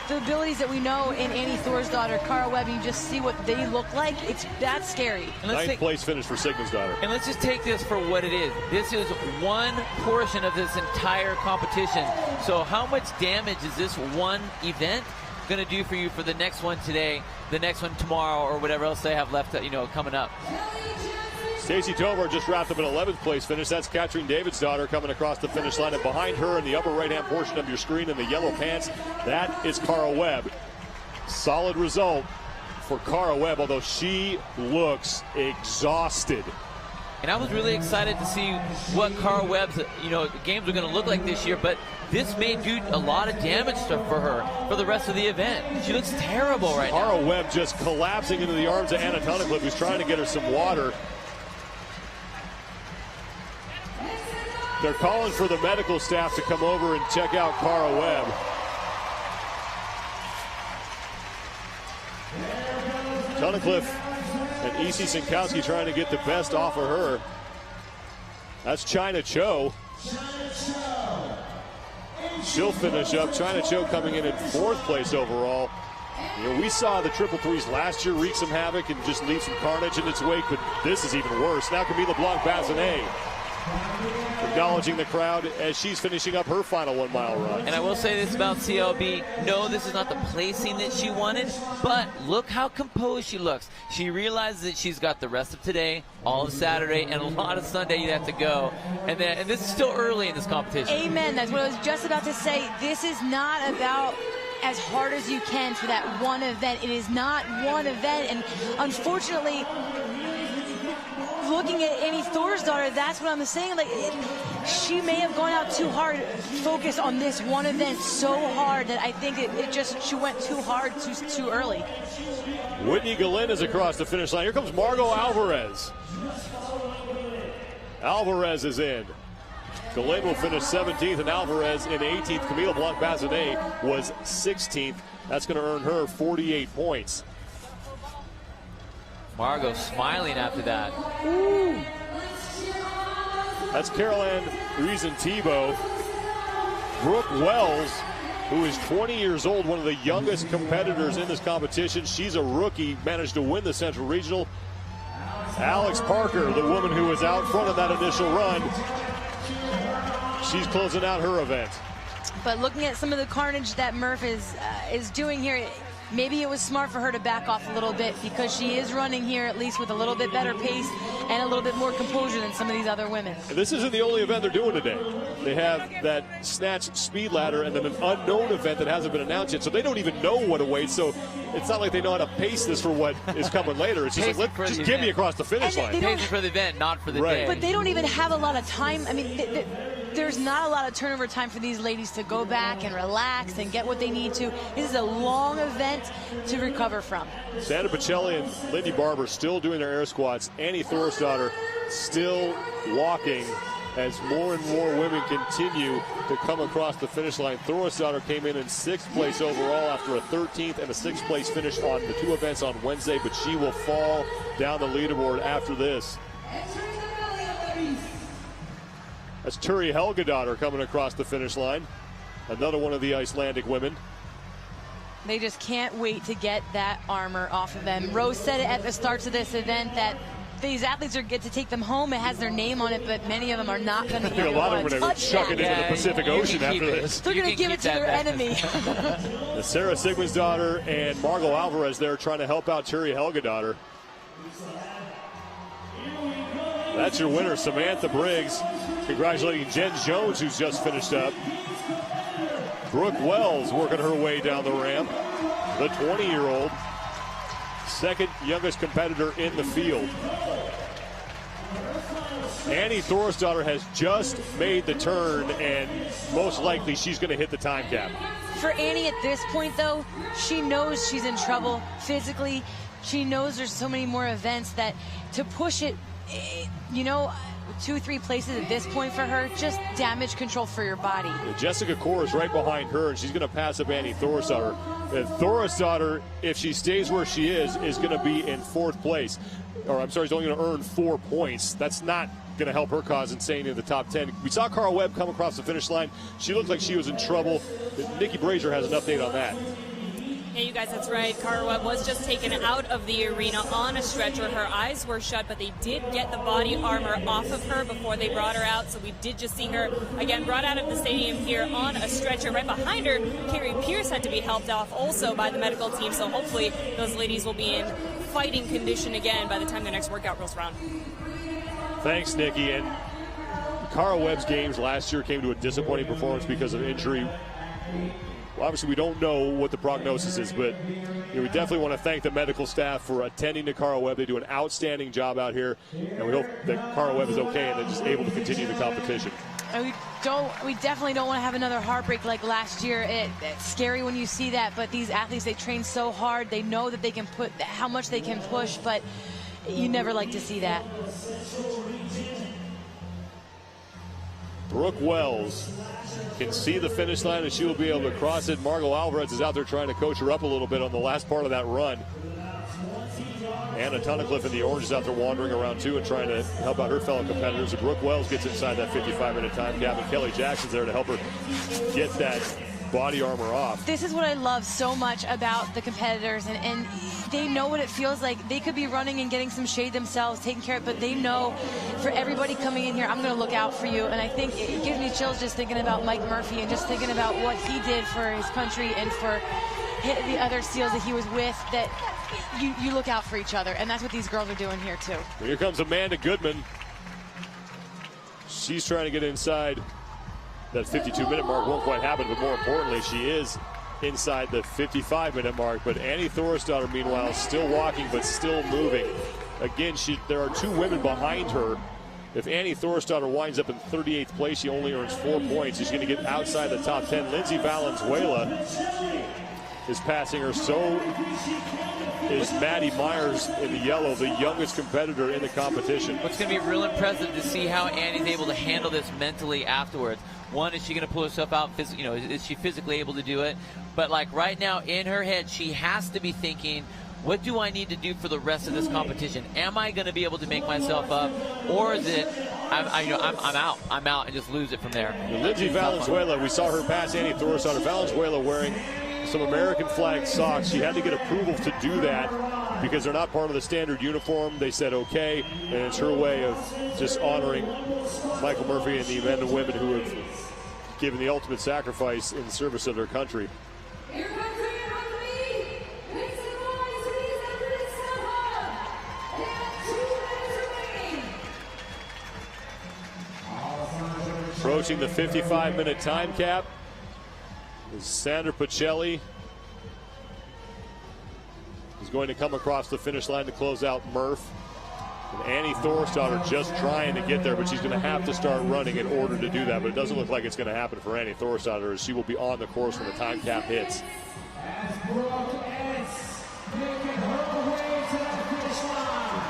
Speaker 2: the abilities that we know in Annie Thorisdottir, Cara Webb, you just see what they look like. That's scary.
Speaker 1: 9th place finish for Sigmundsdottir.
Speaker 3: And let's just take this for what it is. This is one portion of this entire competition. So how much damage is this one event going to do for you for the next one today, the next one tomorrow, or whatever else they have left, coming up?
Speaker 1: Stacy Tovar just wrapped up an 11th place finish. That's Katrin Davidsdottir coming across the finish line. And behind her in the upper right-hand portion of your screen in the yellow pants, that is Cara Webb. Solid result for Cara Webb, although she looks exhausted.
Speaker 3: And I was really excited to see what Cara Webb's, games are going to look like this year, but this may do a lot of damage for her for the rest of the event. She looks terrible right now.
Speaker 1: Cara Webb just collapsing into the arms of Anna Tunnicliffe, who's trying to get her some water. They're calling for the medical staff to come over and check out Cara Webb. Tunnicliffe and E.C. Sinkowski trying to get the best off of her. That's China Cho. She'll finish up. China Cho coming in 4th place overall. We saw the triple threes last year wreak some havoc and just leave some carnage in its wake, but this is even worse. Now Camille LeBlanc-Bazinet acknowledging the crowd as she's finishing up her final 1 mile run.
Speaker 3: And I will say this about CLB. No, this is not the placing that she wanted, but look how composed she looks. She realizes that she's got the rest of today, all of Saturday, and a lot of Sunday you have to go. And this is still early in this competition.
Speaker 2: Amen. That's what I was just about to say. This is not about as hard as you can for that one event. It is not one event, and unfortunately, looking at Amy Thorisdottir, that's what I'm saying. Like, she may have gone out too hard, focused on this one event so hard that I think she went too hard too early.
Speaker 1: Whitney Gallin is across the finish line. Here comes Margot Alvarez. Alvarez is in. Gallin will finish 17th, and Alvarez in 18th. Camille Blanc-Bazinet was 16th. That's going to earn her 48 points.
Speaker 3: Margot smiling after that.
Speaker 2: Ooh.
Speaker 1: That's Caroline Reason-Thibault. Brooke Wells, who is 20 years old, one of the youngest competitors in this competition. She's a rookie, managed to win the Central Regional. Alex Parker, the woman who was out front of that initial run, she's closing out her event.
Speaker 2: But looking at some of the carnage that Merf is doing here, maybe it was smart for her to back off a little bit, because she is running here at least with a little bit better pace and a little bit more composure than some of these other women.
Speaker 1: And this isn't the only event they're doing today. They have that snatch speed ladder and then an unknown event that hasn't been announced yet, so they don't even know what awaits. So it's not like they know how to pace this for what is coming later. It's just like, just get me across the finish line.
Speaker 3: Pacing for the event, not for the day.
Speaker 2: But they don't even have a lot of time. I mean, there's not a lot of turnover time for these ladies to go back and relax and get what they need to. This is a long event to recover from.
Speaker 1: Sandra Pacelli and Lindy Barber still doing their air squats. Annie Thorisdottir still walking as more and more women continue to come across the finish line. Thorisdottir came in 6th place overall after a 13th and a 6th place finish on the 2 events on Wednesday, but she will fall down the leaderboard after this. That's Turi Helgadottir coming across the finish line. Another one of the Icelandic women.
Speaker 2: They just can't wait to get that armor off of them. Rose said it at the start of this event that these athletes get to take them home. It has their name on it, but many of them are not going to
Speaker 1: a lot of them are going to chuck it into the Pacific Ocean after this.
Speaker 2: They're going to give it to their enemy.
Speaker 1: Sarah Sigmundsdottir and Margot Alvarez there trying to help out Turi Helgadottir. That's your winner, Samantha Briggs. Congratulating Jen Jones, who's just finished up. Brooke Wells working her way down the ramp. The 20-year-old, second youngest competitor in the field. Annie Thorisdottir has just made the turn, and most likely she's going to hit the time cap.
Speaker 2: For Annie at this point, though, she knows she's in trouble physically. She knows there's so many more events that to push it, you know, 2-3 places at this point for her, just damage control for your body.
Speaker 1: Jessica Core is right behind her, and she's going to pass up Annie Thorisdottir. And Thorisdottir, if she stays where she is going to be in 4th place. Or I'm sorry, she's only going to earn 4 points. That's not going to help her cause in staying in the top 10. We saw Carl Webb come across the finish line. She looked like she was in trouble. Nikki Brazier has an update on that.
Speaker 6: Yeah, you guys, that's right. Cara Webb was just taken out of the arena on a stretcher. Her eyes were shut, but they did get the body armor off of her before they brought her out. So we did just see her, again, brought out of the stadium here on a stretcher. Right behind her, Carrie Pierce had to be helped off also by the medical team. So hopefully those ladies will be in fighting condition again by the time the next workout rolls around.
Speaker 1: Thanks, Nikki. And Cara Webb's games last year came to a disappointing performance because of injury. Well, obviously, we don't know what the prognosis is, but we definitely want to thank the medical staff for attending to Cara Webb. They do an outstanding job out here, and we hope that Cara Webb is okay and they're just able to continue the competition.
Speaker 2: And we definitely don't want to have another heartbreak like last year. It's scary when you see that, but these athletes, they train so hard. They know that they can put how much they can push, but you never like to see that.
Speaker 1: Brooke Wells can see the finish line, and she will be able to cross it. Margot Alvarez is out there trying to coach her up a little bit on the last part of that run. Anna Tunnicliffe in the orange is out there wandering around too and trying to help out her fellow competitors. And Brooke Wells gets inside that 55-minute time cap, and Kelly Jackson's there to help her get that body armor off.
Speaker 2: This is what I love so much about the competitors, and they know what it feels like. They could be running and getting some shade themselves, taking care of it, but they know for everybody coming in here, I'm going to look out for you. And I think it gives me chills just thinking about Mike Murphy and just thinking about what he did for his country and for the other SEALs that he was with, that you look out for each other. And that's what these girls are doing here, too.
Speaker 1: Here comes Amanda Goodman. She's trying to get inside that 52-minute mark. Won't quite happen, but more importantly, she is inside the 55-minute mark. But Annie Thorisdottir, meanwhile, still walking but still moving. Again, there are 2 women behind her. If Annie Thorisdottir winds up in 38th place, she only earns 4 points. She's going to get outside the top 10. Lindsay Valenzuela is passing her. So is Maddie Myers in the yellow, the youngest competitor in the competition.
Speaker 3: What's going to be real impressive to see how Annie's able to handle this mentally afterwards. One, is she going to pull herself out? Is she physically able to do it? But like right now in her head, she has to be thinking, what do I need to do for the rest of this competition? Am I going to be able to make myself up, or is it I'm out and just lose it from there?
Speaker 1: Lindsay Valenzuela, we saw her pass Annie Thorisdottir. Valenzuela wearing some American flag socks. She had to get approval to do that because they're not part of the standard uniform. They said okay, and it's her way of just honoring Michael Murphy and the men and women who have given the ultimate sacrifice in service of their country. Approaching the 55-minute time cap is Sandra Pacelli. Is going to come across the finish line to close out Merf. And Annie Thorisdottir just trying to get there, but she's going to have to start running in order to do that. But it doesn't look like it's going to happen for Annie Thorisdottir, as she will be on the course when the time cap hits.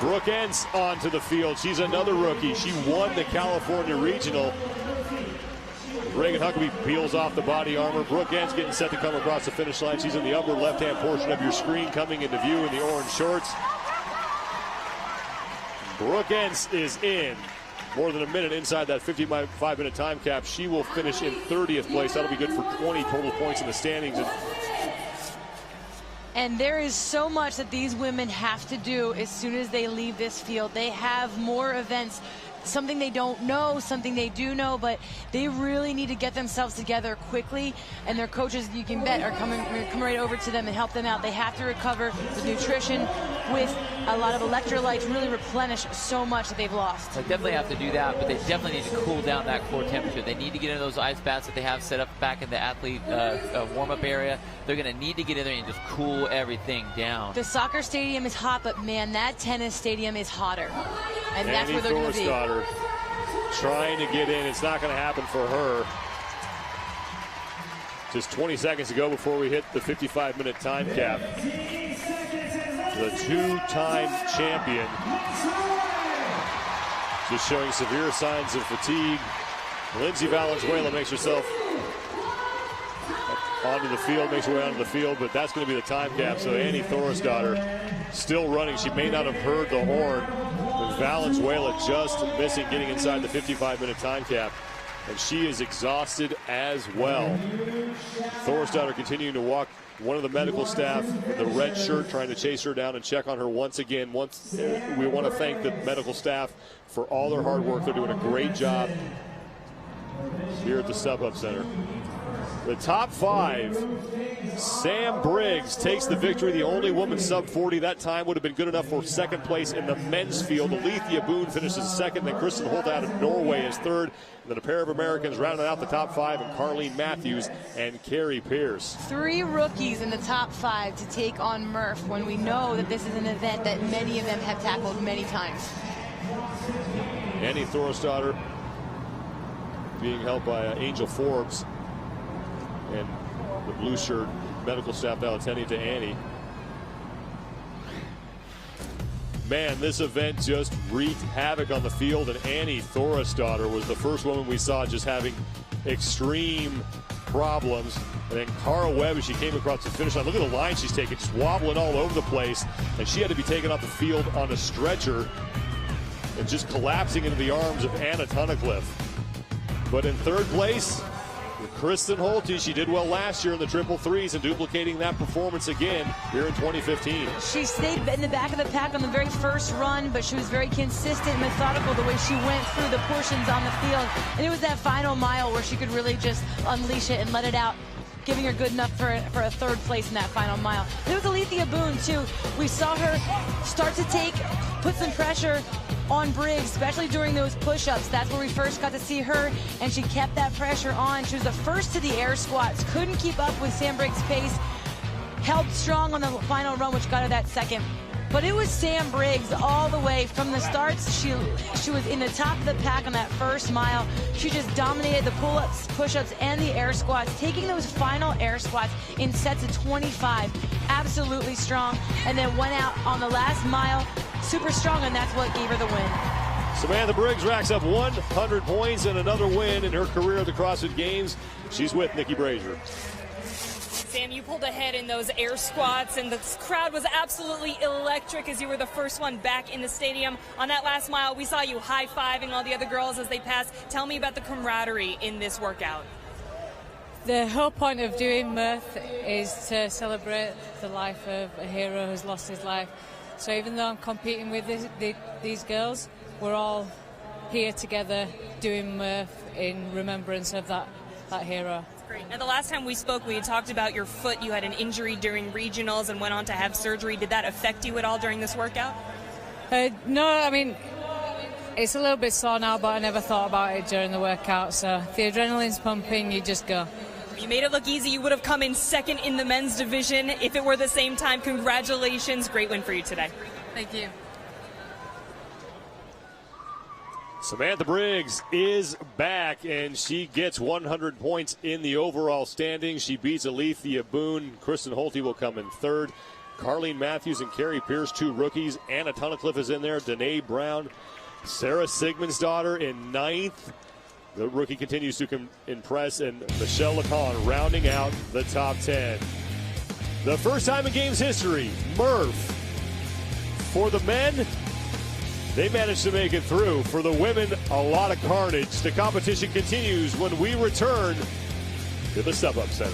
Speaker 1: Brooke Entz onto the field. She's another rookie. She won the California Regional. Reagan Huckabee peels off the body armor. Brooke Entz getting set to come across the finish line. She's in the upper left-hand portion of your screen, coming into view in the orange shorts. Brooke Entz is in. More than a minute inside that 55-minute time cap. She will finish in 30th place. That'll be good for 20 total points in the standings.
Speaker 2: And there is so much that these women have to do as soon as they leave this field. They have more events, something they don't know, something they do know, but they really need to get themselves together quickly. And their coaches, you can bet, are coming right over to them and help them out. They have to recover with nutrition, with a lot of electrolytes, really replenish so much that they've lost.
Speaker 3: They definitely have to do that, but they definitely need to cool down that core temperature. They need to get into those ice baths that they have set up back in the athlete warm-up area. They're going to need to get in there and just cool everything down.
Speaker 2: The soccer stadium is hot, but man, that tennis stadium is hotter. And that's where they're going to be.
Speaker 1: Trying to get in. It's not going to happen for her. Just 20 seconds to go before we hit the 55-minute time cap. The 2-time champion just showing severe signs of fatigue. Lindsay Valenzuela makes herself onto the field, makes her way onto the field, but that's going to be the time cap. So Annie Thorisdottir still running. She may not have heard the horn. But Valenzuela just missing getting inside the 55-minute time cap. And she is exhausted as well. Thorisdottir continuing to walk. One of the medical staff in the red shirt trying to chase her down and check on her once again. We want to thank the medical staff for all their hard work. They're doing a great job here at the StubHub Center. The top 5, Sam Briggs takes the victory, the only woman sub-40. That time would have been good enough for second place in the men's field. Alethea Boone finishes second, then Kristen Holt out of Norway is third. And then a pair of Americans rounding out the top 5, and Carlene Matthews and Carrie Pierce.
Speaker 2: 3 rookies in the top 5 to take on Merf when we know that this is an event that many of them have tackled many times.
Speaker 1: Annie Thorisdottir being held by Angel Forbes. And the blue shirt medical staff now attending to Annie. Man, this event just wreaked havoc on the field, and Annie Thorisdottir was the first woman we saw just having extreme problems. And then Cara Webb, as she came across the finish line, look at the line she's taking, just wobbling all over the place. And she had to be taken off the field on a stretcher and just collapsing into the arms of Anna Tunnicliffe. But in third place, Kristen Holte, she did well last year in the triple threes and duplicating that performance again here in 2015.
Speaker 2: She stayed in the back of the pack on the very first run, but she was very consistent and methodical the way she went through the portions on the field. And it was that final mile where she could really just unleash it and let it out, giving her good enough for a third place in that final mile. There was Alethea Boone, too. We saw her start to put some pressure on Briggs, especially during those push-ups. That's where we first got to see her, and she kept that pressure on. She was the first to the air squats, couldn't keep up with Sam Briggs' pace, held strong on the final run, which got her that second. But it was Sam Briggs all the way from the starts. She was in the top of the pack on that first mile. She just dominated the pull-ups, push-ups, and the air squats, taking those final air squats in sets of 25. Absolutely strong. And then went out on the last mile, super strong, and that's what gave her the win.
Speaker 1: Samantha Briggs racks up 100 points and another win in her career at the CrossFit Games. She's with Nikki Brazier.
Speaker 6: Sam, you pulled ahead in those air squats, and the crowd was absolutely electric as you were the first one back in the stadium. On that last mile, we saw you high-fiving all the other girls as they passed. Tell me about the camaraderie in this workout.
Speaker 8: The whole point of doing Merf is to celebrate the life of a hero who's lost his life. So even though I'm competing with these girls, we're all here together doing Merf in remembrance of that hero.
Speaker 6: Great. Now, the last time we spoke, we had talked about your foot. You had an injury during regionals and went on to have surgery. Did that affect you at all during this workout?
Speaker 8: No, I mean, it's a little bit sore now, but I never thought about it during the workout. So if the adrenaline's pumping, you just go.
Speaker 6: You made it look easy. You would have come in second in the men's division if it were the same time. Congratulations. Great win for you today.
Speaker 8: Thank you.
Speaker 1: Samantha Briggs is back, and she gets 100 points in the overall standings. She beats Alethea Boone. Kristen Holte will come in third. Carlene Matthews and Carrie Pierce, two rookies. Anna Tunnicliffe is in there. Danae Brown. Sarah Sigmundsdottir in ninth. The rookie continues to impress, and Michelle Lacan rounding out the top 10. The first time in Games history, Merf. For the men, they managed to make it through. For the women, a lot of carnage. The competition continues when we return to the StubHub Center.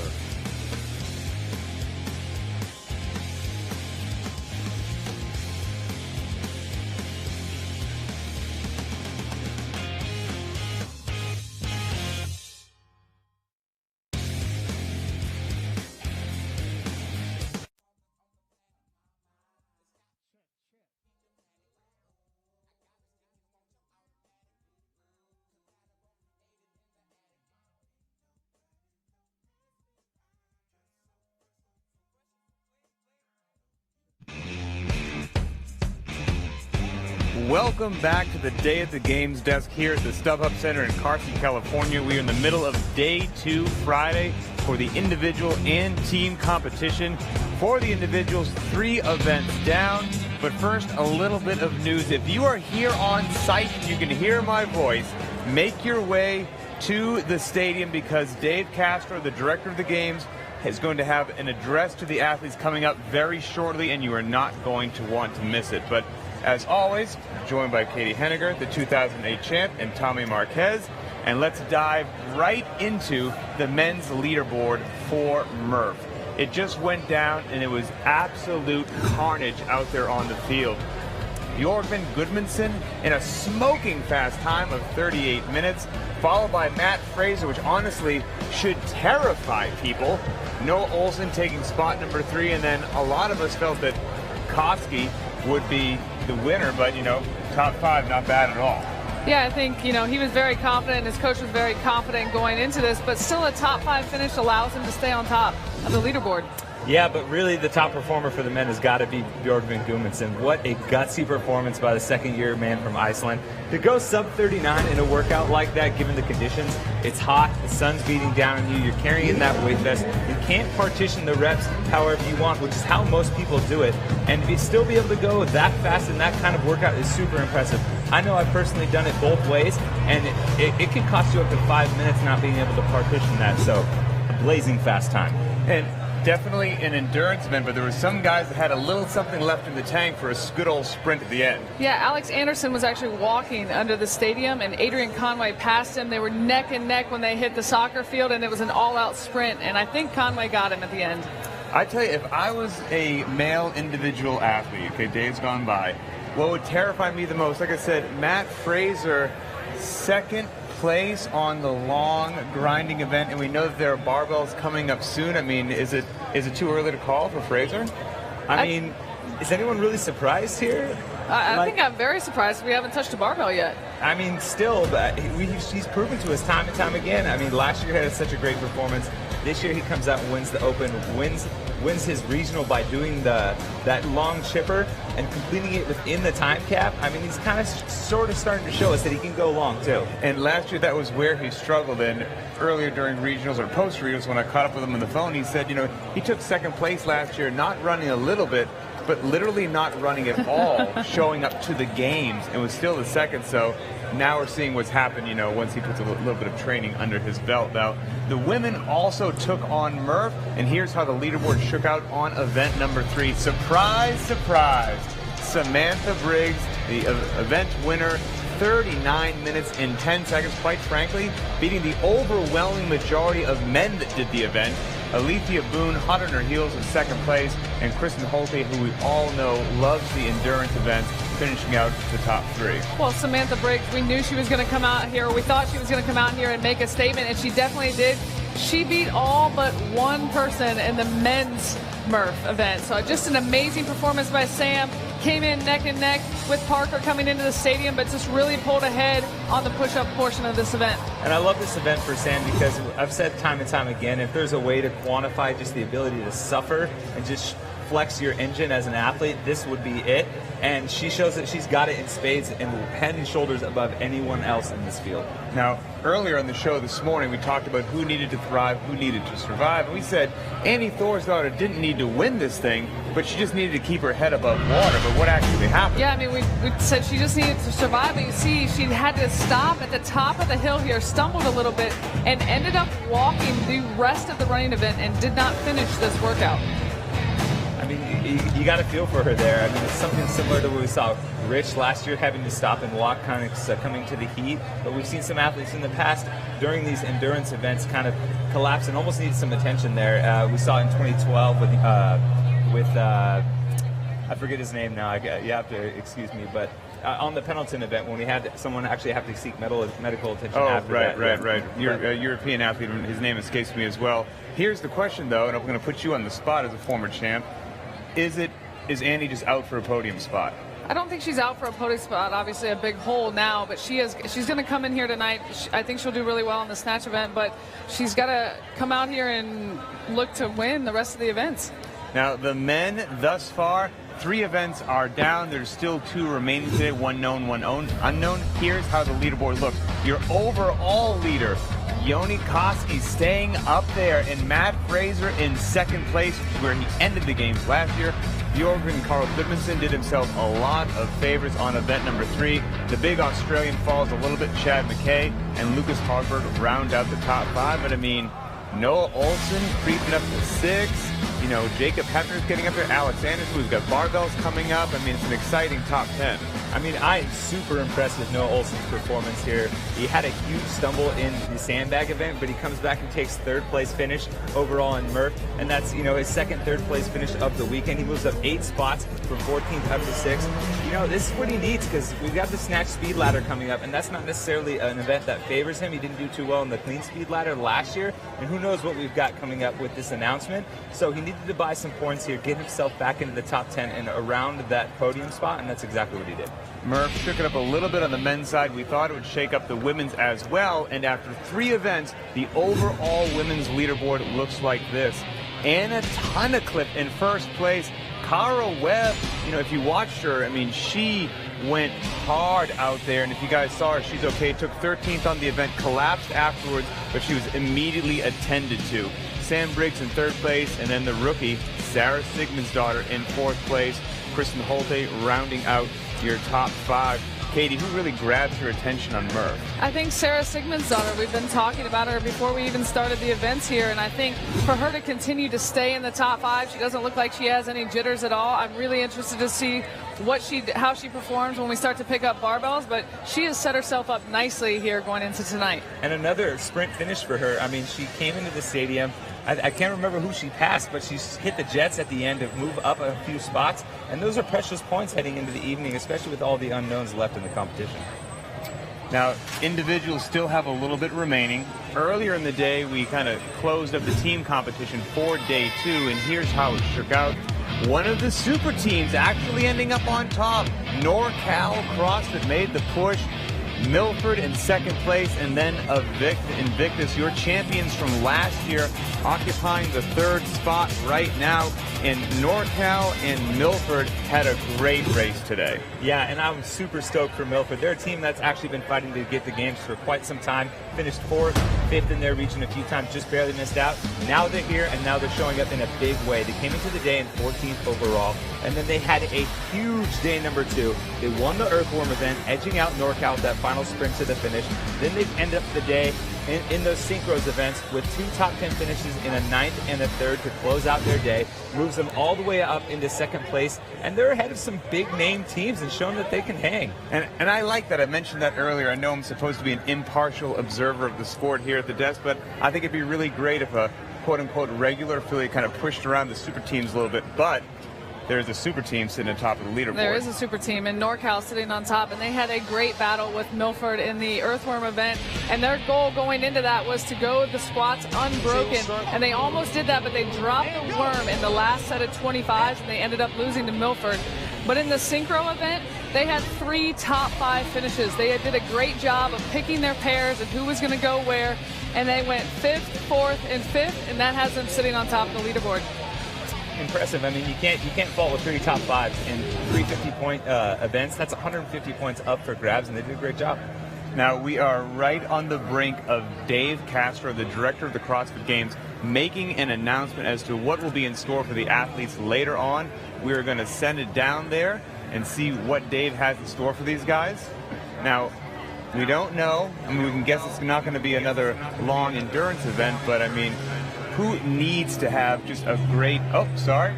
Speaker 9: Welcome back to the Day at the Games desk here at the StubHub Center in Carson, California. We are in the middle of Day 2 Friday for the individual and team competition. For the individuals, 3 events down. But first, a little bit of news. If you are here on site and you can hear my voice, make your way to the stadium because Dave Castro, the director of the games, is going to have an address to the athletes coming up very shortly, and you are not going to want to miss it. But as always, joined by Katie Henniger, the 2008 champ, and Tommy Marquez. And let's dive right into the men's leaderboard for Merf. It just went down, and it was absolute carnage out there on the field. Bjorgman Gudmundsson in a smoking fast time of 38 minutes, followed by Matt Fraser, which honestly should terrify people. Noah Olsen taking spot number 3, and then a lot of us felt that Koski would be the winner, but, you know, top 5, not bad at all.
Speaker 10: Yeah, I think, you know, he was very confident, his coach was very confident going into this, but still a top 5 finish allows him to stay on top of the leaderboard.
Speaker 11: Yeah, but really the top performer for the men has got to be Bjorgman Gudmundsson. What a gutsy performance by the second-year man from Iceland. To go sub-39 in a workout like that, given the conditions, it's hot, the sun's beating down on you, you're carrying in that weight vest. You can't partition the reps however you want, which is how most people do it. And to still be able to go that fast in that kind of workout is super impressive. I know I've personally done it both ways, and it can cost you up to 5 minutes not being able to partition that. So, a blazing fast time.
Speaker 9: And definitely an endurance event, but there were some guys that had a little something left in the tank for a good old sprint at the end.
Speaker 10: Yeah, Alex Anderson was actually walking under the stadium, and Adrian Conway passed him. They were neck and neck when they hit the soccer field, and it was an all-out sprint, and I think Conway got him at the end.
Speaker 9: I tell you, if I was a male individual athlete, okay, days gone by, what would terrify me the most, like I said, Matt Fraser, second place on the long grinding event, and we know that there are barbells coming up soon. I mean, is it too early to call for Fraser?
Speaker 11: I mean, is anyone really surprised here?
Speaker 10: I think I'm very surprised we haven't touched a barbell yet.
Speaker 11: I mean, still, but he's proven to us time and time again. I mean, last year he had such a great performance. This year he comes out and wins the Open, wins his regional by doing that long chipper and completing it within the time cap. I mean, he's kind of sort of starting to show us that he can go long too.
Speaker 9: And last year that was where he struggled. And earlier during regionals or post regionals, when I caught up with him on the phone, he said, you know, he took second place last year, not running a little bit, but literally not running at all, showing up to the games, and was still the second. So now we're seeing what's happened, you know, once he puts a little bit of training under his belt. Now, the women also took on Merf, and here's how the leaderboard shook out on event number 3. Surprise, surprise. Samantha Briggs, the event winner, 39 minutes and 10 seconds, quite frankly, beating the overwhelming majority of men that did the event. Alethea Boone, hot on her heels in second place, and Kristen Holte, who we all know loves the endurance events, finishing out the top 3.
Speaker 10: Well, Samantha Briggs, we knew she was going to come out here. We thought she was going to come out here and make a statement, and she definitely did. She beat all but one person in the men's Merf event. So just an amazing performance by Sam. Came in neck and neck with Parker coming into the stadium, but just really pulled ahead on the push-up portion of this event.
Speaker 11: And I love this event for Sam because I've said time and time again, if there's a way to quantify just the ability to suffer and just flex your engine as an athlete, this would be it. And she shows that she's got it in spades and head and shoulders above anyone else in this field.
Speaker 9: Now, earlier on the show this morning, we talked about who needed to thrive, who needed to survive. And we said Annie Thorsdottir didn't need to win this thing, but she just needed to keep her head above water. But what actually happened?
Speaker 10: Yeah, I mean, we said she just needed to survive, but you see she had to stop at the top of the hill here, stumbled a little bit, and ended up walking the rest of the running event and did not finish this workout.
Speaker 11: I mean, you got to feel for her there. I mean, it's something similar to what we saw Rich last year having to stop and walk, kind of succumbing to the heat. But we've seen some athletes in the past during these endurance events kind of collapse and almost need some attention there. We saw in 2012 with I forget his name now. You have to excuse me, but on the Pendleton event when we had someone actually have to seek medical attention.
Speaker 9: Oh,
Speaker 11: after
Speaker 9: right.
Speaker 11: that.
Speaker 9: You're a European athlete, and his name escapes me as well. Here's the question, though, and I'm going to put you on the spot as a former champ. Is Annie just out for a podium spot?
Speaker 10: I don't think she's out for a podium spot. Obviously a big hole now, but she's going to come in here tonight. I think she'll do really well in the snatch event, but she's got to come out here and look to win the rest of the events.
Speaker 9: Now, the men thus far, 3 events are down. There's still 2 remaining today, one known, one unknown. Here's how the leaderboard looks. Your overall leader, Yoni Koski, staying up there, and Matt Fraser in second place, where he ended the games last year. Bjorgren Carl Goodmanson did himself a lot of favors on event number 3. The big Australian falls a little bit. Chad McKay and Lucas Hogberg round out the top 5. But I mean, Noah Olson creeping up to 6. You know, Jacob Hefner's getting up there. Alex Anderson, who's got barbells coming up. I mean, it's an exciting top 10.
Speaker 11: I mean, I am super impressed with Noah Olson's performance here. He had a huge stumble in the sandbag event, but he comes back and takes 3rd place finish overall in Merf, and that's, you know, his second 3rd place finish of the weekend. He moves up 8 spots from 14th up to 6th. You know, this is what he needs because we've got the snatch speed ladder coming up, and that's not necessarily an event that favors him. He didn't do too well in the clean speed ladder last year, and who knows what we've got coming up with this announcement. So he needed to buy some points here, get himself back into the top 10 and around that podium spot, and that's exactly what he did.
Speaker 9: Merf shook it up a little bit on the men's side. We thought it would shake up the women's as well. And after 3 events, the overall women's leaderboard looks like this. Anna Tunnicliffe in first place. Cara Webb, you know, if you watched her, I mean, she went hard out there. And if you guys saw her, she's okay. Took 13th on the event, collapsed afterwards, but she was immediately attended to. Sam Briggs in 3rd place, and then the rookie, Sarah Sigmundsdottir, in 4th place. Kristen Holte rounding out your top 5. Katie, who really grabs your attention on Merf?
Speaker 10: I think Sarah Sigmundsdottir. We've been talking about her before we even started the events here, and I think for her to continue to stay in the top 5, she doesn't look like she has any jitters at all. I'm really interested to see how she performs when we start to pick up barbells, but she has set herself up nicely here going into tonight.
Speaker 11: And another sprint finish for her. I mean, she came into the stadium. I can't remember who she passed, but she hit the jets at the end to move up a few spots, and those are precious points heading into the evening, especially with all the unknowns left in the competition.
Speaker 9: Now, individuals still have a little bit remaining. Earlier in the day, we kind of closed up the team competition for day 2, and here's how it shook out. One of the super teams actually ending up on top. NorCal CrossFit made the push. Milford in second place, and then Invictus, your champions from last year, occupying the 3rd spot right now. And NorCal and Milford had a great race today.
Speaker 11: Yeah, and I'm super stoked for Milford. They're a team that's actually been fighting to get the games for quite some time. Finished 4th, 5th in their region a few times, just barely missed out. Now they're here, and now they're showing up in a big way. They came into the day in 14th overall, and then they had a huge day number 2. They won the Earthworm event, edging out NorCal with that final sprint to the finish. Then they end up the day in those synchros events with 2 top 10 finishes in a 9th and a 3rd to close out their day, moves them all the way up into second place, and they're ahead of some big name teams and showing that they can hang.
Speaker 9: And I like that. I mentioned that earlier. I know I'm supposed to be an impartial observer of the sport here at the desk, but I think it'd be really great if a quote-unquote regular affiliate kind of pushed around the super teams a little bit, but there's a super team sitting on top of the leaderboard.
Speaker 10: There is a super team, and NorCal sitting on top, and they had a great battle with Milford in the Earthworm event, and their goal going into that was to go the squats unbroken, and they almost did that, but they dropped the worm in the last set of 25s, and they ended up losing to Milford. But in the synchro event, they had 3 top 5 finishes. They did a great job of picking their pairs and who was going to go where, and they went 5th, 4th, and 5th, and that has them sitting on top of the leaderboard.
Speaker 11: Impressive. I mean, you can't fault with 3 top 5s in 350-point events. That's 150 points up for grabs, and they did a great job.
Speaker 9: Now, we are right on the brink of Dave Castro, the director of the CrossFit Games, making an announcement as to what will be in store for the athletes later on. We are going to send it down there and see what Dave has in store for these guys. Now, we don't know. I mean, we can guess it's not going to be another long endurance event, but I mean, who needs to have just a great... Oh, sorry.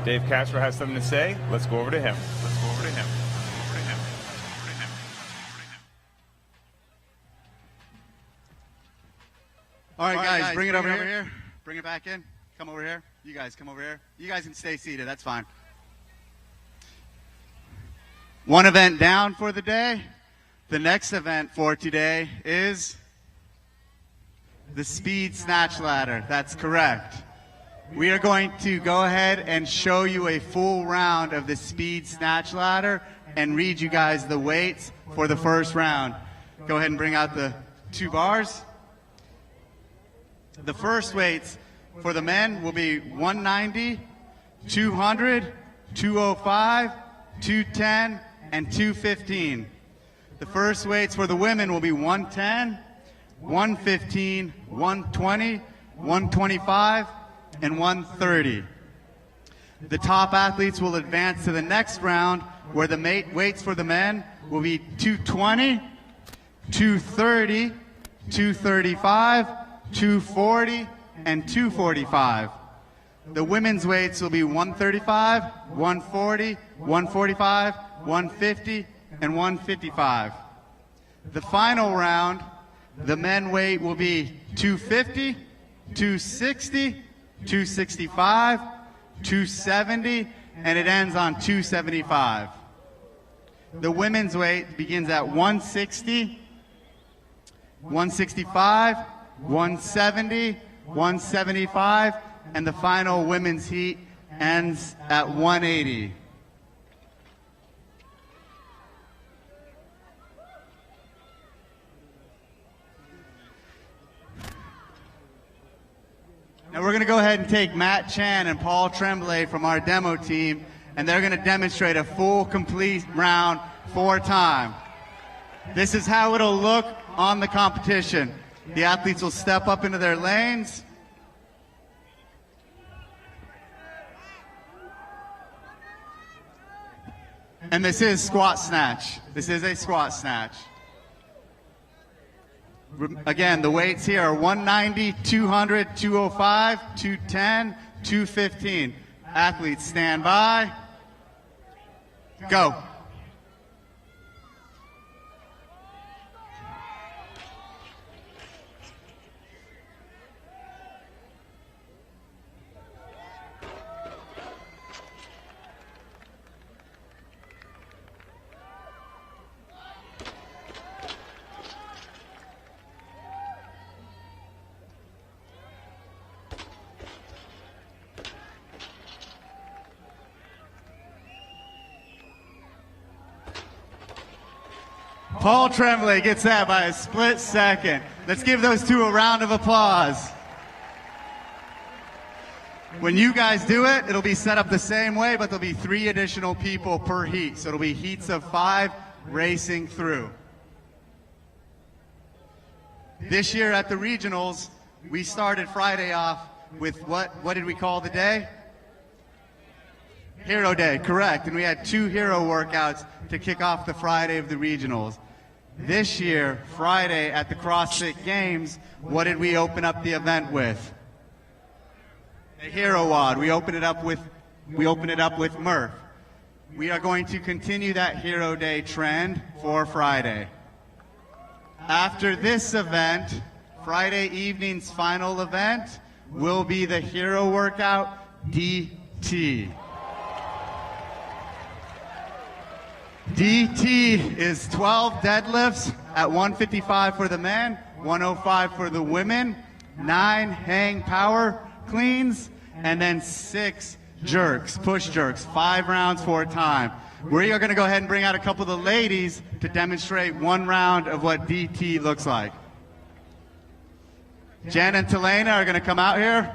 Speaker 9: Dave Castro has something to say. Let's go over to him.
Speaker 12: All right, guys, bring it over here. Bring it back in. Come over here. You guys come over here. You guys can stay seated. That's fine. One event down for the day. The next event for today is the speed snatch ladder. That's correct. We are going to go ahead and show you a full round of the speed snatch ladder and read you guys the weights for the first round. Go ahead and bring out the 2 bars. The first weights for the men will be 190, 200, 205, 210, and 215. The first weights for the women will be 110, 115, 120, 125, and 130. The top athletes will advance to the next round, where the weights for the men will be 220, 230, 235, 240, and 245. The women's weights will be 135, 140, 145, 150, and 155. The final round, the men weight will be 250, 260, 265, 270, and it ends on 275. The women's weight begins at 160, 165, 170, 175, and the final women's heat ends at 180. Now we're going to go ahead and take Matt Chan and Paul Tremblay from our demo team, and they're going to demonstrate a full, complete round 4 time. This is how it'll look on the competition. The athletes will step up into their lanes. And this is squat snatch. This is a squat snatch. Again, the weights here are 190, 200, 205, 210, 215. Athletes, stand by. Go. Paul Tremblay gets that by a split second. Let's give those two a round of applause. When you guys do it, it'll be set up the same way, but there'll be 3 additional people per heat. So it'll be heats of 5 racing through. This year at the regionals, we started Friday off with what did we call the day? Hero Day, correct. And we had 2 hero workouts to kick off the Friday of the regionals. This year, Friday at the CrossFit Games, what did we open up the event with? A hero WOD. We opened it up with Merf. We are going to continue that Hero Day trend for Friday. After this event, Friday evening's final event will be the hero workout DT. DT is 12 deadlifts at 155 for the men, 105 for the women, 9 hang power cleans, and then 6 jerks, push jerks, 5 rounds for a time. We are going to go ahead and bring out a couple of the ladies to demonstrate 1 round of what DT looks like. Jen and Telena are going to come out here.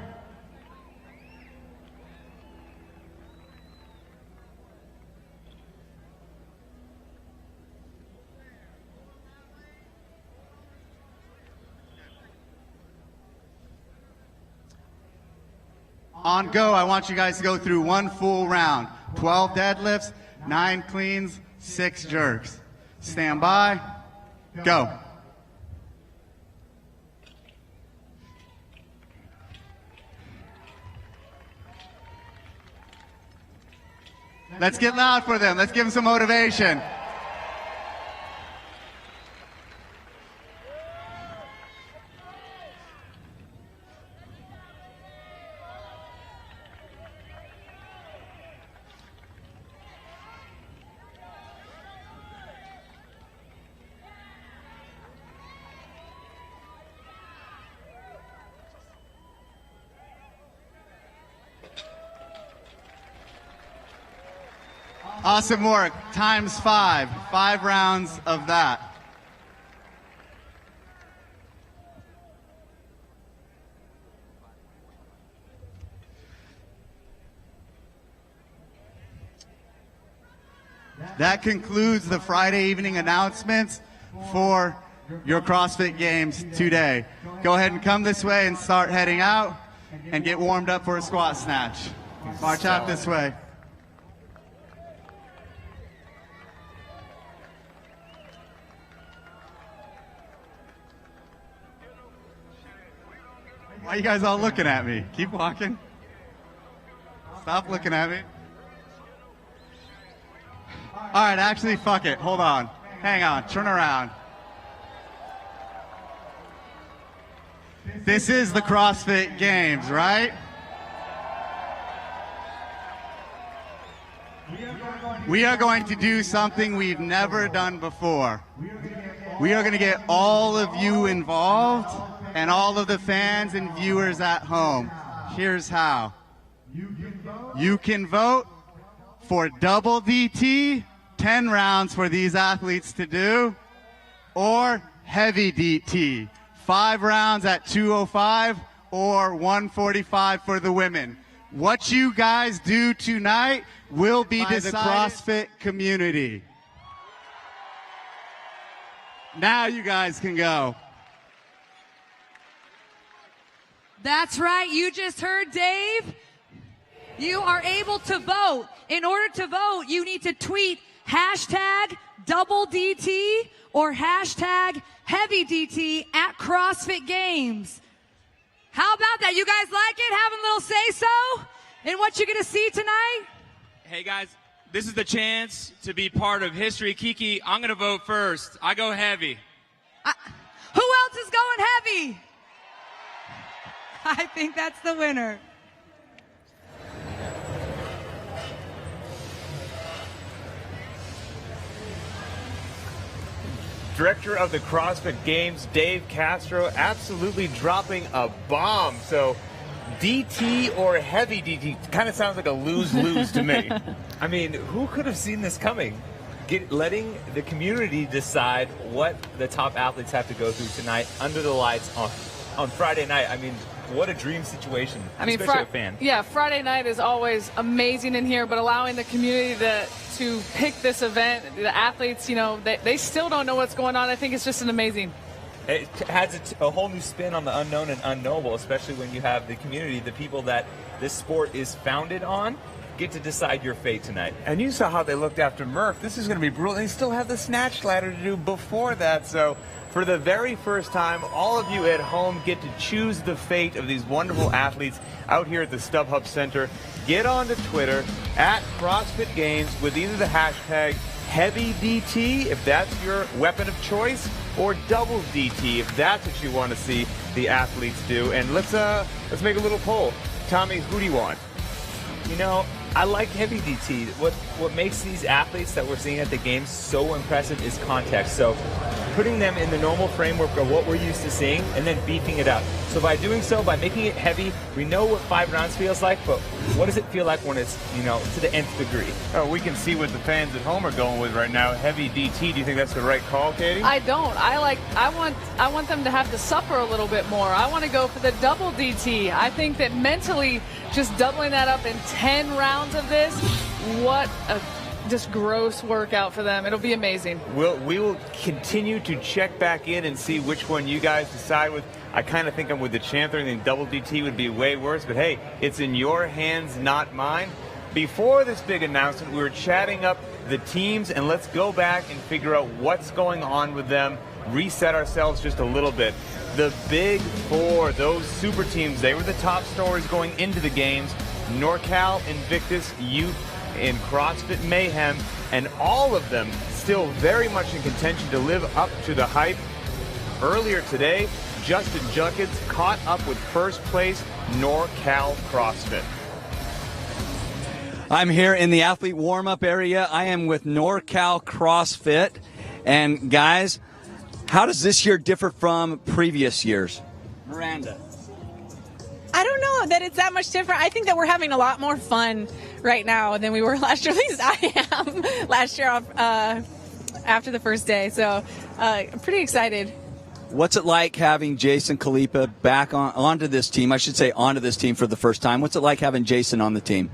Speaker 12: On go, I want you guys to go through 1 full round. 12 deadlifts, 9 cleans, 6 jerks. Stand by. Go. Let's get loud for them. Let's give them some motivation. Awesome work. Times 5. 5 rounds of that. That concludes the Friday evening announcements for your CrossFit Games today. Go ahead and come this way and start heading out and get warmed up for a squat snatch. March out this way. Why are you guys all looking at me? Keep walking. Stop looking at me. All right, actually, fuck it. Hold on. Hang on. Turn around. This is the CrossFit Games, right? We are going to do something we've never done before. We are going to get all of you involved and all of the fans and viewers at home. Here's how. You can vote for double DT, 10 rounds for these athletes to do, or heavy DT, 5 rounds at 205 or 145 for the women. What you guys do tonight will be by the CrossFit community. Now you guys can go.
Speaker 13: That's right. You just heard Dave. You are able to vote. In order to vote, you need to tweet hashtag double DT or hashtag heavy DT at CrossFit Games. How about that? You guys like it? Having a little say-so in what you're going to see tonight?
Speaker 14: Hey, guys, this is the chance to be part of history. Kiki, I'm going to vote first. I go heavy.
Speaker 13: Who else is going heavy? I think that's the winner.
Speaker 9: Director of the CrossFit Games, Dave Castro, absolutely dropping a bomb. So DT or heavy DT kind of sounds like a lose-lose to me.
Speaker 11: I mean, who could have seen this coming? Letting the community decide what the top athletes have to go through tonight under the lights on Friday night. I mean, what a dream situation, especially a fan.
Speaker 10: Yeah, Friday night is always amazing in here, but allowing the community to pick this event, the athletes, you know, they still don't know what's going on. I think it's just an amazing.
Speaker 11: It adds a whole new spin on the unknown and unknowable, especially when you have the community, the people that this sport is founded on, get to decide your fate tonight.
Speaker 9: And you saw how they looked after Merf. This is going to be brutal. They still have the snatch ladder to do before that. So for the very first time, all of you at home get to choose the fate of these wonderful athletes out here at the StubHub Center. Get onto Twitter at CrossFit Games with either the hashtag heavy DT, if that's your weapon of choice, or double DT, if that's what you want to see the athletes do. And let's make a little poll. Tommy, who do you want?
Speaker 11: You know, I like heavy DT. What makes these athletes that we're seeing at the games so impressive is context. So putting them in the normal framework of what we're used to seeing and then beefing it up. So by doing so, by making it heavy, we know what 5 rounds feels like, but what does it feel like when it's, you know, to the nth degree?
Speaker 9: Oh, we can see what the fans at home are going with right now. Heavy DT. Do you think that's the right call, Katie?
Speaker 10: I don't. I want them to have to suffer a little bit more. I want to go for the double DT. I think that mentally just doubling that up in 10 rounds of this, what a just gross workout for them. It'll be amazing.
Speaker 9: We will continue to check back in and see which one you guys decide with. I kind of think I'm with the Chanther. I think double DT would be way worse, but hey, it's in your hands, not mine. Before this big announcement, we were chatting up the teams, and let's go back and figure out what's going on with them, reset ourselves just a little bit. The Big Four, those super teams, they were the top stories going into the games. NorCal, Invictus, Youth, in CrossFit Mayhem, and all of them still very much in contention to live up to the hype. Earlier today, Justin Junkins caught up with first place NorCal CrossFit.
Speaker 15: I'm here in the athlete warm-up area. I am with NorCal CrossFit. And guys, how does this year differ from previous years? Miranda.
Speaker 16: I don't know that it's that much different. I think that we're having a lot more fun right now than we were last year. At least I am last year after the first day. So I'm pretty excited.
Speaker 15: What's it like having Jason Khalipa back onto this team? I should say onto this team for the first time. What's it like having Jason on the team?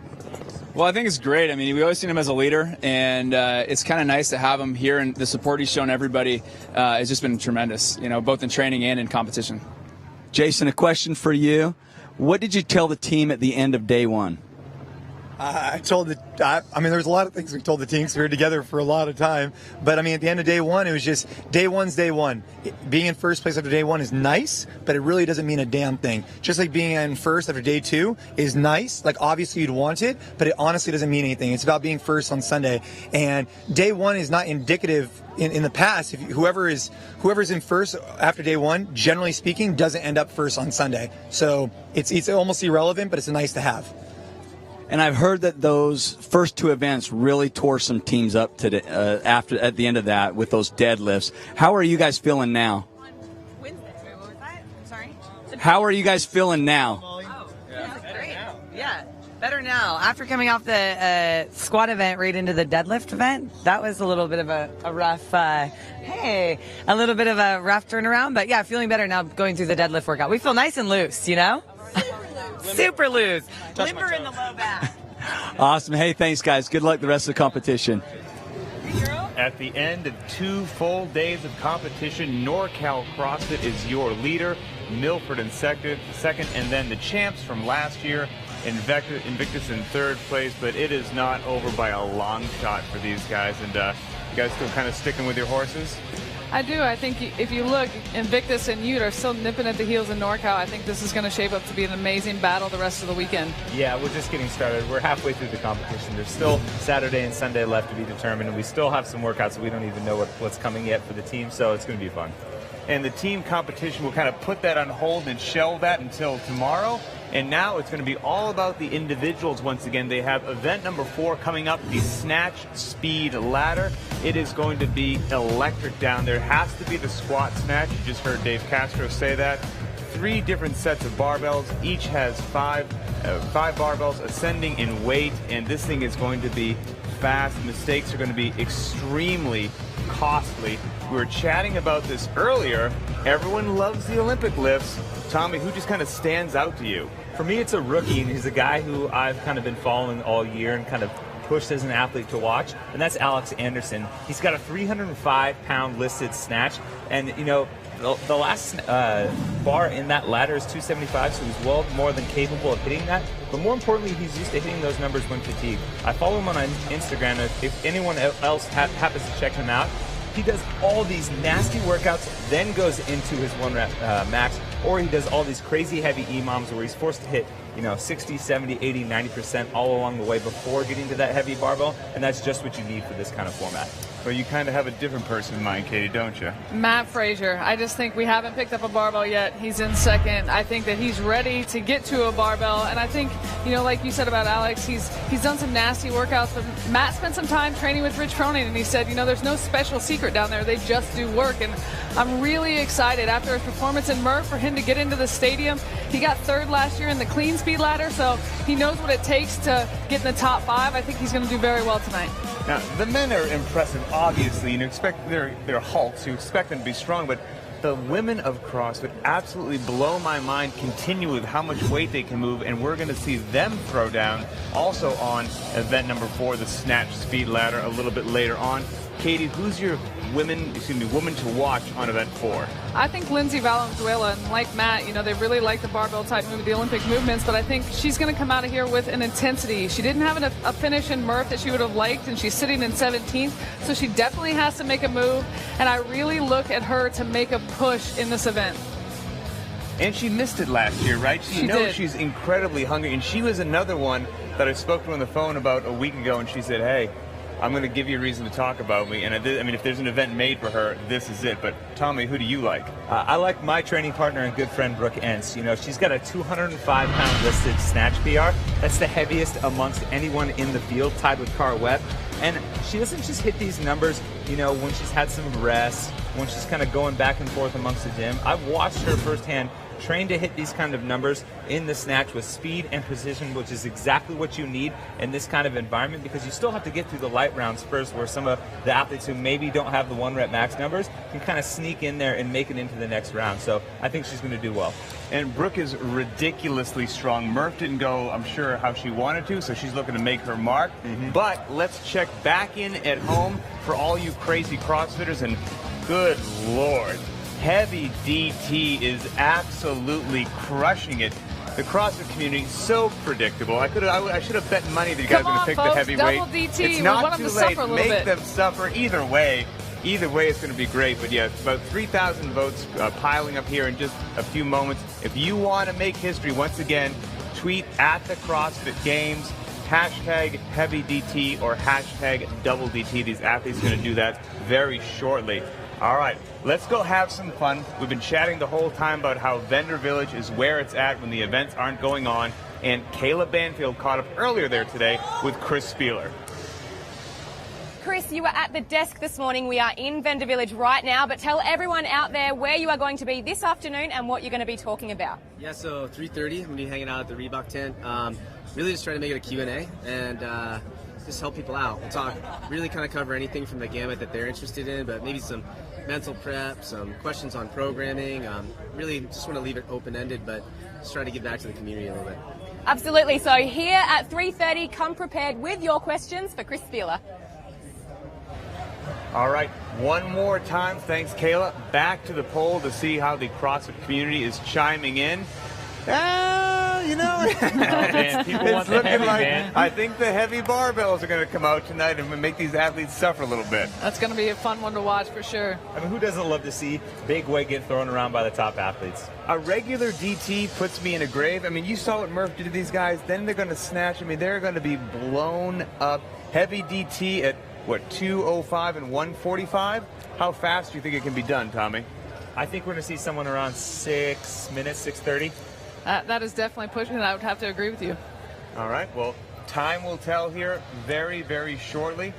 Speaker 17: Well, I think it's great. I mean, we always seen him as a leader, and it's kind of nice to have him here. And the support he's shown everybody has just been tremendous, you know, both in training and in competition.
Speaker 15: Jason, a question for you. What did you tell the team at the end of day one?
Speaker 18: I mean, there's a lot of things we told the team because we were together for a lot of time. But, I mean, at the end of day one, it was just day one's day one. Being in first place after day one is nice, but it really doesn't mean a damn thing. Just like being in first after day two is nice. Like, obviously you'd want it, but it honestly doesn't mean anything. It's about being first on Sunday. And day one is not indicative in the past. If whoever's in first after day one, generally speaking, doesn't end up first on Sunday. So it's almost irrelevant, but it's nice to have.
Speaker 15: And I've heard that those first two events really tore some teams up today, at the end of that with those deadlifts. How are you guys feeling now?
Speaker 19: Sorry?
Speaker 15: How are you guys feeling now?
Speaker 19: Oh, yeah, great. Yeah, better now. After coming off the squat event right into the deadlift event, that was a little bit of a rough, a little bit of a rough turnaround. But yeah, feeling better now going through the deadlift workout. We feel nice and loose, you know? Super loose. Limber in the low back.
Speaker 15: Awesome. Hey, thanks, guys. Good luck the rest of the competition.
Speaker 9: At the end of 2 full days of competition, NorCal CrossFit is your leader. Milford in second, and then the champs from last year, Invictus in third place, but it is not over by a long shot for these guys. And you guys still kind of sticking with your horses?
Speaker 10: I do. I think if you look, Invictus and Ute are still nipping at the heels of NorCal. I think this is going to shape up to be an amazing battle the rest of the weekend.
Speaker 11: Yeah, we're just getting started. We're halfway through the competition. There's still Saturday and Sunday left to be determined, and we still have some workouts. We don't even know what's coming yet for the team, so it's going to be fun.
Speaker 9: And the team competition will kind of put that on hold and shelve that until tomorrow. And now it's going to be all about the individuals once again. They have event number 4 coming up, the Snatch Speed Ladder. It is going to be electric down there. It has to be the squat snatch. You just heard Dave Castro say that. 3 different sets of barbells. Each has 5 barbells ascending in weight. And this thing is going to be fast. Mistakes are going to be extremely costly. We were chatting about this earlier. Everyone loves the Olympic lifts. Tommy, who just kind of stands out to you?
Speaker 11: For me, it's a rookie, and he's a guy who I've kind of been following all year and kind of pushed as an athlete to watch, and that's Alex Anderson. He's got a 305-pound listed snatch, and, you know, the last bar in that ladder is 275, so he's well more than capable of hitting that. But more importantly, he's used to hitting those numbers when fatigued. I follow him on Instagram. If anyone else happens to check him out, he does all these nasty workouts, then goes into his 1-rep max, or he does all these crazy heavy EMOMs where he's forced to hit, you know, 60, 70, 80, 90% all along the way before getting to that heavy barbell, and that's just what you need for this kind of format.
Speaker 9: Well, you kind of have a different person in mind, Katie, don't you?
Speaker 10: Matt Frazier. I just think we haven't picked up a barbell yet. He's in second. I think that he's ready to get to a barbell, and I think, you know, like you said about Alex, he's done some nasty workouts, but Matt spent some time training with Rich Froning, and he said, you know, there's no special secret down there. They just do work, and I'm really excited after his performance in Merf for him to get into the stadium. He got third last year in the clean speed ladder, so he knows what it takes to get in the top 5. I think he's going to do very well tonight.
Speaker 9: Now, the men are impressive, obviously. You expect they're Hulks. You expect them to be strong, but the women of CrossFit absolutely blow my mind continually with how much weight they can move, and we're going to see them throw down also on event number 4, the Snatch Speed Ladder, a little bit later on. Katie, who's your woman to watch on event 4?
Speaker 10: I think Lindsay Valenzuela, and like Matt, you know, they really like the barbell type movement, the Olympic movements, but I think she's going to come out of here with an intensity. She didn't have a finish in Merf that she would have liked, and she's sitting in 17th, so she definitely has to make a move, and I really look at her to make a push in this event.
Speaker 9: And she missed it last year, right? She knows
Speaker 10: did.
Speaker 9: She's incredibly hungry, and she was another one that I spoke to on the phone about a week ago, and she said, hey, I'm going to give you a reason to talk about me. And I mean, if there's an event made for her, this is it. But Tommy, who do you like?
Speaker 11: I like my training partner and good friend, Brooke Entz. You know, she's got a 205-pound listed snatch PR. That's the heaviest amongst anyone in the field, tied with Cara Webb. And she doesn't just hit these numbers, you know, when she's had some rest, when she's kind of going back and forth amongst the gym. I've watched her firsthand train to hit these kind of numbers in the snatch with speed and precision, which is exactly what you need in this kind of environment, because you still have to get through the light rounds first, where some of the athletes who maybe don't have the 1-rep max numbers can kind of sneak in there and make it into the next round. So I think she's going to do well.
Speaker 9: And Brooke is ridiculously strong. Merf didn't go, I'm sure, how she wanted to, so she's looking to make her mark. But let's check back in at home for all you crazy CrossFitters, and good Lord, Heavy DT is absolutely crushing it. The CrossFit community is so predictable. I should have bet money that you guys are going to pick the heavyweight.
Speaker 10: Double DT.
Speaker 9: It's not too late. Make them suffer either way. Either way, it's going to be great. But yeah, about 3,000 votes piling up here in just a few moments. If you want to make history, once again, tweet at the CrossFit Games, hashtag Heavy DT or hashtag Double DT. These athletes are going to do that very shortly. All right, let's go have some fun. We've been chatting the whole time about how Vendor Village is where it's at when the events aren't going on. And Kayla Banfield caught up earlier there today with Chris Spieler.
Speaker 20: Chris, you were at the desk this morning. We are in Vendor Village right now, but tell everyone out there where you are going to be this afternoon and what you're going to be talking about.
Speaker 21: Yeah, so 3:30, I'm going to be hanging out at the Reebok tent. Really just trying to make it a Q&A and just help people out. We'll talk, really kind of cover anything from the gamut that they're interested in, but maybe some mental prep, some questions on programming. Really just want to leave it open-ended, but just try to get back to the community a little bit.
Speaker 20: Absolutely. So here at 3:30, come prepared with your questions for Chris Spieler.
Speaker 9: All right, one more time, thanks Kayla. Back to the poll to see how the CrossFit community is chiming in. you know.
Speaker 11: Man, people want
Speaker 9: It's
Speaker 11: the
Speaker 9: looking
Speaker 11: heavy,
Speaker 9: like
Speaker 11: man.
Speaker 9: I think the heavy barbells are going to come out tonight and make these athletes suffer a little bit.
Speaker 10: That's going to be a fun one to watch for sure.
Speaker 11: I mean, who doesn't love to see big weight get thrown around by the top athletes?
Speaker 9: A regular DT puts me in a grave. I mean, you saw what Murph did to these guys. Then they're going to snatch. I mean, they're going to be blown up. Heavy DT at, what, 205 and 145? How fast do you think it can be done, Tommy?
Speaker 11: I think we're going to see someone around 6 minutes, 6:30.
Speaker 10: That is definitely pushing it. I would have to agree with you.
Speaker 9: All right, well, time will tell here very, very shortly.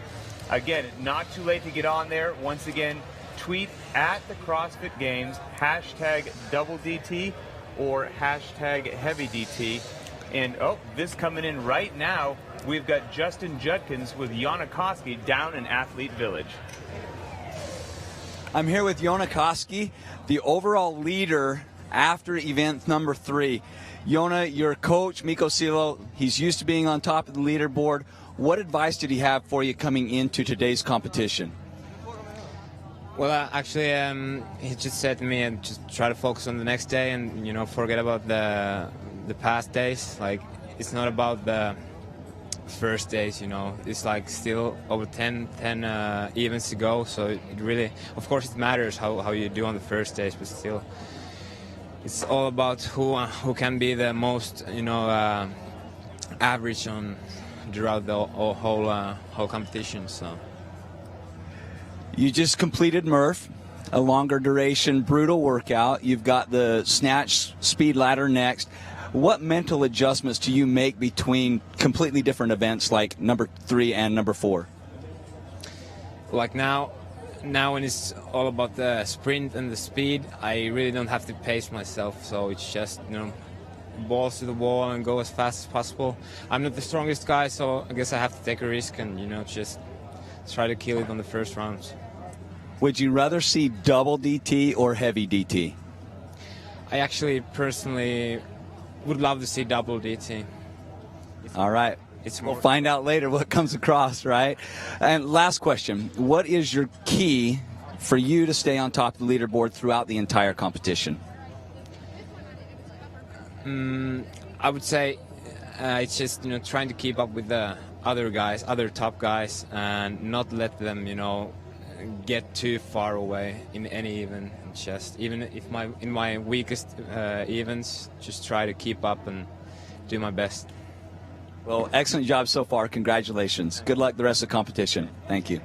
Speaker 9: Again, not too late to get on there. Once again, tweet at the CrossFit Games, hashtag double DT or hashtag heavy DT. And, oh, this coming in right now, we've got Justin Judkins with Jonna Koski down in Athlete Village.
Speaker 15: I'm here with Jonna Koski, the overall leader after event number 3. Jonna, your coach, Mikko Silo, he's used to being on top of the leaderboard. What advice did he have for you coming into today's competition?
Speaker 5: Well, actually, he just said to me, and just try to focus on the next day, and forget about the past days. Like, it's not about the first days, it's like still over 10 events to go, so it really, of course, it matters how you do on the first days, but still, it's all about who can be the most average on throughout the whole competition. So
Speaker 15: you just completed Merf, a longer duration brutal workout. You've got the snatch speed ladder next. What mental adjustments do you make between completely different events like number 3 and number 4?
Speaker 5: Like now when it's all about the sprint and the speed, I really don't have to pace myself. So it's just, balls to the wall and go as fast as possible. I'm not the strongest guy, so I guess I have to take a risk and, just try to kill it on the first rounds.
Speaker 15: Would you rather see double DT or heavy DT?
Speaker 5: I actually personally would love to see double DT.
Speaker 15: All right. We'll find out later what comes across, right? And last question. What is your key for you to stay on top of the leaderboard throughout the entire competition?
Speaker 5: I would say it's just, trying to keep up with the other top guys, and not let them, get too far away in any event. Just even if in my weakest events, just try to keep up and do my best.
Speaker 15: Well, excellent job so far. Congratulations. Good luck the rest of the competition. Thank you.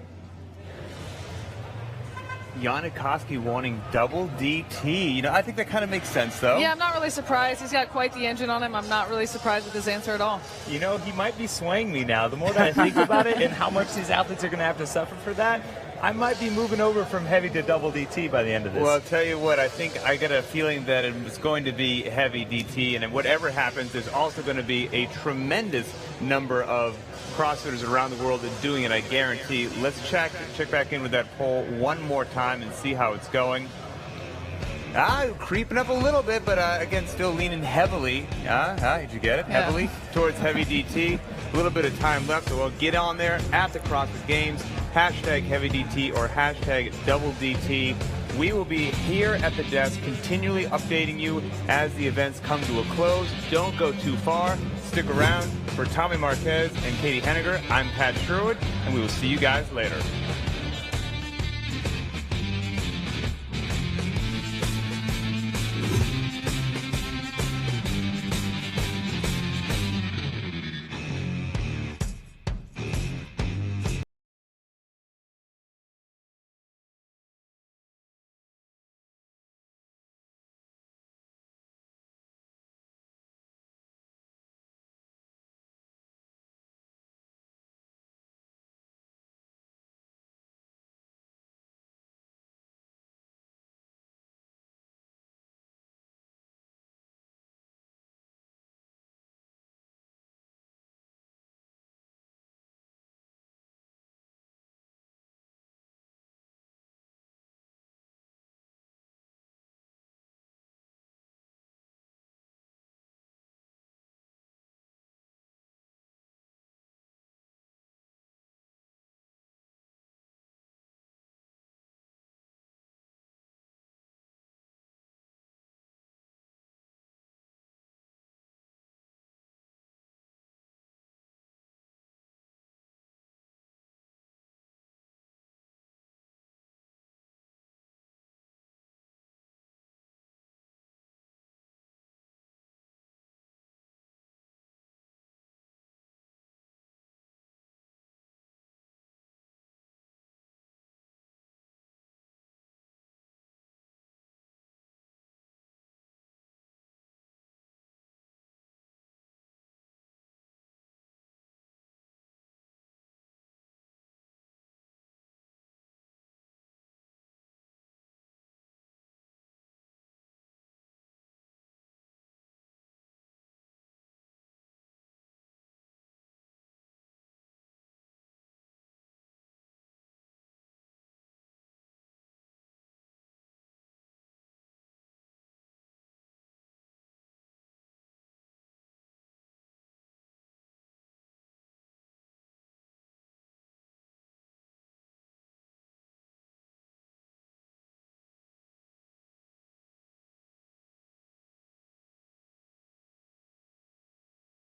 Speaker 9: Jonna Koski wanting double DT. I think that kind of makes sense, though.
Speaker 10: Yeah, I'm not really surprised. He's got quite the engine on him. I'm not really surprised with his answer at all.
Speaker 11: He might be swaying me now. The more that I think about it and how much these athletes are going to have to suffer for that, I might be moving over from heavy to double DT by the end of this.
Speaker 9: Well, I'll tell you what, I think I get a feeling that it's going to be heavy DT, and whatever happens, there's also going to be a tremendous number of CrossFitters around the world that are doing it, I guarantee. Let's check back in with that poll one more time and see how it's going. Creeping up a little bit, but again, still leaning heavily. Did you get it?
Speaker 10: Yeah.
Speaker 9: Heavily towards heavy DT. A little bit of time left, so we'll get on there at the CrossFit Games. Hashtag heavy DT or hashtag double DT. We will be here at the desk continually updating you as the events come to a close. Don't go too far. Stick around. For Tommy Marquez and Katie Henniger, I'm Pat Sherwood, and we will see you guys later.